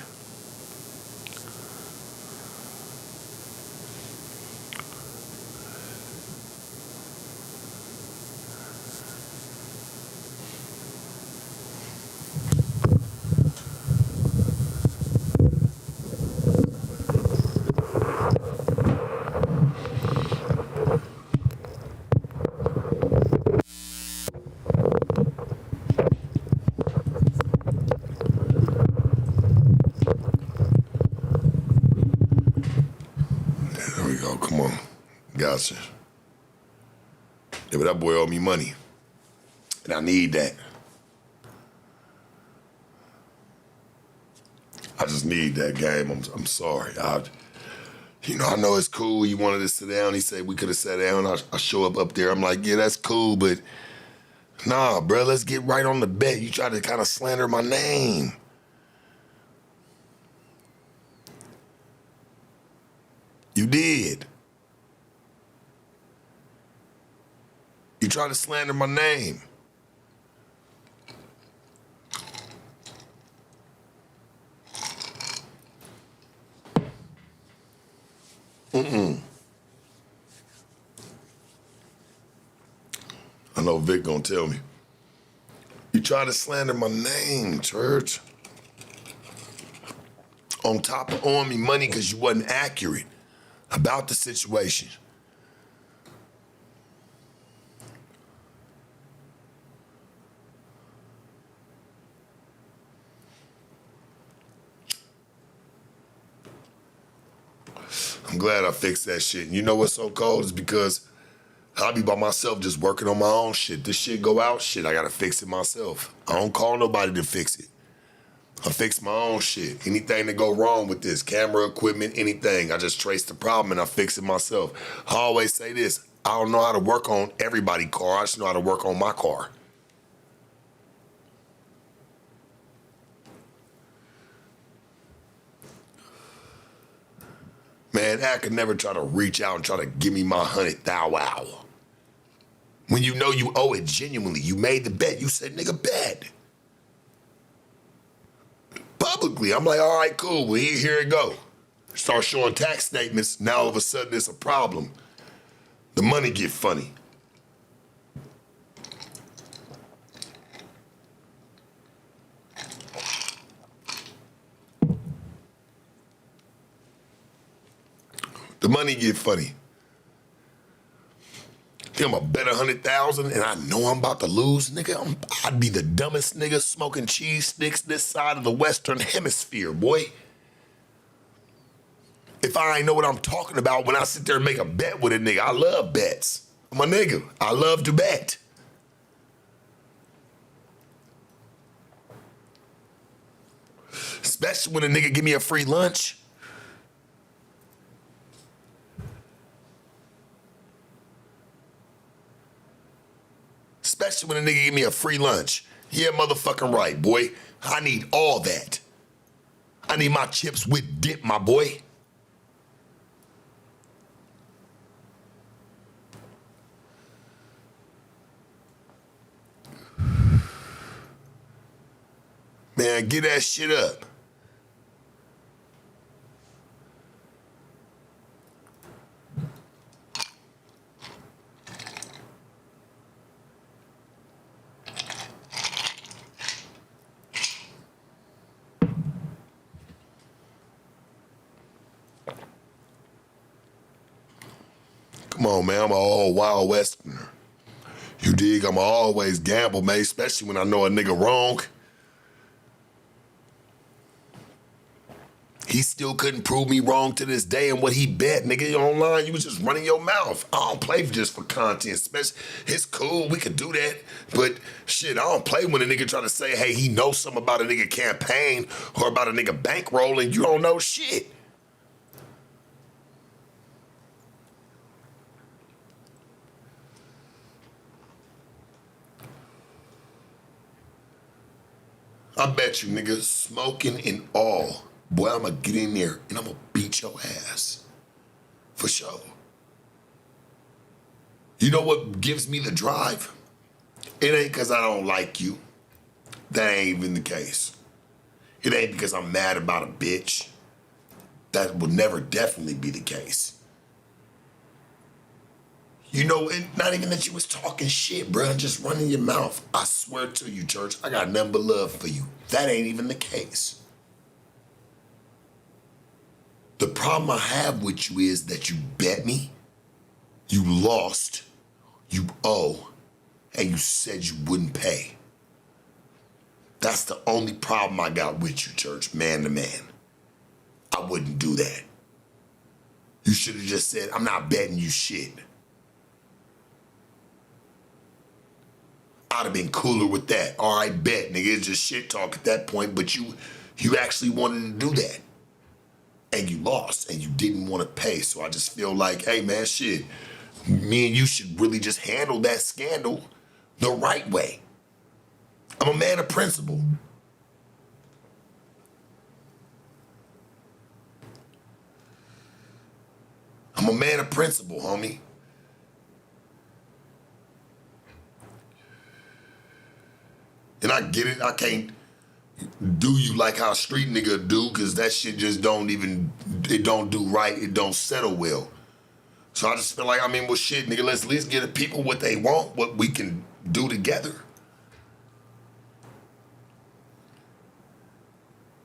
There we go, come on. Gotcha. Yeah, but that boy owe me money. And I need that. I just need that game. I'm sorry. I know it's cool. He wanted to sit down. He said we could have sat down. I show up there. I'm like, yeah, that's cool, but nah, bro, let's get right on the bet. You try to kind of slander my name. You did. You tried to slander my name. I know Vic gonna tell me. You tried to slander my name, church. On top of owing me money because you wasn't accurate about the situation. I'm glad I fixed that shit. And you know what's so cold is because I'll be by myself just working on my own shit. This shit go out, shit, I gotta fix it myself. I don't call nobody to fix it. I fix my own shit. Anything that go wrong with this, camera, equipment, anything, I just trace the problem and I fix it myself. I always say this, I don't know how to work on everybody's car, I just know how to work on my car. Man, I could never try to reach out and try to give me my 100,000 wow. When you know you owe it genuinely, you made the bet, you said, nigga, bet. Publicly, I'm like, all right, cool, well, here it go. Start showing tax statements, now all of a sudden it's a problem. The money get funny. The money get funny. I'm a bet 100,000 and I know I'm about to lose, nigga. I'd be the dumbest nigga smoking cheese sticks this side of the Western Hemisphere, boy. If I ain't know what I'm talking about when I sit there and make a bet with a nigga, I love bets. I'm a nigga. I love to bet. Especially when a nigga give me a free lunch. Especially when a nigga give me a free lunch. Yeah, motherfucking right, boy. I need all that. I need my chips with dip, my boy. Man, get that shit up. Come on, man, I'm an all Wild Westerner. You dig? I'ma always gamble, man, especially when I know a nigga wrong. He still couldn't prove me wrong to this day, and what he bet, nigga, online, you was just running your mouth. I don't play just for content, especially, it's cool, we could do that, but shit, I don't play when a nigga try to say, hey, he knows something about a nigga campaign or about a nigga bankroll, and you don't know shit. I bet you, nigga, smoking and all, boy, I'ma get in there and I'ma beat your ass. For sure. You know what gives me the drive? It ain't because I don't like you. That ain't even the case. It ain't because I'm mad about a bitch. That will never definitely be the case. You know, not even that you was talking shit, bro, just running your mouth. I swear to you, church, I got nothing but love for you. That ain't even the case. The problem I have with you is that you bet me, you lost, you owe, and you said you wouldn't pay. That's the only problem I got with you, church, man to man. I wouldn't do that. You should have just said, I'm not betting you shit. I'd have been cooler with that. All right, bet, nigga, it's just shit talk at that point, but you actually wanted to do that. And you lost, and you didn't want to pay. So I just feel like, hey, man, shit, me and you should really just handle that scandal the right way. I'm a man of principle. I'm a man of principle, homie. And I get it, I can't do you like how a street nigga do, cause that shit just don't do right, it don't settle well. So I just feel like, I mean, well shit, nigga, let's at least give the people what they want, what we can do together.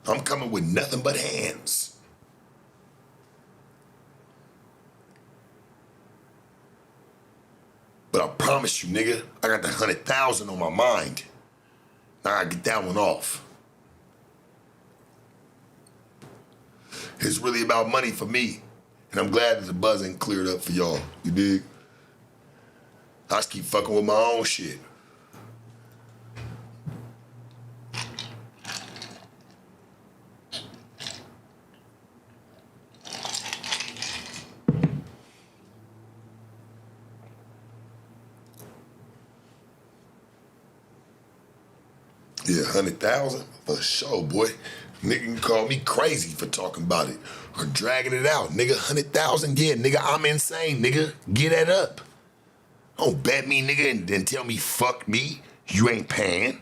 I'm coming with nothing but hands. But I promise you, nigga, I got the 100,000 on my mind. Now I get that one off. It's really about money for me. And I'm glad that the buzz ain't cleared up for y'all. You dig? I just keep fucking with my own shit. Yeah, 100,000 for sure, boy. Nigga can call me crazy for talking about it or dragging it out. Nigga, 100,000, yeah, nigga, I'm insane, nigga. Get that up. Don't bet me, nigga, and then tell me, fuck me, you ain't paying.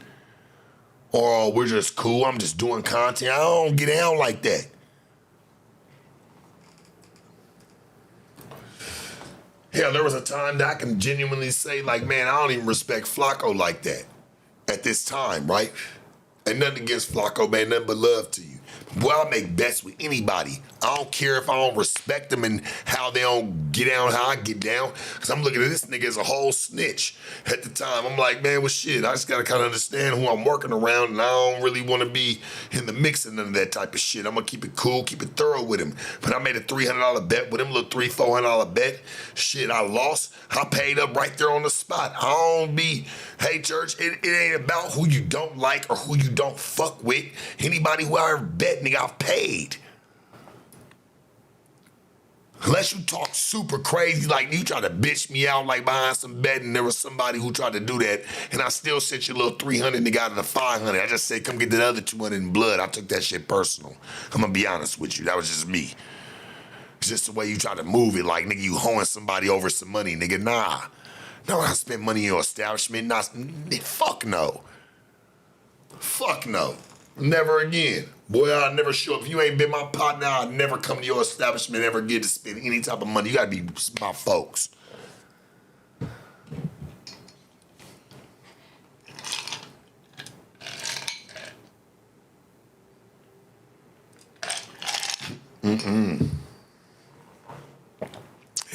Or we're just cool, I'm just doing content. I don't get down like that. Hell, there was a time that I can genuinely say, like, man, I don't even respect Flacco like that at this time, right? And nothing against Flacco, man, nothing but love to you. Boy, I'll make bets with anybody. I don't care if I don't respect them and how they don't get down how I get down. Because I'm looking at this nigga as a whole snitch at the time. I'm like, man, well, shit, I just got to kind of understand who I'm working around, and I don't really want to be in the mix of none of that type of shit. I'm going to keep it cool, keep it thorough with him. But I made a $300 bet with him, a little $300-$400 bet. Shit, I lost. I paid up right there on the spot. I don't be, hey, church, it ain't about who you don't like or who you don't fuck with. Anybody who I ever bet, nigga, I've paid. Unless you talk super crazy, like you try to bitch me out like behind some bet, and there was somebody who tried to do that, and I still sent you a little 300 nigga out of the 500. I just said, come get the other 200 in blood. I took that shit personal. I'm gonna be honest with you. That was just me. It's just the way you try to move it, like, nigga, you hoeing somebody over some money, nigga. Nah. No, I spent money in your establishment. Nah, fuck no. Fuck no. Never again. Boy, I'll never show up. If you ain't been my partner, I'll never come to your establishment ever get to spend any type of money. You gotta be my folks.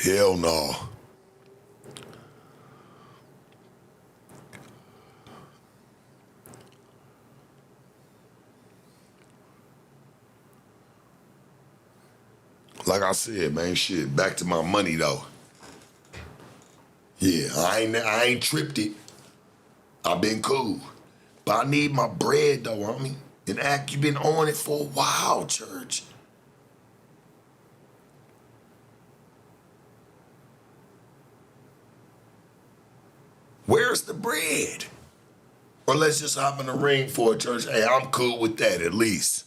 Hell no. Like I said, man, shit, back to my money though. Yeah, I ain't tripped it. I've been cool. But I need my bread though, homie. And act, you been on it for a while, church. Where's the bread? Or let's just hop in the ring for it, church. Hey, I'm cool with that at least.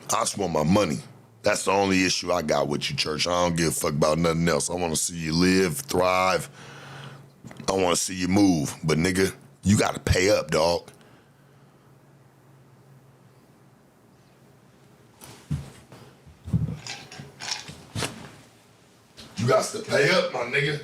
I just want my money. That's the only issue I got with you, church. I don't give a fuck about nothing else. I want to see you live, thrive. I want to see you move. But nigga, you got to pay up, dog. You got to pay up, my nigga.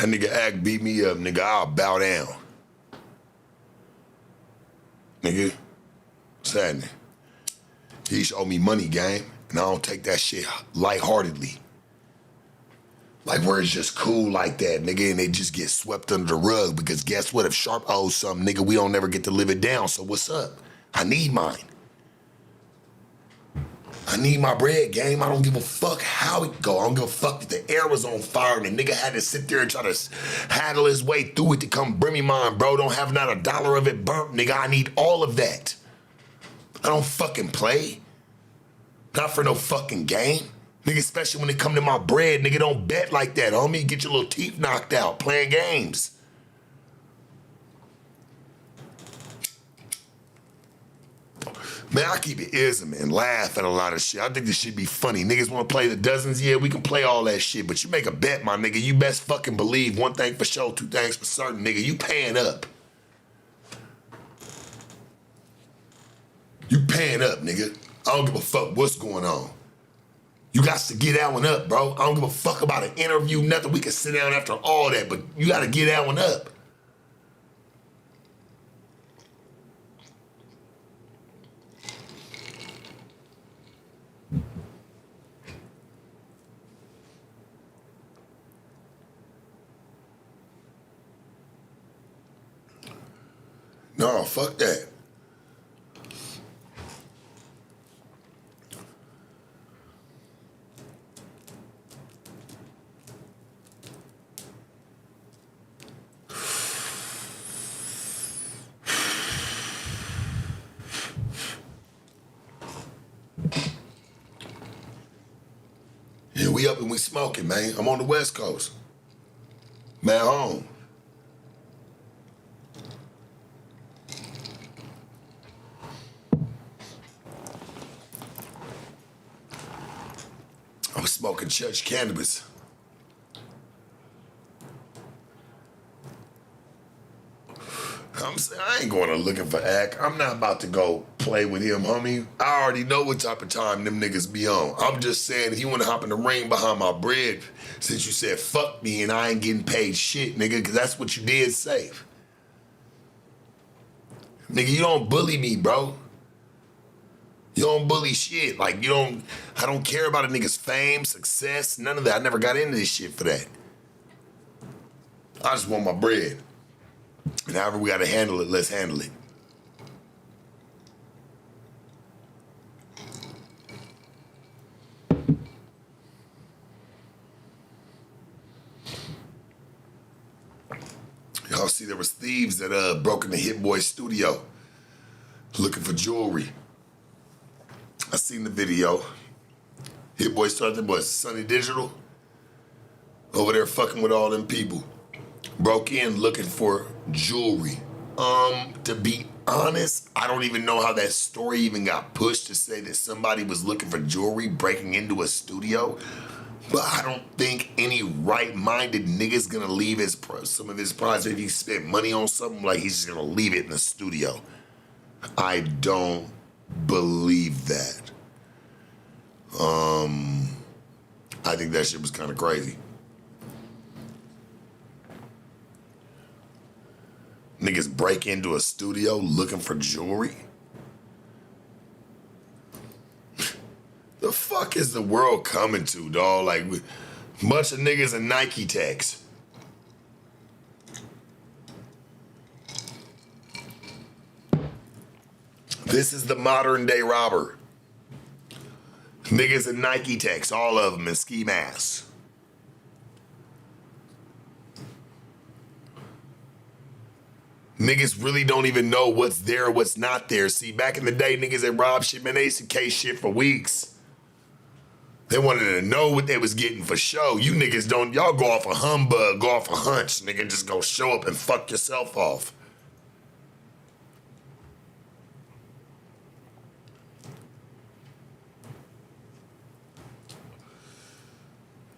That nigga Act beat me up, nigga. I'll bow down. Nigga, what's happening? He should owe me money, gang, and I don't take that shit lightheartedly. Like, where it's just cool like that, nigga, and they just get swept under the rug because guess what? If Sharp owes something, nigga, we don't never get to live it down, so what's up? I need mine. I need my bread, game. I don't give a fuck how it go. I don't give a fuck if the air was on fire and the nigga had to sit there and try to haggle his way through it to come bring me mine, bro. Don't have not a dollar of it burnt, nigga. I need all of that. I don't fucking play. Not for no fucking game. Nigga, especially when it come to my bread, nigga, don't bet like that, homie. Get your little teeth knocked out playing games. Man, I keep it ears, man. Laugh at a lot of shit. I think this shit be funny. Niggas want to play the dozens? Yeah, we can play all that shit. But you make a bet, my nigga. You best fucking believe one thing for sure, two things for certain, nigga. You paying up. You paying up, nigga. I don't give a fuck what's going on. You got to get that one up, bro. I don't give a fuck about an interview, nothing. We can sit down after all that, but you got to get that one up. No, fuck that. Yeah, we up and we smoking, man. I'm on the West Coast. Man, home. I'm smoking church cannabis. I ain't going to looking for act. I'm not about to go play with him, homie. I already know what type of time them niggas be on. I'm just saying, if you want to hop in the ring behind my bread, since you said fuck me and I ain't getting paid shit, nigga, because that's what you did say. Nigga, you don't bully me, bro. You don't bully shit. Like, I don't care about a nigga's fame, success, none of that. I never got into this shit for that. I just want my bread. And however we gotta handle it, let's handle it. Y'all see there was thieves that broke into Hit Boy's studio looking for jewelry. I seen the video. Hit Boy started, what, Sunny Digital? Over there fucking with all them people. Broke in looking for jewelry. To be honest, I don't even know how that story even got pushed to say that somebody was looking for jewelry breaking into a studio. But I don't think any right-minded nigga's gonna leave some of his project. If he spent money on something, like he's just gonna leave it in the studio. I don't believe that. I think that shit was kind of crazy. Niggas break into a studio looking for jewelry? The fuck is the world coming to, dawg? Like, bunch of niggas in Nike techs. This is the modern day robber. Niggas in Nike techs, all of them in ski masks. Niggas really don't even know what's there or what's not there. See, back in the day, niggas that robbed shit, man, they used to case shit for weeks. They wanted to know what they was getting for show. You niggas don't, y'all go off a humbug, go off a hunch, nigga, just go show up and fuck yourself off.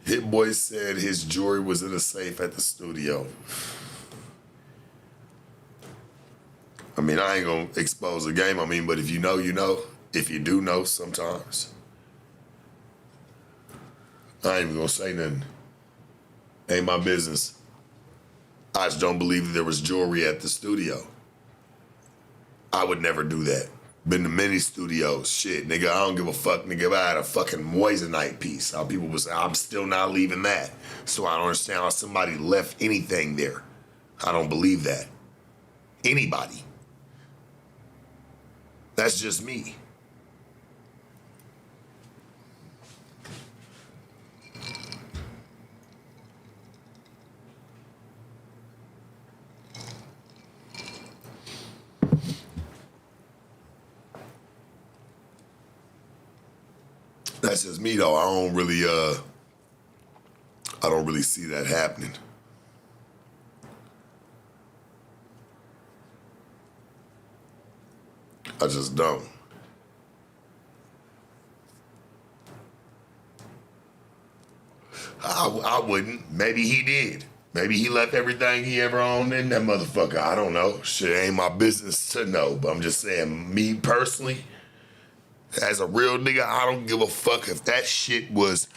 Hit Boy said his jewelry was in a safe at the studio. I mean, I ain't gonna expose the game, but if you know, you know. If you do know, sometimes. I ain't even gonna say nothing. Ain't my business. I just don't believe that there was jewelry at the studio. I would never do that. Been to many studios. Shit, nigga, I don't give a fuck, nigga. If I had a fucking moissanite piece, how people would say, I'm still not leaving that. So I don't understand how somebody left anything there. I don't believe that. Anybody. That's just me. That's just me though. I don't really see that happening. I just don't. I wouldn't. Maybe he did. Maybe he left everything he ever owned in that motherfucker. I don't know. Shit ain't my business to know. But I'm just saying, me personally, as a real nigga, I don't give a fuck if that shit was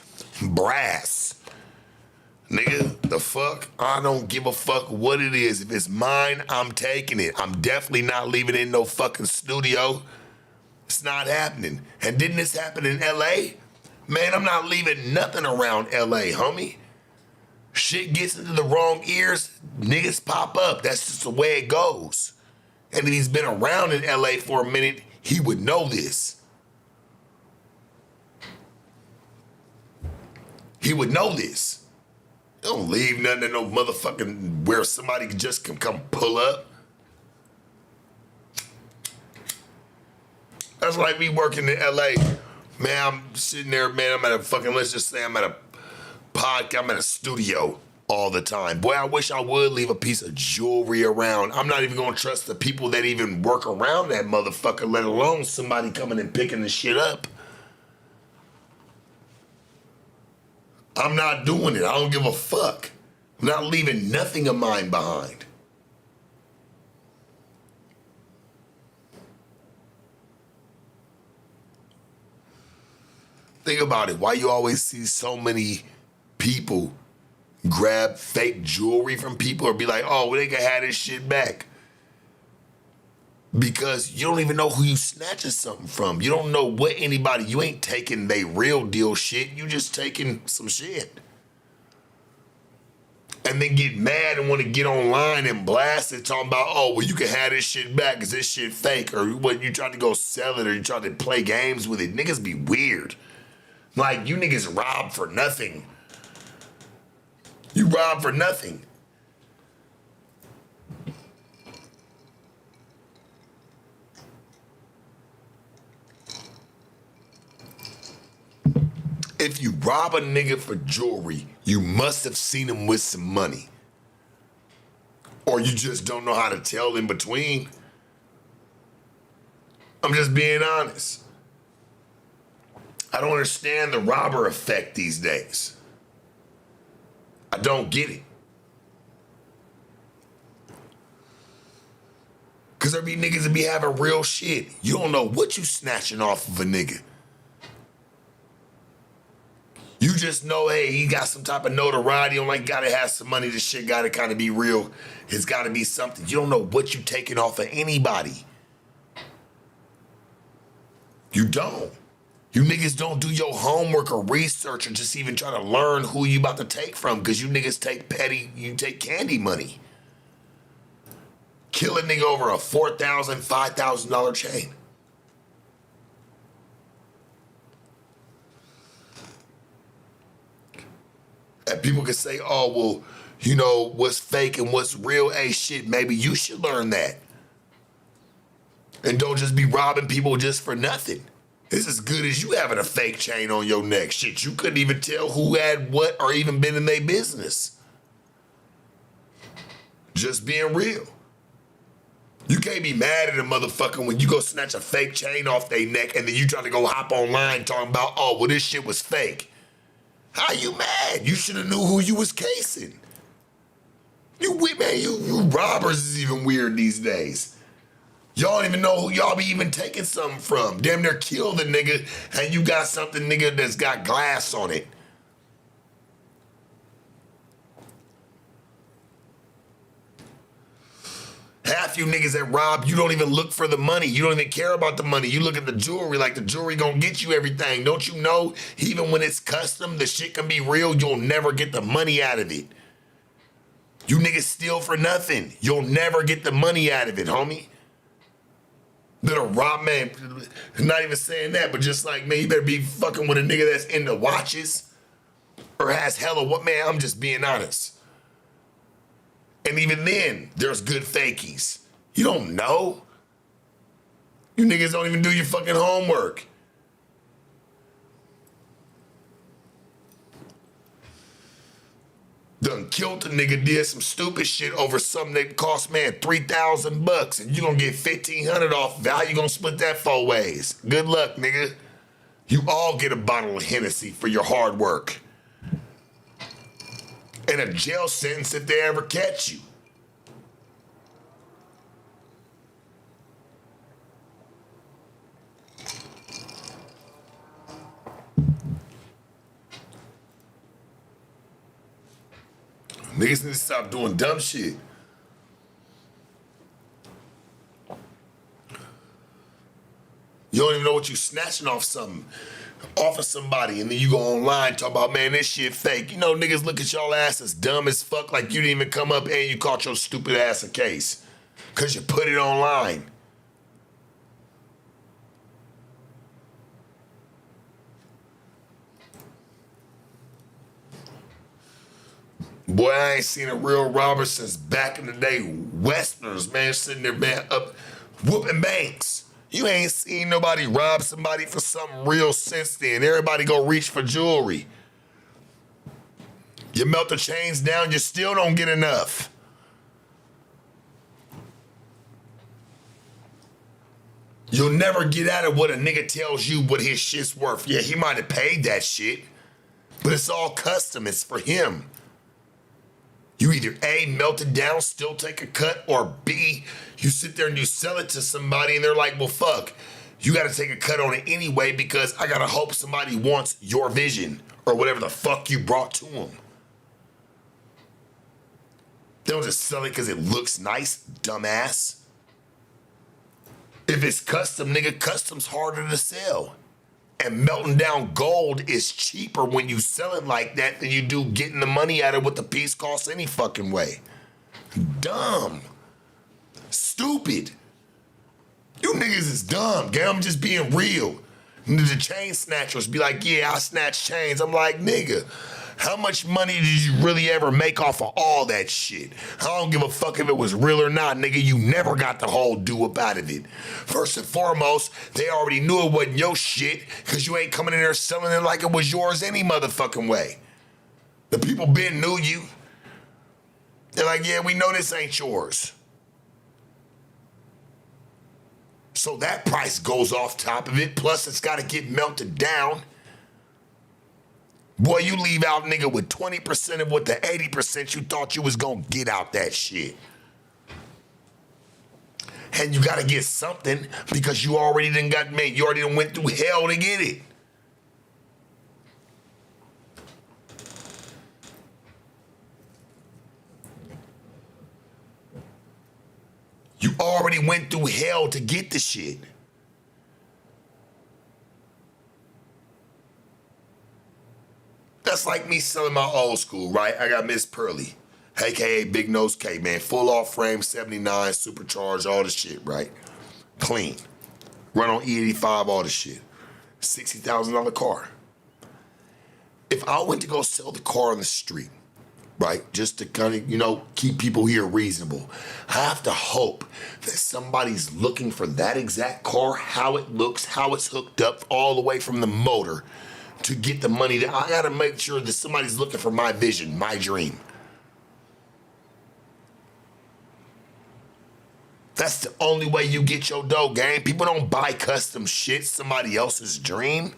brass. Nigga, the fuck? I don't give a fuck what it is. If it's mine, I'm taking it. I'm definitely not leaving it in no fucking studio. It's not happening. And didn't this happen in LA? Man, I'm not leaving nothing around LA, homie. Shit gets into the wrong ears, niggas pop up. That's just the way it goes. And if he's been around in LA for a minute, he would know this. He would know this. You don't leave nothing in no motherfucking where somebody just can come pull up. That's like me working in LA. Man, I'm sitting there, man, I'm at a fucking, let's just say I'm at a podcast, I'm at a studio all the time. Boy, I wish I would leave a piece of jewelry around. I'm not even gonna trust the people that even work around that motherfucker, let alone somebody coming and picking the shit up. I'm not doing it. I don't give a fuck. I'm not leaving nothing of mine behind. Think about it. Why you always see so many people grab fake jewelry from people or be like, oh, well, they can have this shit back? Because you don't even know who you snatching something from. You don't know what anybody, you ain't taking they real deal shit. You just taking some shit. And then get mad and want to get online and blast it talking about, oh, well, you can have this shit back because this shit fake. Or what, you try to go sell it or you try to play games with it. Niggas be weird. Like, you niggas rob for nothing. You rob for nothing. If you rob a nigga for jewelry, you must have seen him with some money. Or you just don't know how to tell in between. I'm just being honest. I don't understand the robber effect these days. I don't get it. Cause there be niggas that be having real shit. You don't know what you snatching off of a nigga. You just know, hey, he got some type of notoriety. You like, gotta have some money. This shit gotta kind of be real. It's gotta be something. You don't know what you taking off of anybody. You don't. You niggas don't do your homework or research or just even try to learn who you about to take from, because you niggas take petty, you take candy money. Kill a nigga over a $4,000, $5,000 chain. And people can say, oh, well, you know, what's fake and what's real? Hey, shit, maybe you should learn that. And don't just be robbing people just for nothing. It's as good as you having a fake chain on your neck. Shit, you couldn't even tell who had what or even been in their business. Just being real. You can't be mad at a motherfucker when you go snatch a fake chain off their neck and then you try to go hop online talking about, oh, well, this shit was fake. How you mad? You should have knew who you was casing. You robbers is even weird these days. Y'all don't even know who y'all be even taking something from. Damn near kill the nigga and you got something, nigga, that's got glass on it. Half you niggas that rob, you don't even look for the money. You don't even care about the money. You look at the jewelry like the jewelry gonna get you everything. Don't you know, even when it's custom, the shit can be real, you'll never get the money out of it. You niggas steal for nothing. You'll never get the money out of it, homie. Little rob, man, not even saying that, but just like, man, you better be fucking with a nigga that's into watches or has hella what, man, I'm just being honest. And even then, there's good fakies. You don't know. You niggas don't even do your fucking homework. done killed the nigga, did some stupid shit over something that cost, man, $3,000, and you gonna get $1,500 off. Value gonna split that 4 ways. Good luck, nigga. You all get a bottle of Hennessy for your hard work. And a jail sentence if they ever catch you. Niggas need to stop doing dumb shit. You don't even know what you snatching off something. Off of somebody, and then you go online talk about, man, this shit fake. You know, niggas look at y'all ass as dumb as fuck, like you didn't even come up and you caught your stupid ass a case. Cause you put it online. Boy, I ain't seen a real robber since back in the day. Westerners, man, sitting there, man, up whooping banks. You ain't seen nobody rob somebody for something real since then. Everybody go reach for jewelry. You melt the chains down, you still don't get enough. You'll never get out of what a nigga tells you what his shit's worth. Yeah, he might have paid that shit, but it's all custom, it's for him. You either A, melt it down, still take a cut, or B, you sit there and you sell it to somebody and they're like, well, fuck, you gotta take a cut on it anyway because I gotta hope somebody wants your vision or whatever the fuck you brought to them. They don't just sell it because it looks nice, dumbass. If it's custom, nigga, custom's harder to sell. And melting down gold is cheaper when you sell it like that than you do getting the money out of what the piece costs any fucking way. Dumb. Stupid. You niggas is dumb, gang. I'm just being real. The chain snatchers be like, yeah, I snatch chains. I'm like, nigga, how much money did you really ever make off of all that shit? I don't give a fuck if it was real or not, nigga. You never got the whole due-up out of it. First and foremost, they already knew it wasn't your shit because you ain't coming in there selling it like it was yours any motherfucking way. The people been knew you. They're like, yeah, we know this ain't yours. So that price goes off top of it, plus it's got to get melted down. Boy, you leave out, nigga, with 20% of what the 80% you thought you was gonna get out that shit. And you gotta get something because you already done got made. You already done went through hell to get it. You already went through hell to get the shit. That's like me selling my old school, right? I got Miss Pearly, aka Big Nose K, man. Full off frame, 79, supercharged, all the shit, right? Clean. Run on E85, all the shit. $60,000 car. If I went to go sell the car on the street, right, just to kind of, you know, keep people here reasonable, I have to hope that somebody's looking for that exact car, how it looks, how it's hooked up, all the way from the motor, to get the money. That I gotta make sure that somebody's looking for my vision, my dream. That's the only way you get your dough, gang. People don't buy custom shit, somebody else's dream.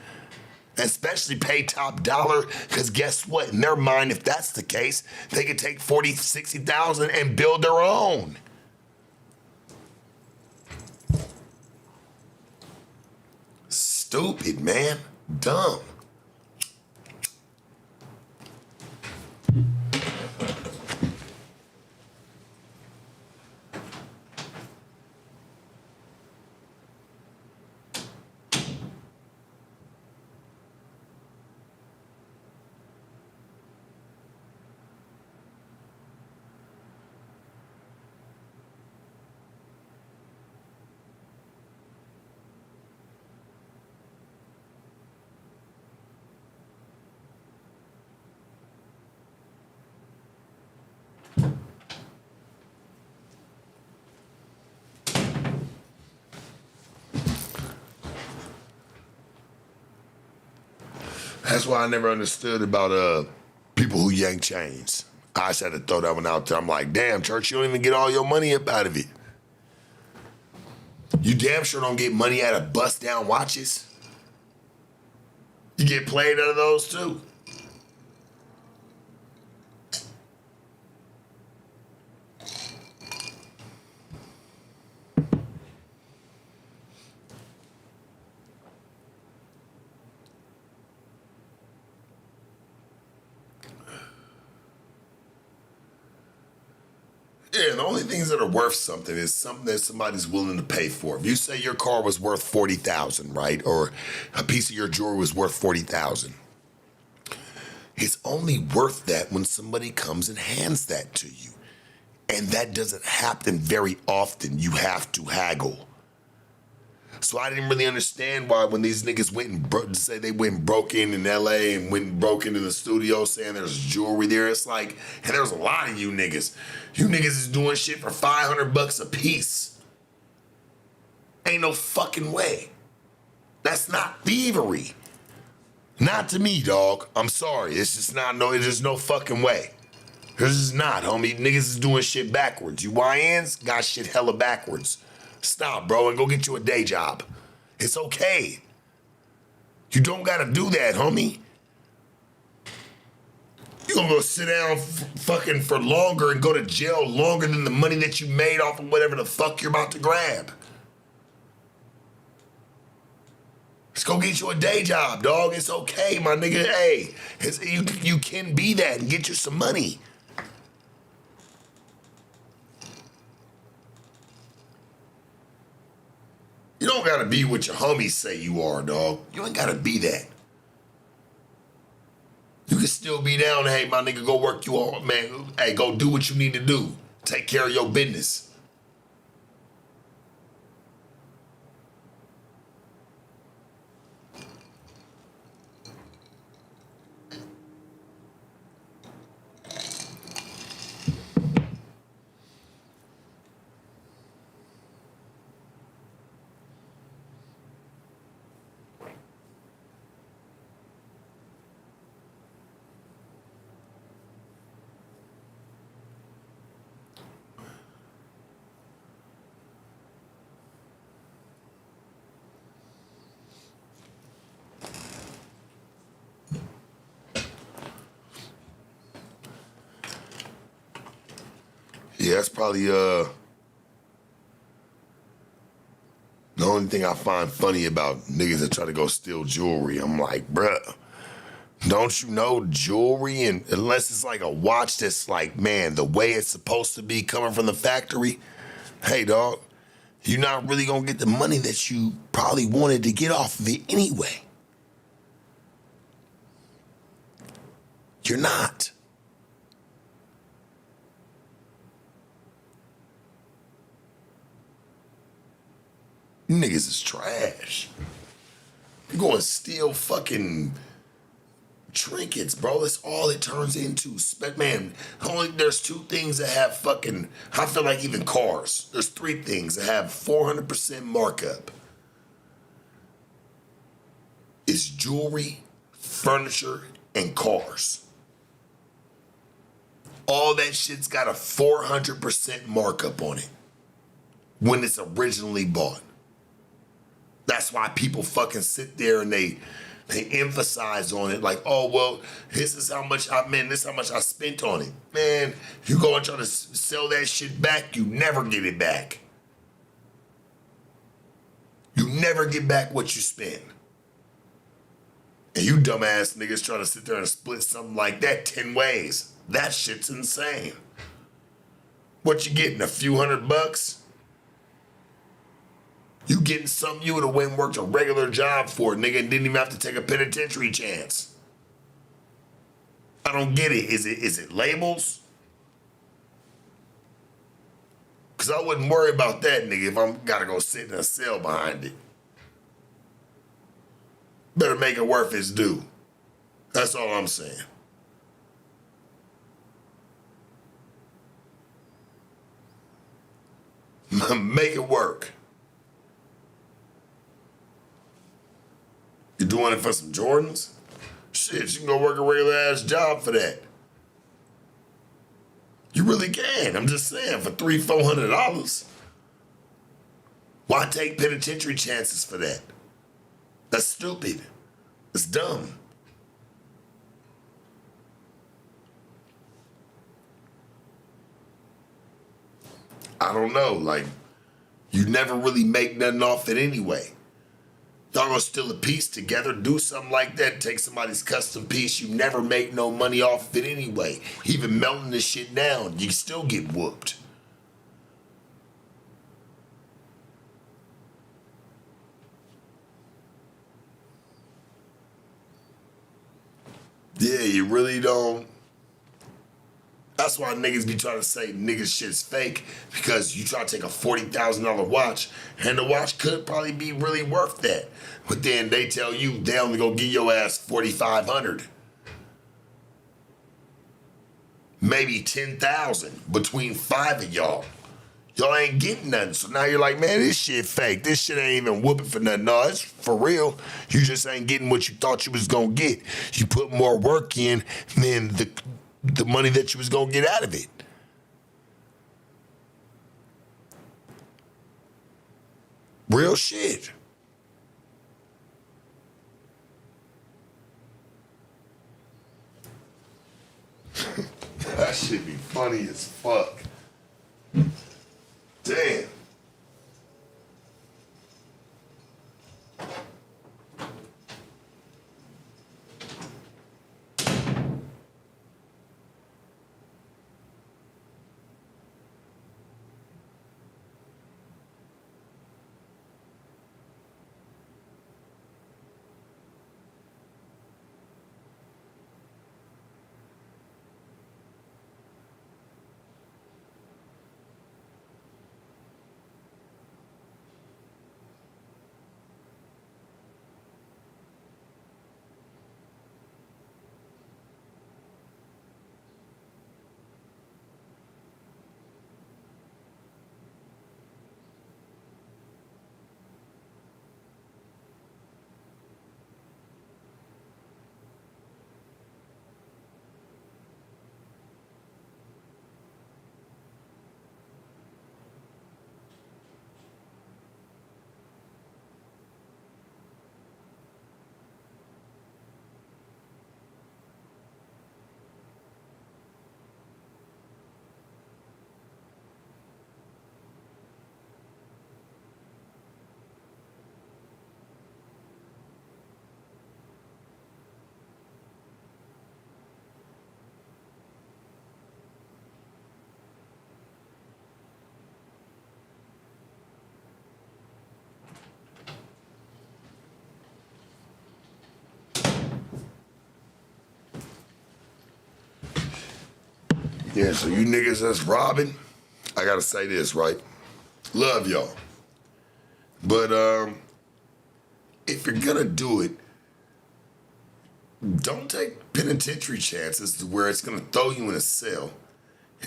Especially pay top dollar, because guess what? In their mind, if that's the case, they could take 40, 60,000 and build their own. Stupid, man. Dumb. That's why I never understood about people who yank chains. I just had to throw that one out there. I'm like, damn, church, you don't even get all your money up out of it. You damn sure don't get money out of bust down watches. You get played out of those too. Yeah, the only things that are worth something is something that somebody's willing to pay for. If you say your car was worth $40,000, right, or a piece of your jewelry was worth $40,000, it's only worth that when somebody comes and hands that to you, and that doesn't happen very often. You have to haggle. So I didn't really understand why when these niggas went and say they went and broke in LA and went and broke into the studio saying there's jewelry there. It's like, and there's a lot of you niggas. You niggas is doing shit for $500 a piece. Ain't no fucking way. That's not thievery. Not to me, dog. I'm sorry. It's just not, there's just no fucking way. There's just not, homie. Niggas is doing shit backwards. You YNs got shit hella backwards. Stop, bro, and go get you a day job. It's okay. You don't gotta do that, homie. You gonna go sit down fucking for longer and go to jail longer than the money that you made off of whatever the fuck you're about to grab. Let's go get you a day job, dog. It's okay, my nigga. Hey, you can be that and get you some money. You don't gotta be what your homies say you are, dog. You ain't gotta be that. You can still be down, hey, my nigga, go work you all, man. Hey, go do what you need to do. Take care of your business. Yeah, that's probably the only thing I find funny about niggas that try to go steal jewelry. I'm like, bruh, don't you know jewelry, and unless it's like a watch that's like, man, the way it's supposed to be coming from the factory, hey dog, you're not really gonna get the money that you probably wanted to get off of it anyway. You're not. You niggas is trash. You go and steal fucking trinkets, bro. That's all it turns into. Man, there's two things that have fucking, I feel like even cars. There's three things that have 400% markup. It's jewelry, furniture, and cars. All that shit's got a 400% markup on it when it's originally bought. That's why people fucking sit there and they emphasize on it like, oh, well, this is how much this is how much I spent on it. Man, you go and try to sell that shit back, you never get it back. You never get back what you spend. And you dumbass niggas trying to sit there and split something like that 10 ways. That shit's insane. What you getting, a few $100? You getting something you would have went and worked a regular job for, nigga, and didn't even have to take a penitentiary chance. I don't get it. Is it labels? Because I wouldn't worry about that, nigga, if I'm gotta go sit in a cell behind it. Better make it worth its due. That's all I'm saying. Make it work. You doing it for some Jordans? Shit, you can go work a regular ass job for that. really can. I'm just saying, for $300-400. Why take penitentiary chances for that? That's stupid. It's dumb. I don't know, like, you never really make nothing off it anyway. Y'all gonna steal a piece together, do something like that, take somebody's custom piece, you never make no money off of it anyway. Even melting this shit down, you still get whooped. Yeah, you really don't. That's why niggas be trying to say niggas shit's fake, because you try to take a $40,000 watch and the watch could probably be really worth that. But then they tell you they only gonna give your ass $4,500. Maybe $10,000 between 5 of y'all. Y'all ain't getting nothing. So now you're like, man, this shit fake. This shit ain't even whooping for nothing. No, it's for real. You just ain't getting what you thought you was gonna get. You put more work in than the money that you was gonna get out of it. Real shit. That shit be funny as fuck. Damn. Yeah, so you niggas that's robbing, I gotta say this, right? Love y'all. But if you're gonna do it, don't take penitentiary chances to where it's gonna throw you in a cell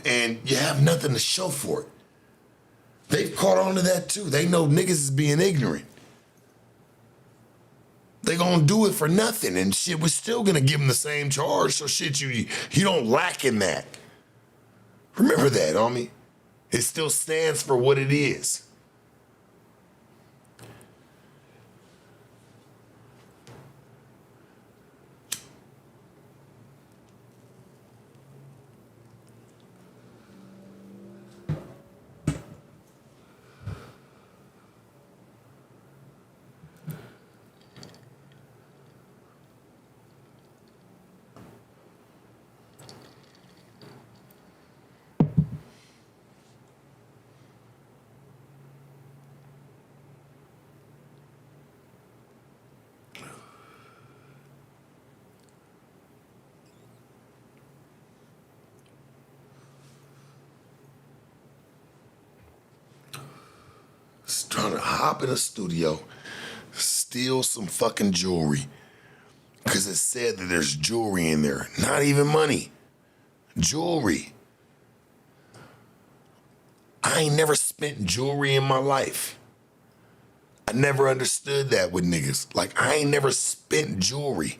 and you have nothing to show for it. They've caught on to that too. They know niggas is being ignorant. They gonna do it for nothing, and shit, we're still gonna give them the same charge, so shit, you don't lack in that. Remember that, homie. It still stands for what it is. Trying to hop in a studio, steal some fucking jewelry, because it said that there's jewelry in there. Not even money. Jewelry. I ain't never spent jewelry in my life. I never understood that with niggas. Like, I ain't never spent jewelry.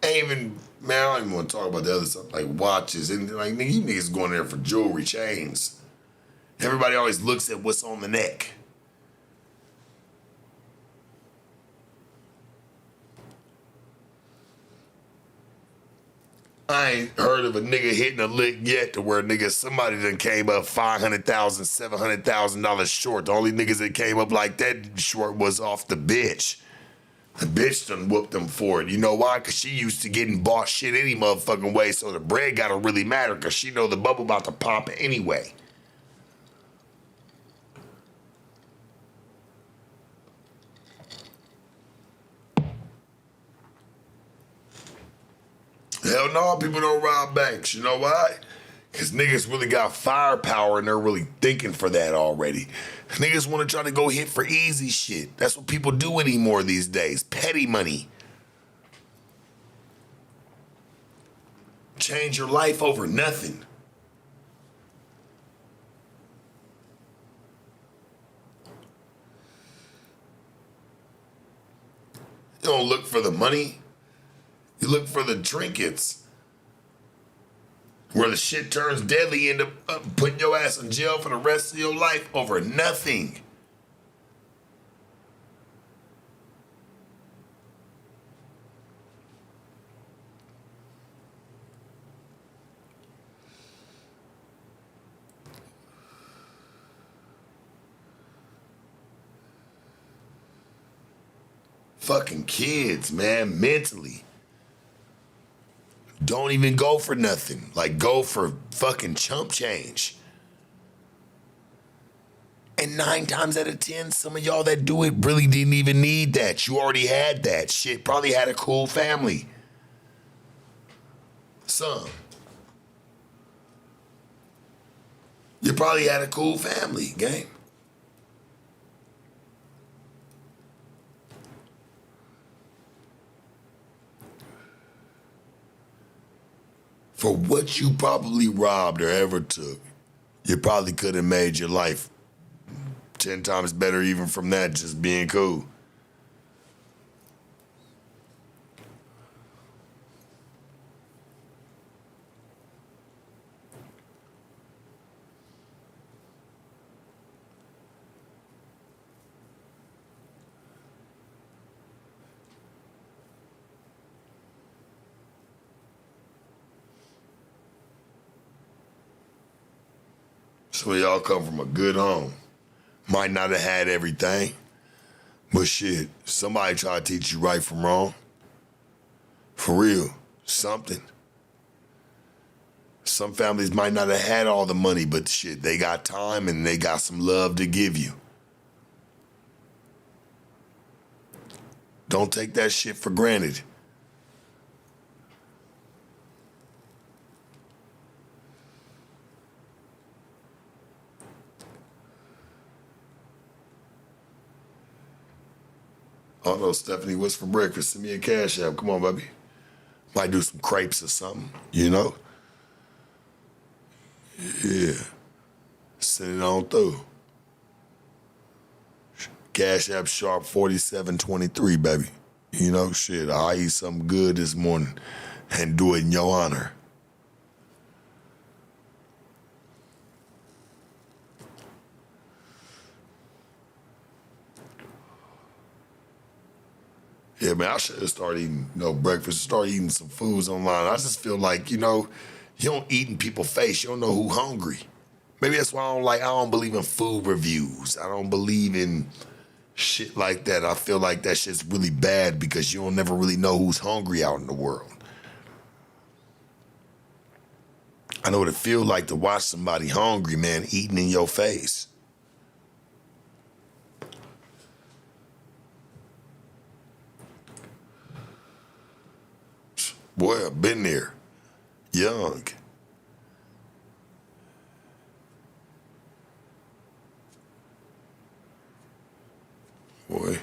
Ain't even, man, I don't even want to talk about the other stuff, like watches. And like, nigga, you niggas going there for jewelry, chains. Everybody always looks at what's on the neck. I ain't heard of a nigga hitting a lick yet to where nigga somebody done came up $500,000, $700,000 short. The only niggas that came up like that short was off the bitch. The bitch done whooped them for it. You know why? Because she used to getting bought shit any motherfucking way, so the bread gotta really matter because she know the bubble about to pop anyway. Hell no, people don't rob banks. You know why? Because niggas really got firepower and they're really thinking for that already. Niggas want to try to go hit for easy shit. That's what people do anymore these days. Petty money. Change your life over nothing. You don't look for the money. You look for the trinkets. Where the shit turns deadly, you end up putting your ass in jail for the rest of your life over nothing. Fucking kids, man, mentally. Don't even go for nothing. Like, go for fucking chump change. And 9 times out of 10, some of y'all that do it really didn't even need that. You already had that shit. Probably had a cool family. Some. You probably had a cool family, gang. For what you probably robbed or ever took, you probably could have made your life 10 times better even from that, just being cool. Some of y'all come from a good home. Might not have had everything, but shit, somebody try to teach you right from wrong. For real, something. Some families might not have had all the money, but shit, they got time and they got some love to give you. Don't take that shit for granted. Oh no, Stephanie, what's for breakfast? Send me a cash app. Come on, baby. Might do some crepes or something, you know? Yeah. Send it on through. Cash app sharp 4723, baby. You know, shit, I'll eat something good this morning and do it in your honor. Yeah, man, I should have started eating, breakfast, start eating some foods online. I just feel like, you don't eat in people's face. You don't know who hungry. Maybe that's why I don't believe in food reviews. I don't believe in shit like that. I feel like that shit's really bad because you don't never really know who's hungry out in the world. I know what it feels like to watch somebody hungry, man, eating in your face. Boy, I've been there. Young. Boy.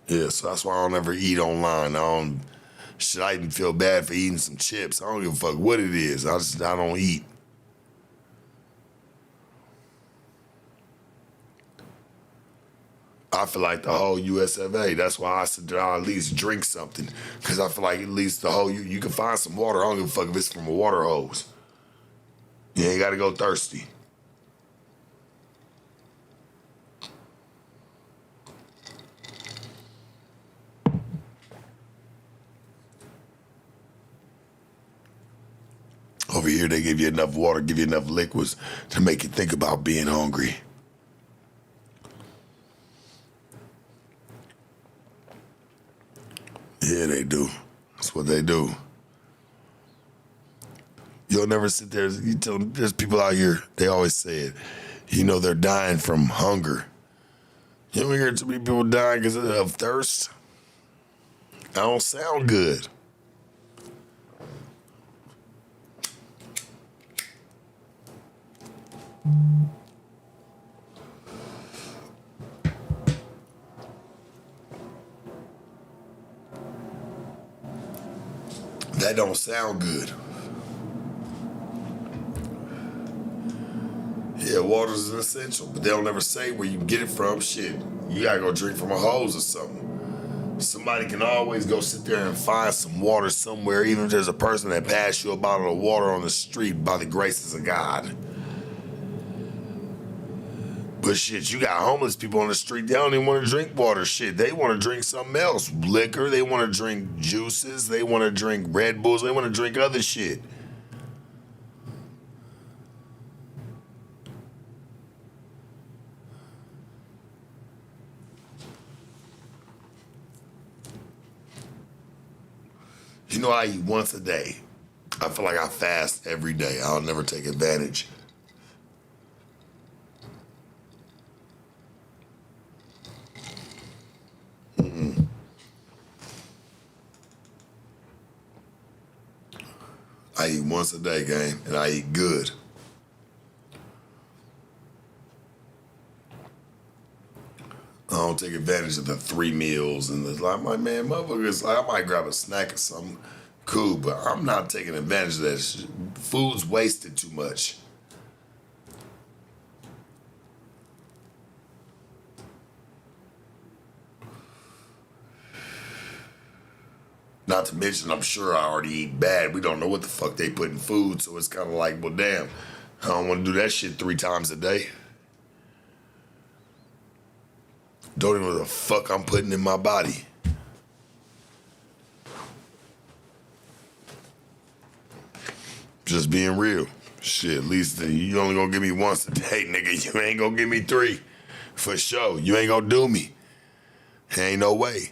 Yeah, so that's why I don't ever eat online. I even feel bad for eating some chips. I don't give a fuck what it is. I don't eat. I feel like the whole USFA. That's why I said I'll at least drink something. Because I feel like at least the whole, you can find some water. I don't give a fuck if it's from a water hose. You ain't got to go thirsty. Over here, they give you enough water, give you enough liquids to make you think about being hungry. Yeah, they do. That's what they do. You'll never sit there. You tell them, there's people out here, they always say it. You know, they're dying from hunger. You don't hear too many people dying because of thirst. That don't sound good. That don't sound good. Yeah, water's an essential, but they don't ever say where you can get it from. Shit, you gotta go drink from a hose or something. Somebody can always go sit there and find some water somewhere, even if there's a person that passed you a bottle of water on the street by the graces of God. But shit, you got homeless people on the street, they don't even want to drink water. Shit, they want to drink something else. Liquor, they want to drink juices, they want to drink Red Bulls, they want to drink other shit. You know, I eat once a day. I feel like I fast every day. I'll never take advantage. I eat once a day, gang, and I eat good. I don't take advantage of the 3 meals and the like. My man, motherfuckers, I might grab a snack or something. Cool, but I'm not taking advantage of that shit. Food's wasted too much. Not to mention, I'm sure I already eat bad. We don't know what the fuck they put in food, so it's kind of like, well, damn, I don't want to do that shit 3 times a day. Don't even know what the fuck I'm putting in my body. Just being real. Shit, at least you only gonna give me once a day, nigga. You ain't gonna give me 3. For sure. You ain't gonna do me. Ain't no way.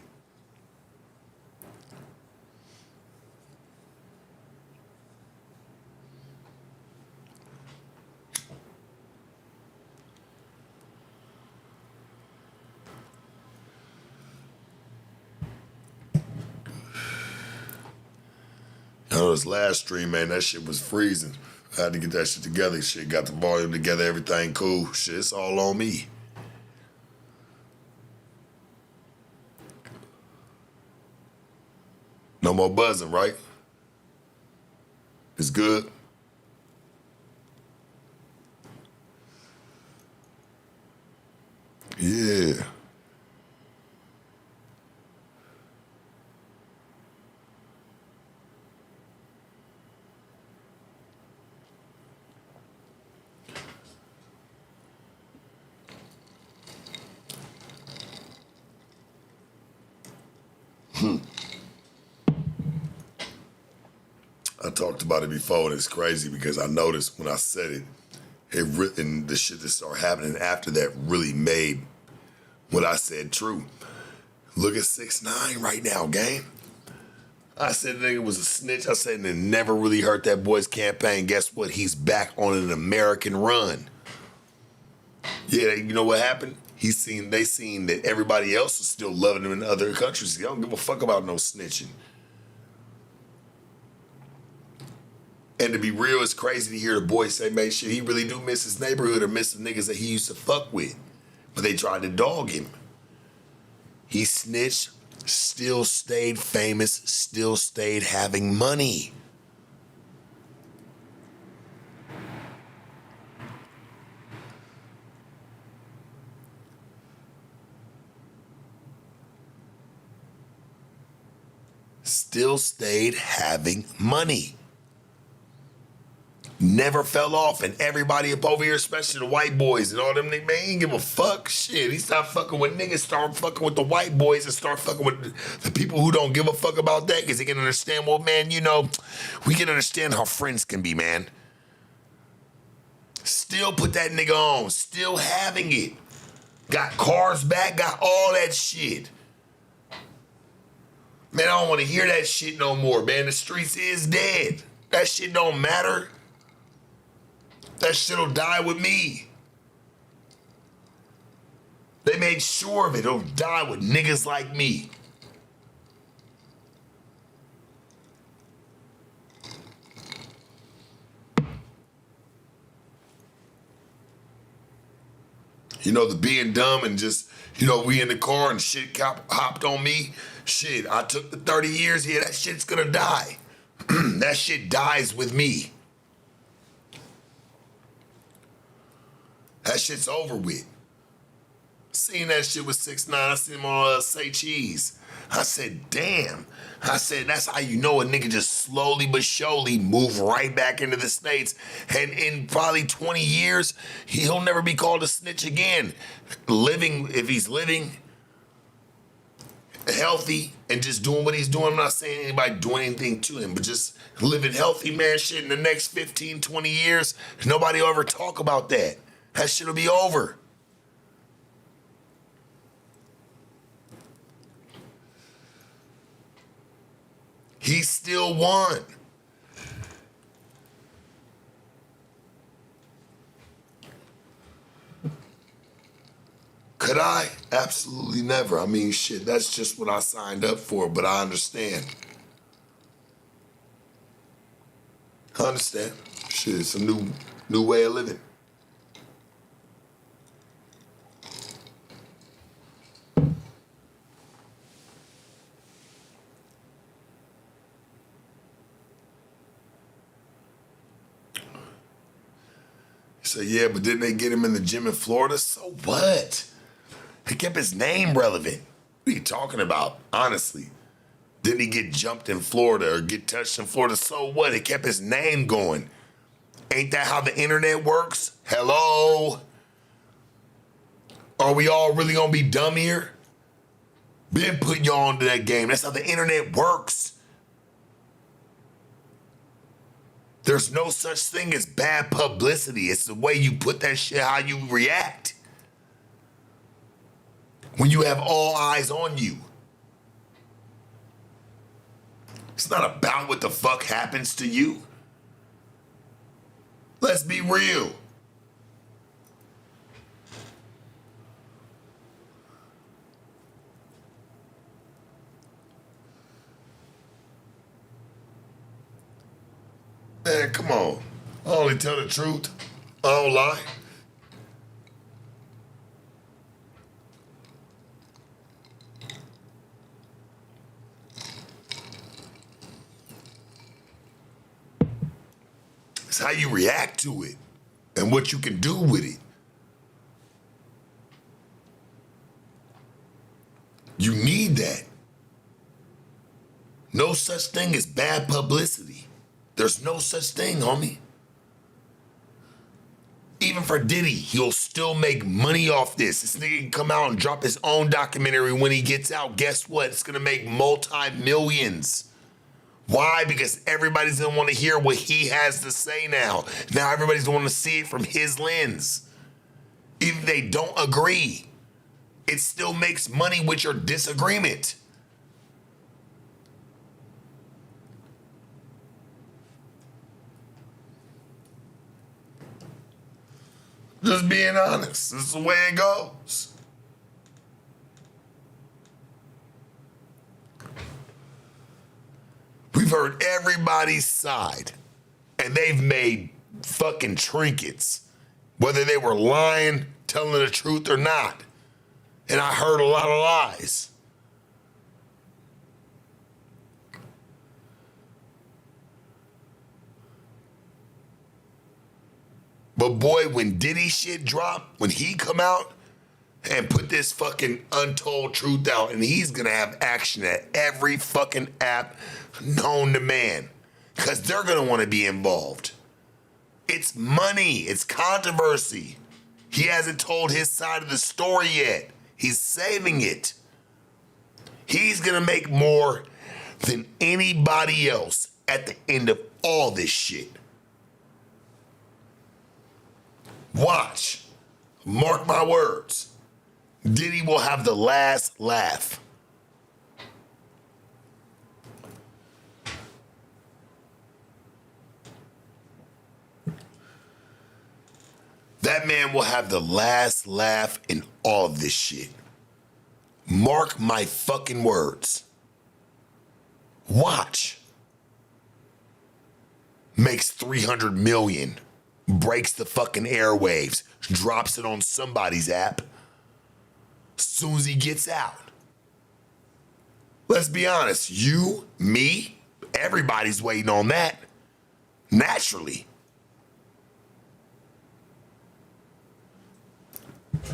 I know this last stream, man, that shit was freezing. I had to get that shit together. Shit, got the volume together, everything cool. Shit, it's all on me. No more buzzing, right? It's good. Yeah. I talked about it before, and it's crazy because I noticed when I said it, and the shit that started happening after that really made what I said true. Look at 6ix9ine right now, gang. I said the nigga was a snitch. I said it never really hurt that boy's campaign. Guess what? He's back on an American run. Yeah, you know what happened? They seen that everybody else was still loving him in other countries. They don't give a fuck about no snitching. And to be real, it's crazy to hear the boy say, man, shit, he really do miss his neighborhood or miss the niggas that he used to fuck with. But they tried to dog him. He snitched, still stayed famous, still stayed having money. still stayed having money. Never fell off, and everybody up over here, especially the white boys and all them, man, ain't give a fuck. Shit, he stopped fucking with niggas, start fucking with the white boys, and start fucking with the people who don't give a fuck about that, because they can understand, well, man, you know, we can understand how friends can be, man. Still put that nigga on, still having it. Got cars back, got all that shit. Man, I don't want to hear that shit no more, man. The streets is dead. That shit don't matter. That shit'll die with me. They made sure of it. It'll die with niggas like me. You know, the being dumb and just, you know, we in the car and shit hopped on me. Shit, I took the 30 years. Yeah, that shit's gonna die. That shit dies with me. That shit's over with. Seen that shit with 6ix9ine. I seen him on Say Cheese. I said, damn. I said, that's how you know a nigga just slowly but surely move right back into the States. And in probably 20 years, he'll never be called a snitch again. If he's living healthy and just doing what he's doing. I'm not saying anybody doing anything to him, but just living healthy, man, shit, in the next 15, 20 years, nobody will ever talk about that. That shit'll be over. He still won. Could I? Absolutely never. I mean, shit, that's just what I signed up for, but I understand. I understand. Shit, it's a new way of living. So yeah, but didn't they get him in the gym in Florida? So what? He kept his name relevant. What are you talking about? Honestly. Didn't he get jumped in Florida or get touched in Florida? So what? It kept his name going. Ain't that how the internet works? Hello? Are we all really gonna be dumb here? Been putting y'all into that game. That's how the internet works. There's no such thing as bad publicity. It's the way you put that shit, how you react. When you have all eyes on you. It's not about what the fuck happens to you. Let's be real. Man, come on. I only tell the truth. I don't lie. It's how you react to it and what you can do with it. You need that. No such thing as bad publicity. There's no such thing, homie. Even for Diddy, he'll still make money off this. This nigga can come out and drop his own documentary when he gets out. Guess what? It's gonna make multi-millions. Why? Because everybody's gonna wanna hear what he has to say now. Now everybody's gonna wanna see it from his lens. Even if they don't agree, it still makes money with your disagreement. Just being honest. This is the way it goes. We've heard everybody's side, and they've made fucking trinkets, whether they were lying, telling the truth or not. And I heard a lot of lies. But boy, when Diddy shit dropped, when he come out, and put this fucking untold truth out, and he's gonna have action at every fucking app known to man, because they're gonna want to be involved. It's money, it's controversy. He hasn't told his side of the story yet. He's saving it. He's gonna make more than anybody else at the end of all this shit. Watch. Mark my words. Diddy will have the last laugh. That man will have the last laugh in all of this shit. Mark my fucking words. Watch. Makes 300 million. Breaks the fucking airwaves. Drops it on somebody's app. Soon as he gets out. Let's be honest. You, me, everybody's waiting on that. Naturally.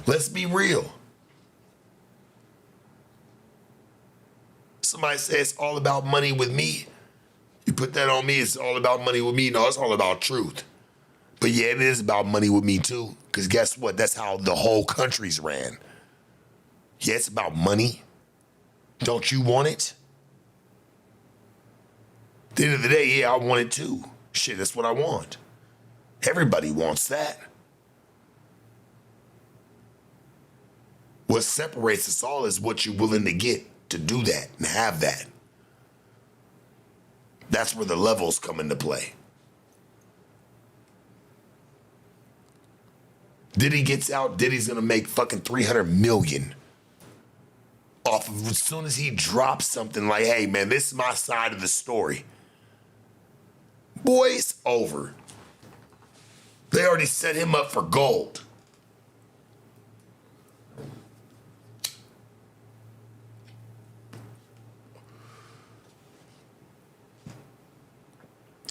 Let's be real. Somebody says it's all about money with me. You put that on me, it's all about money with me. No, it's all about truth. But yeah, it is about money with me too. Because guess what? That's how the whole country's ran. Yeah, it's about money. Don't you want it? At the end of the day, yeah, I want it too. Shit, that's what I want. Everybody wants that. What separates us all is what you're willing to get to do that and have that. That's where the levels come into play. Diddy gets out, Diddy's gonna make fucking 300 million off of as soon as he drops something like, hey man, this is my side of the story. Boy, it's over. They already set him up for gold.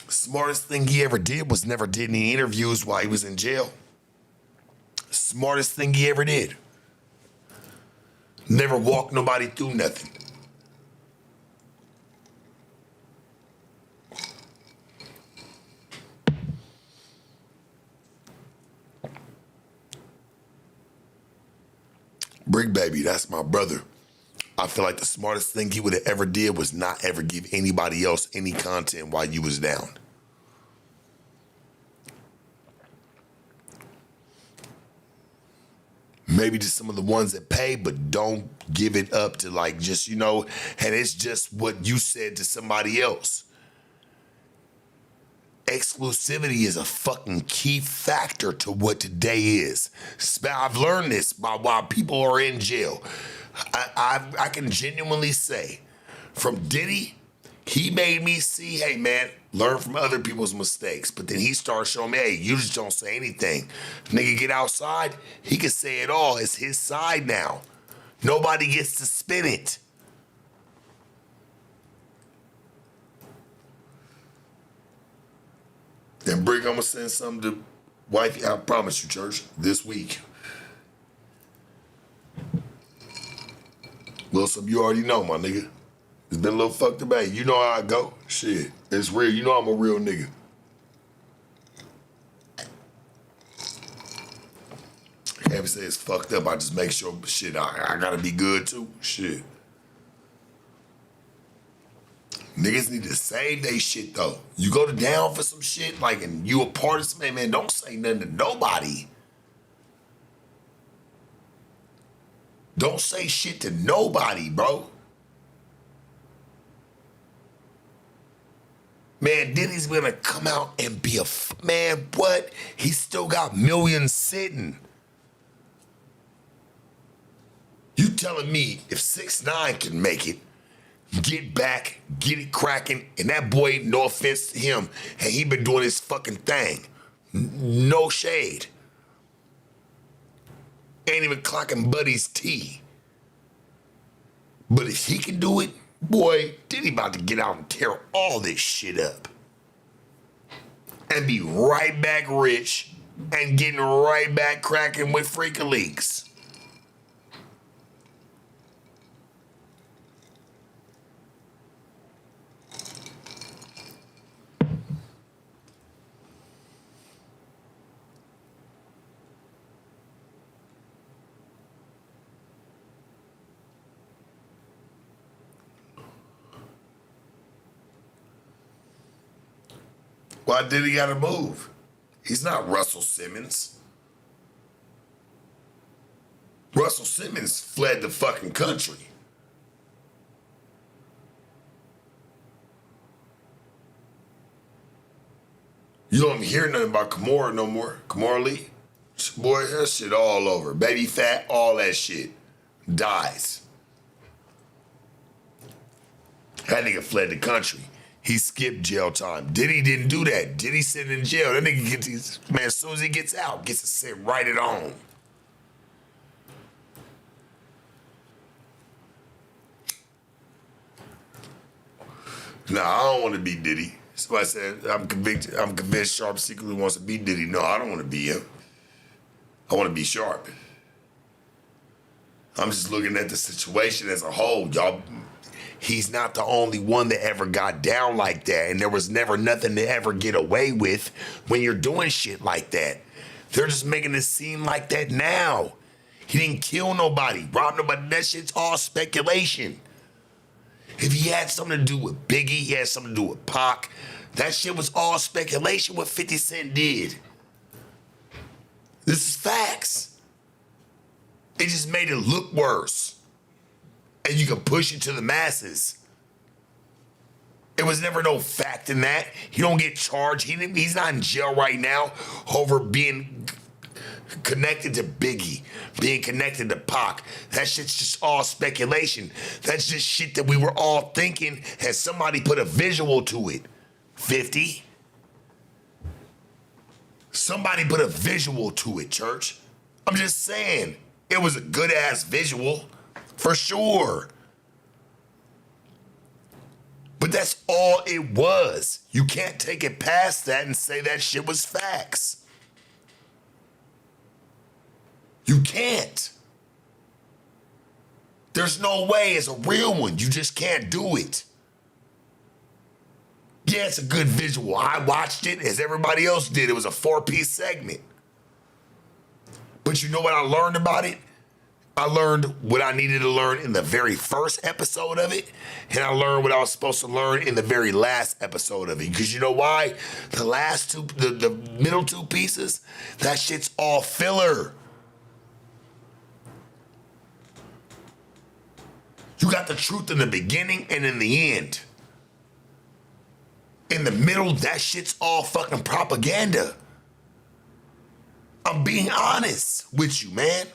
Smartest thing he ever did was never did any interviews while he was in jail. Smartest thing he ever did. Never walked nobody through nothing. Brick Baby, that's my brother. I feel like the smartest thing he would have ever did was not ever give anybody else any content while you was down. Maybe to some of the ones that pay, but don't give it up to like just, and it's just what you said to somebody else. Exclusivity is a fucking key factor to what today is. I've learned this while people are in jail. I can genuinely say, from Diddy, he made me see, hey man, learn from other people's mistakes. But then he started showing me, hey, you just don't say anything. Nigga get outside, he can say it all. It's his side now. Nobody gets to spin it. And Brick, I'm gonna send something to wifey, I promise you, church, this week. Little something you already know, my nigga. It's been a little fucked up. You know how I go. Shit, it's real. You know I'm a real nigga. I can't even say it's fucked up. I just make sure, shit, I gotta be good too. Shit. Niggas need to save they shit though. You go to down for some shit, like, and you a part of something, man, don't say nothing to nobody. Don't say shit to nobody, bro. Man, Diddy's gonna come out and be man, what? He still got millions sitting. You telling me if 6ix9ine can make it, get back, get it cracking, and that boy, no offense to him, and he been doing his fucking thing. No shade. Ain't even clocking Buddy's tea. But if he can do it, boy, Diddy about to get out and tear all this shit up. And be right back rich and getting right back cracking with Freaking Leaks. Why did he gotta move? He's not Russell Simmons. Russell Simmons fled the fucking country. You don't hear nothing about Kimora no more. Kimora Lee. Boy, that shit all over. Baby fat, all that shit. Dies. That nigga fled the country. He skipped jail time. Diddy didn't do that. Diddy sit in jail. That nigga gets his, man, as soon as he gets out, gets to sit right at home. Nah, I don't want to be Diddy. Somebody said, I'm convinced Sharp secretly wants to be Diddy. No, I don't want to be him. I want to be Sharp. I'm just looking at the situation as a whole, y'all. He's not the only one that ever got down like that, and there was never nothing to ever get away with when you're doing shit like that. They're just making it seem like that now. He didn't kill nobody, rob nobody. That shit's all speculation. If he had something to do with Biggie, he had something to do with Pac, that shit was all speculation what 50 Cent did. This is facts. It just made it look worse. And you can push it to the masses. There was never no fact in that. He don't get charged. He's not in jail right now over being connected to Biggie, being connected to Pac. That shit's just all speculation. That's just shit that we were all thinking and somebody put a visual to it. 50. Somebody put a visual to it, church. I'm just saying, it was a good ass visual. For sure. But that's all it was. You can't take it past that and say that shit was facts. You can't. There's no way it's a real one. You just can't do it. Yeah, it's a good visual. I watched it as everybody else did. It was a 4-piece segment. But you know what I learned about it? I learned what I needed to learn in the very first episode of it, and I learned what I was supposed to learn in the very last episode of it. Because you know why? The last two, the middle two pieces, that shit's all filler. You got the truth in the beginning and in the end. In the middle, that shit's all fucking propaganda. I'm being honest with you, man.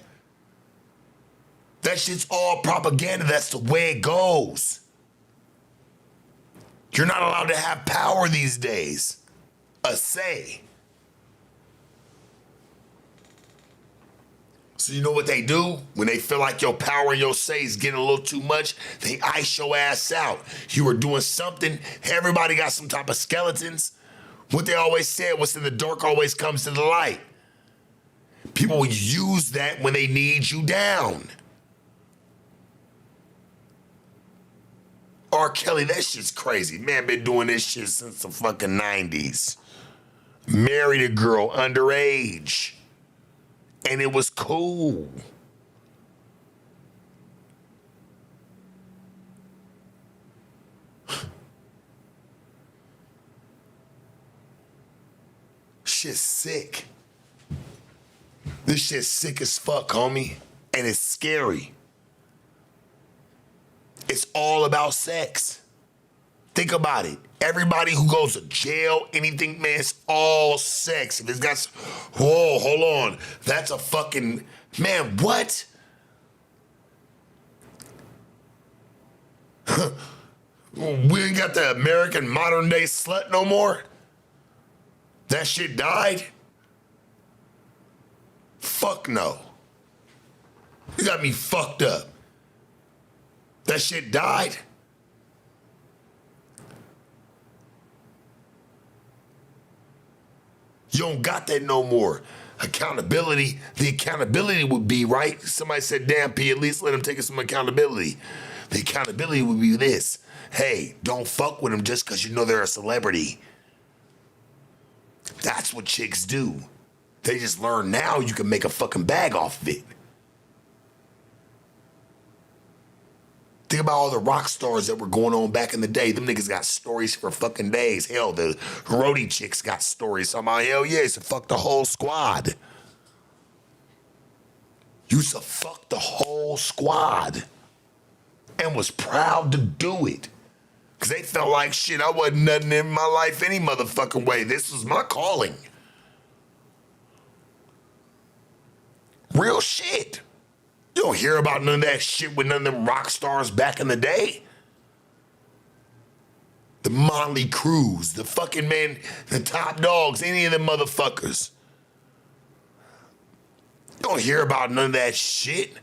That shit's all propaganda. That's the way it goes. You're not allowed to have power these days. A say. So you know what they do? When they feel like your power and your say is getting a little too much, they ice your ass out. You were doing something. Everybody got some type of skeletons. What they always said, what's in the dark always comes to the light. People will use that when they need you down. R. Kelly, that shit's crazy. Man, been doing this shit since the fucking 90s. Married a girl underage. And it was cool. Shit's sick. This shit's sick as fuck, homie. And it's scary. It's all about sex. Think about it. Everybody who goes to jail, anything, man, it's all sex. If it's got, whoa, hold on. That's a fucking, man, what? We ain't got the American modern day slut no more? That shit died? Fuck no. You got me fucked up. That shit died? You don't got that no more. Accountability, the accountability would be, right? Somebody said, damn, P, at least let him take some accountability. The accountability would be this. Hey, don't fuck with them just because you know they're a celebrity. That's what chicks do. They just learn now you can make a fucking bag off of it. Think about all the rock stars that were going on back in the day. Them niggas got stories for fucking days. Hell, the roadie chicks got stories. So I'm like, hell yeah, used to fuck the whole squad. Used to fuck the whole squad. And was proud to do it. Because they felt like, shit, I wasn't nothing in my life any motherfucking way. This was my calling. Real shit. You don't hear about none of that shit with none of them rock stars back in the day. The Motley Crues, the fucking man, the Top Dogs, any of them motherfuckers. You don't hear about none of that shit.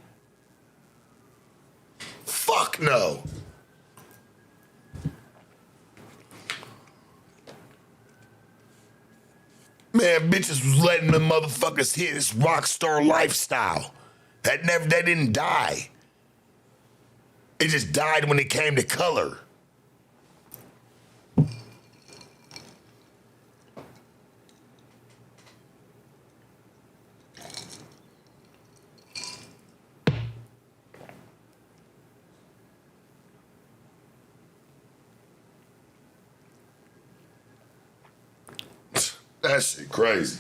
Fuck no. Man, bitches was letting them motherfuckers hit this rock star lifestyle. That didn't die. It just died when it came to color. That shit crazy.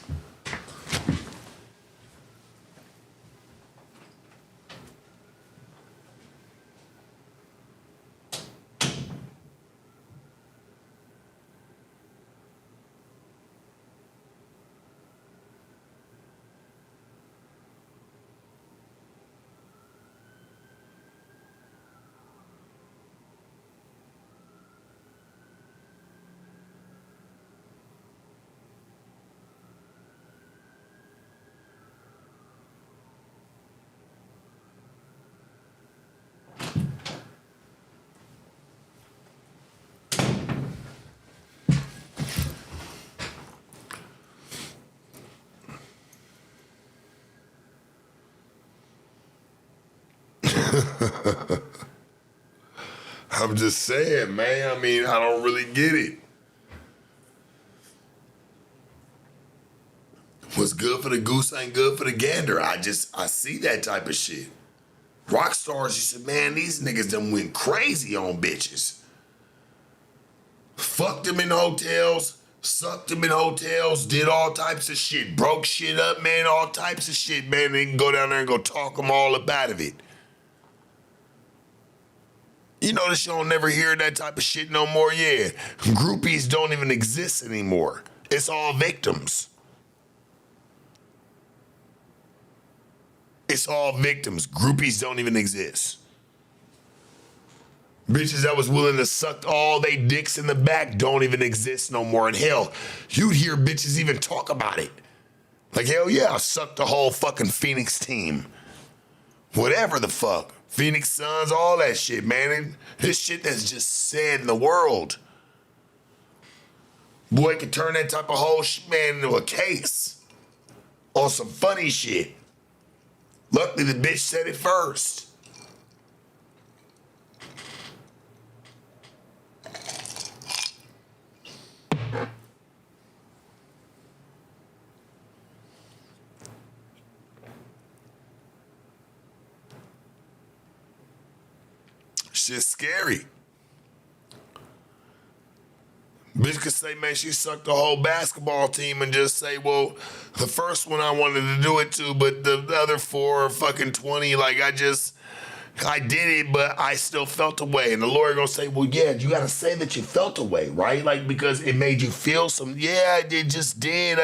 I'm just saying, man. I mean, I don't really get it. What's good for the goose ain't good for the gander. I see that type of shit. Rock stars, you said, man, these niggas done went crazy on bitches. Fucked them in hotels, sucked them in hotels, did all types of shit, broke shit up, man, all types of shit, man. They can go down there and go talk them all up out of it. You notice you don't never hear that type of shit no more? Yeah. Groupies don't even exist anymore. It's all victims. It's all victims. Groupies don't even exist. Bitches that was willing to suck all they dicks in the back don't even exist no more. And hell, you'd hear bitches even talk about it. Like, hell yeah, I sucked the whole fucking Phoenix team. Whatever the fuck. Phoenix Suns, all that shit, man. And this shit that's just said in the world. Boy can turn that type of whole shit, man, into a case. On some funny shit. Luckily, the bitch said it first. Shit's scary. Bitch could say, man, she sucked the whole basketball team and just say, well, the first one I wanted to do it to, but the other 4 or fucking 20, like I did it, but I still felt away. And the lawyer gonna say, well, yeah, you gotta say that you felt away, right? Like, because it made you feel yeah, it just did.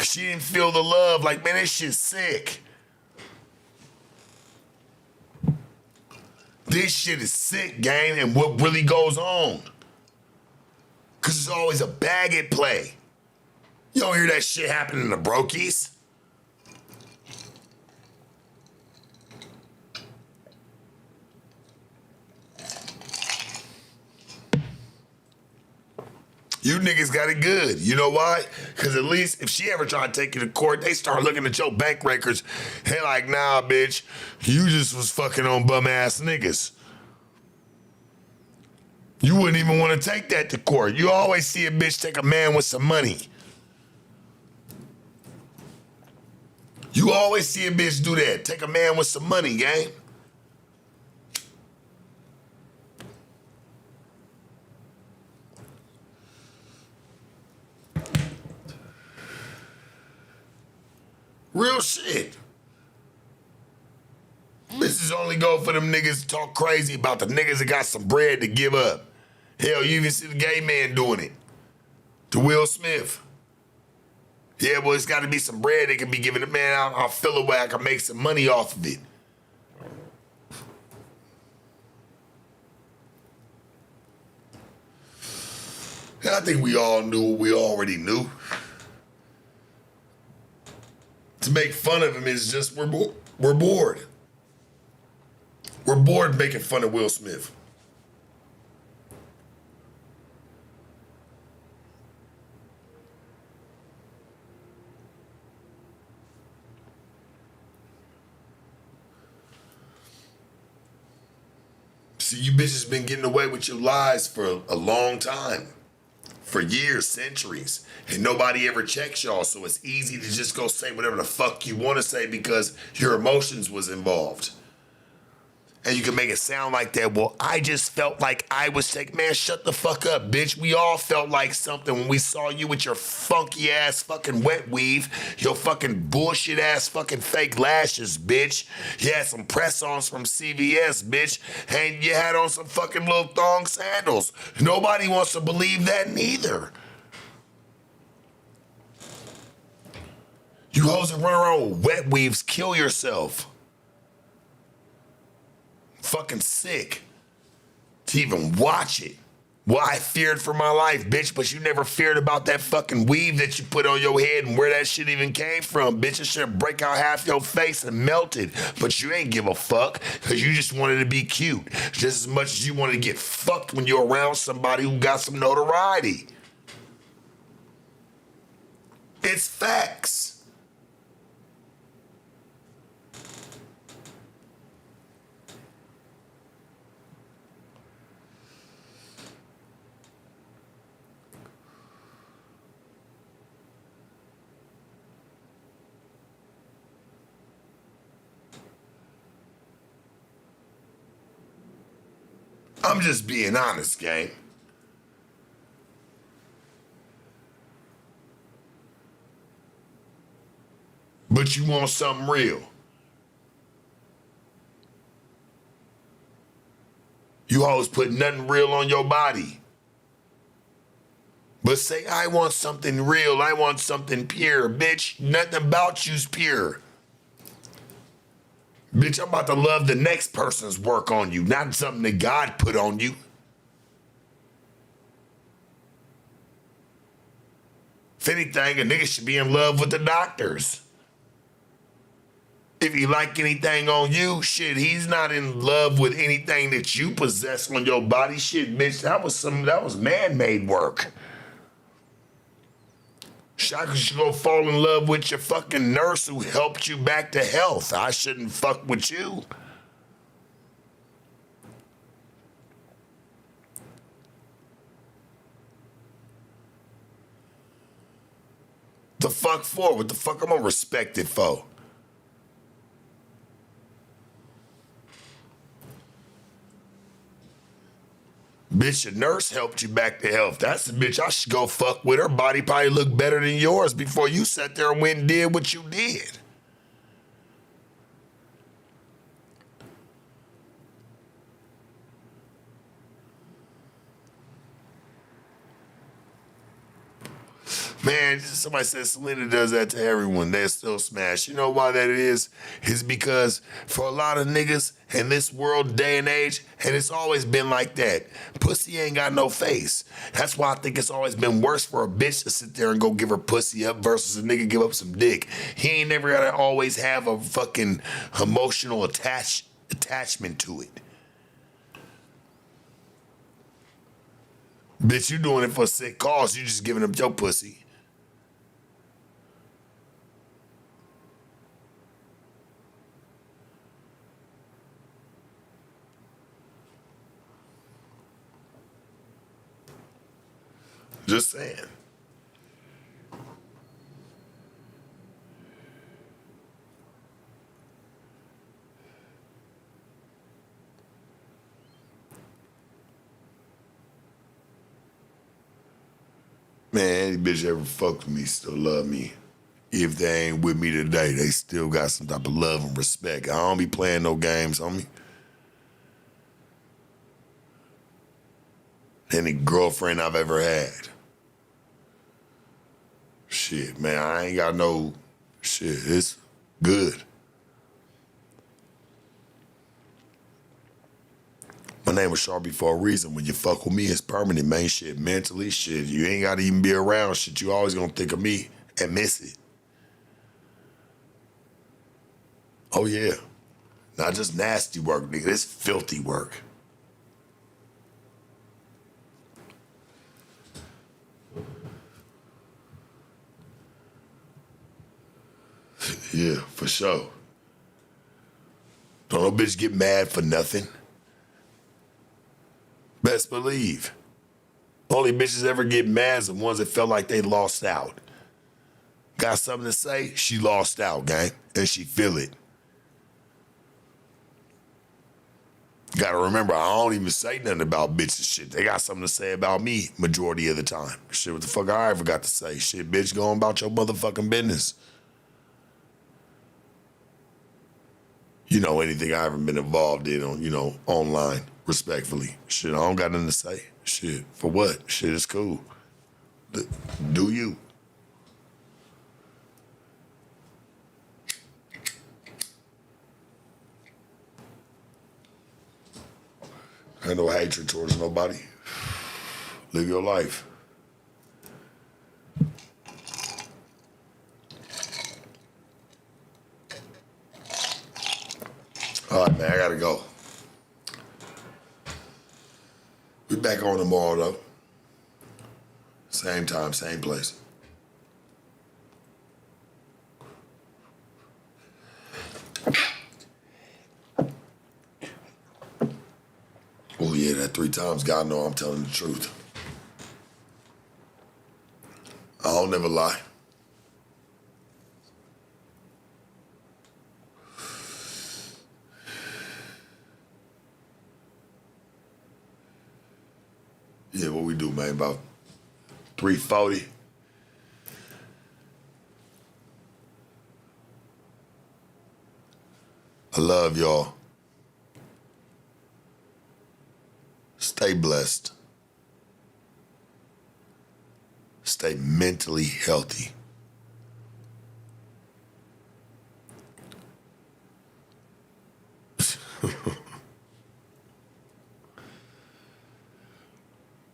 She didn't feel the love. Like, man, this shit's sick. This shit is sick, gang, and what really goes on. Because there's always a bag at play. You don't hear that shit happening in the brokies. You niggas got it good. You know why? Because at least if she ever try to take you to court, they start looking at your bank records. They like, nah, bitch, you just was fucking on bum-ass niggas. You wouldn't even want to take that to court. You always see a bitch take a man with some money. You always see a bitch do that. Take a man with some money, gang. Real shit. Bitches only go for them niggas to talk crazy about the niggas that got some bread to give up. Hell, you even see the gay man doing it to Will Smith. Yeah, well, it's got to be some bread they can be giving the man. I'll feel a way I can make some money off of it. And I think we all knew what we already knew. To make fun of him is just we're bored. We're bored making fun of Will Smith. See, you bitches been getting away with your lies for a long time. For years, centuries. And nobody ever checks y'all, so it's easy to just go say whatever the fuck you want to say because your emotions was involved. And you can make it sound like that. Well, I just felt like I was sick. Man, shut the fuck up, bitch. We all felt like something when we saw you with your funky ass fucking wet weave, your fucking bullshit ass fucking fake lashes, bitch. You had some press-ons from CVS, bitch. And you had on some fucking little thong sandals. Nobody wants to believe that neither. You hoes that run around with wet weaves, kill yourself. Fucking sick to even watch it. Well, I feared for my life, bitch, but you never feared about that fucking weave that you put on your head and where that shit even came from, bitch. It should break out half your face and melt it, but you ain't give a fuck because you just wanted to be cute just as much as you wanted to get fucked when you're around somebody who got some notoriety. It's facts. I'm just being honest, gang. But you want something real. You always put nothing real on your body. But say, I want something real. I want something pure. Bitch, nothing about you's pure. Bitch, I'm about to love the next person's work on you, not something that God put on you. If anything, a nigga should be in love with the doctors. If he like anything on you, shit, he's not in love with anything that you possess on your body. Shit, bitch, that was man-made work. Shaka should go fall in love with your fucking nurse who helped you back to health. I shouldn't fuck with you. The fuck for? What the fuck I'm gonna respect it for? Bitch, your nurse helped you back to health. That's the bitch I should go fuck with. Her body probably looked better than yours before you sat there and went and did what you did. Man, somebody said Selena does that to everyone. They're still smashed. You know why that is? It's because for a lot of niggas in this world, day and age, and it's always been like that, pussy ain't got no face. That's why I think it's always been worse for a bitch to sit there and go give her pussy up versus a nigga give up some dick. He ain't never gotta always have a fucking emotional attachment to it. Bitch, you doing it for a sick cause. You just giving up your pussy. Just saying. Man, any bitch ever fucked with me still love me. if they ain't with me today, they still got some type of love and respect. I don't be playing no games, homie. Any girlfriend I've ever had. Shit, man, I ain't got no shit. It's good. My name was Sharpie for a reason. When you fuck with me, it's permanent, man. Shit, mentally, shit. You ain't gotta even be around. Shit, you always gonna think of me and miss it. Oh yeah. Not just nasty work, nigga. It's filthy work. Yeah, for sure. Don't no bitch get mad for nothing. Best believe. Only bitches ever get mad is the ones that felt like they lost out. Got something to say? She lost out, gang. And she feel it. Gotta remember, I don't even say nothing about bitches shit. They got something to say about me majority of the time. Shit, what the fuck I ever got to say? Shit, bitch, go on about your motherfucking business. You know, anything I ever been involved in on, online, respectfully. Shit, I don't got nothing to say. Shit, for what? Shit, it's cool. Do you? Ain't no hatred towards nobody. Live your life. All right, man, I gotta go. We back on tomorrow, though. Same time, same place. Oh, yeah, that 3 times. God know I'm telling the truth. I don't never lie. Yeah, what we do, man, about 3:40. I love y'all. Stay blessed. Stay mentally healthy.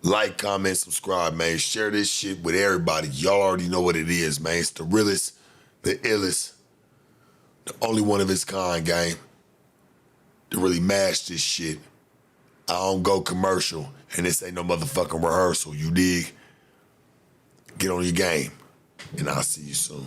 Like, comment, subscribe, man. Share this shit with everybody. Y'all already know what it is, man. It's the realest, the illest, the only one of its kind, gang. To really mash this shit. I don't go commercial, and this ain't no motherfucking rehearsal. You dig? Get on your game, and I'll see you soon.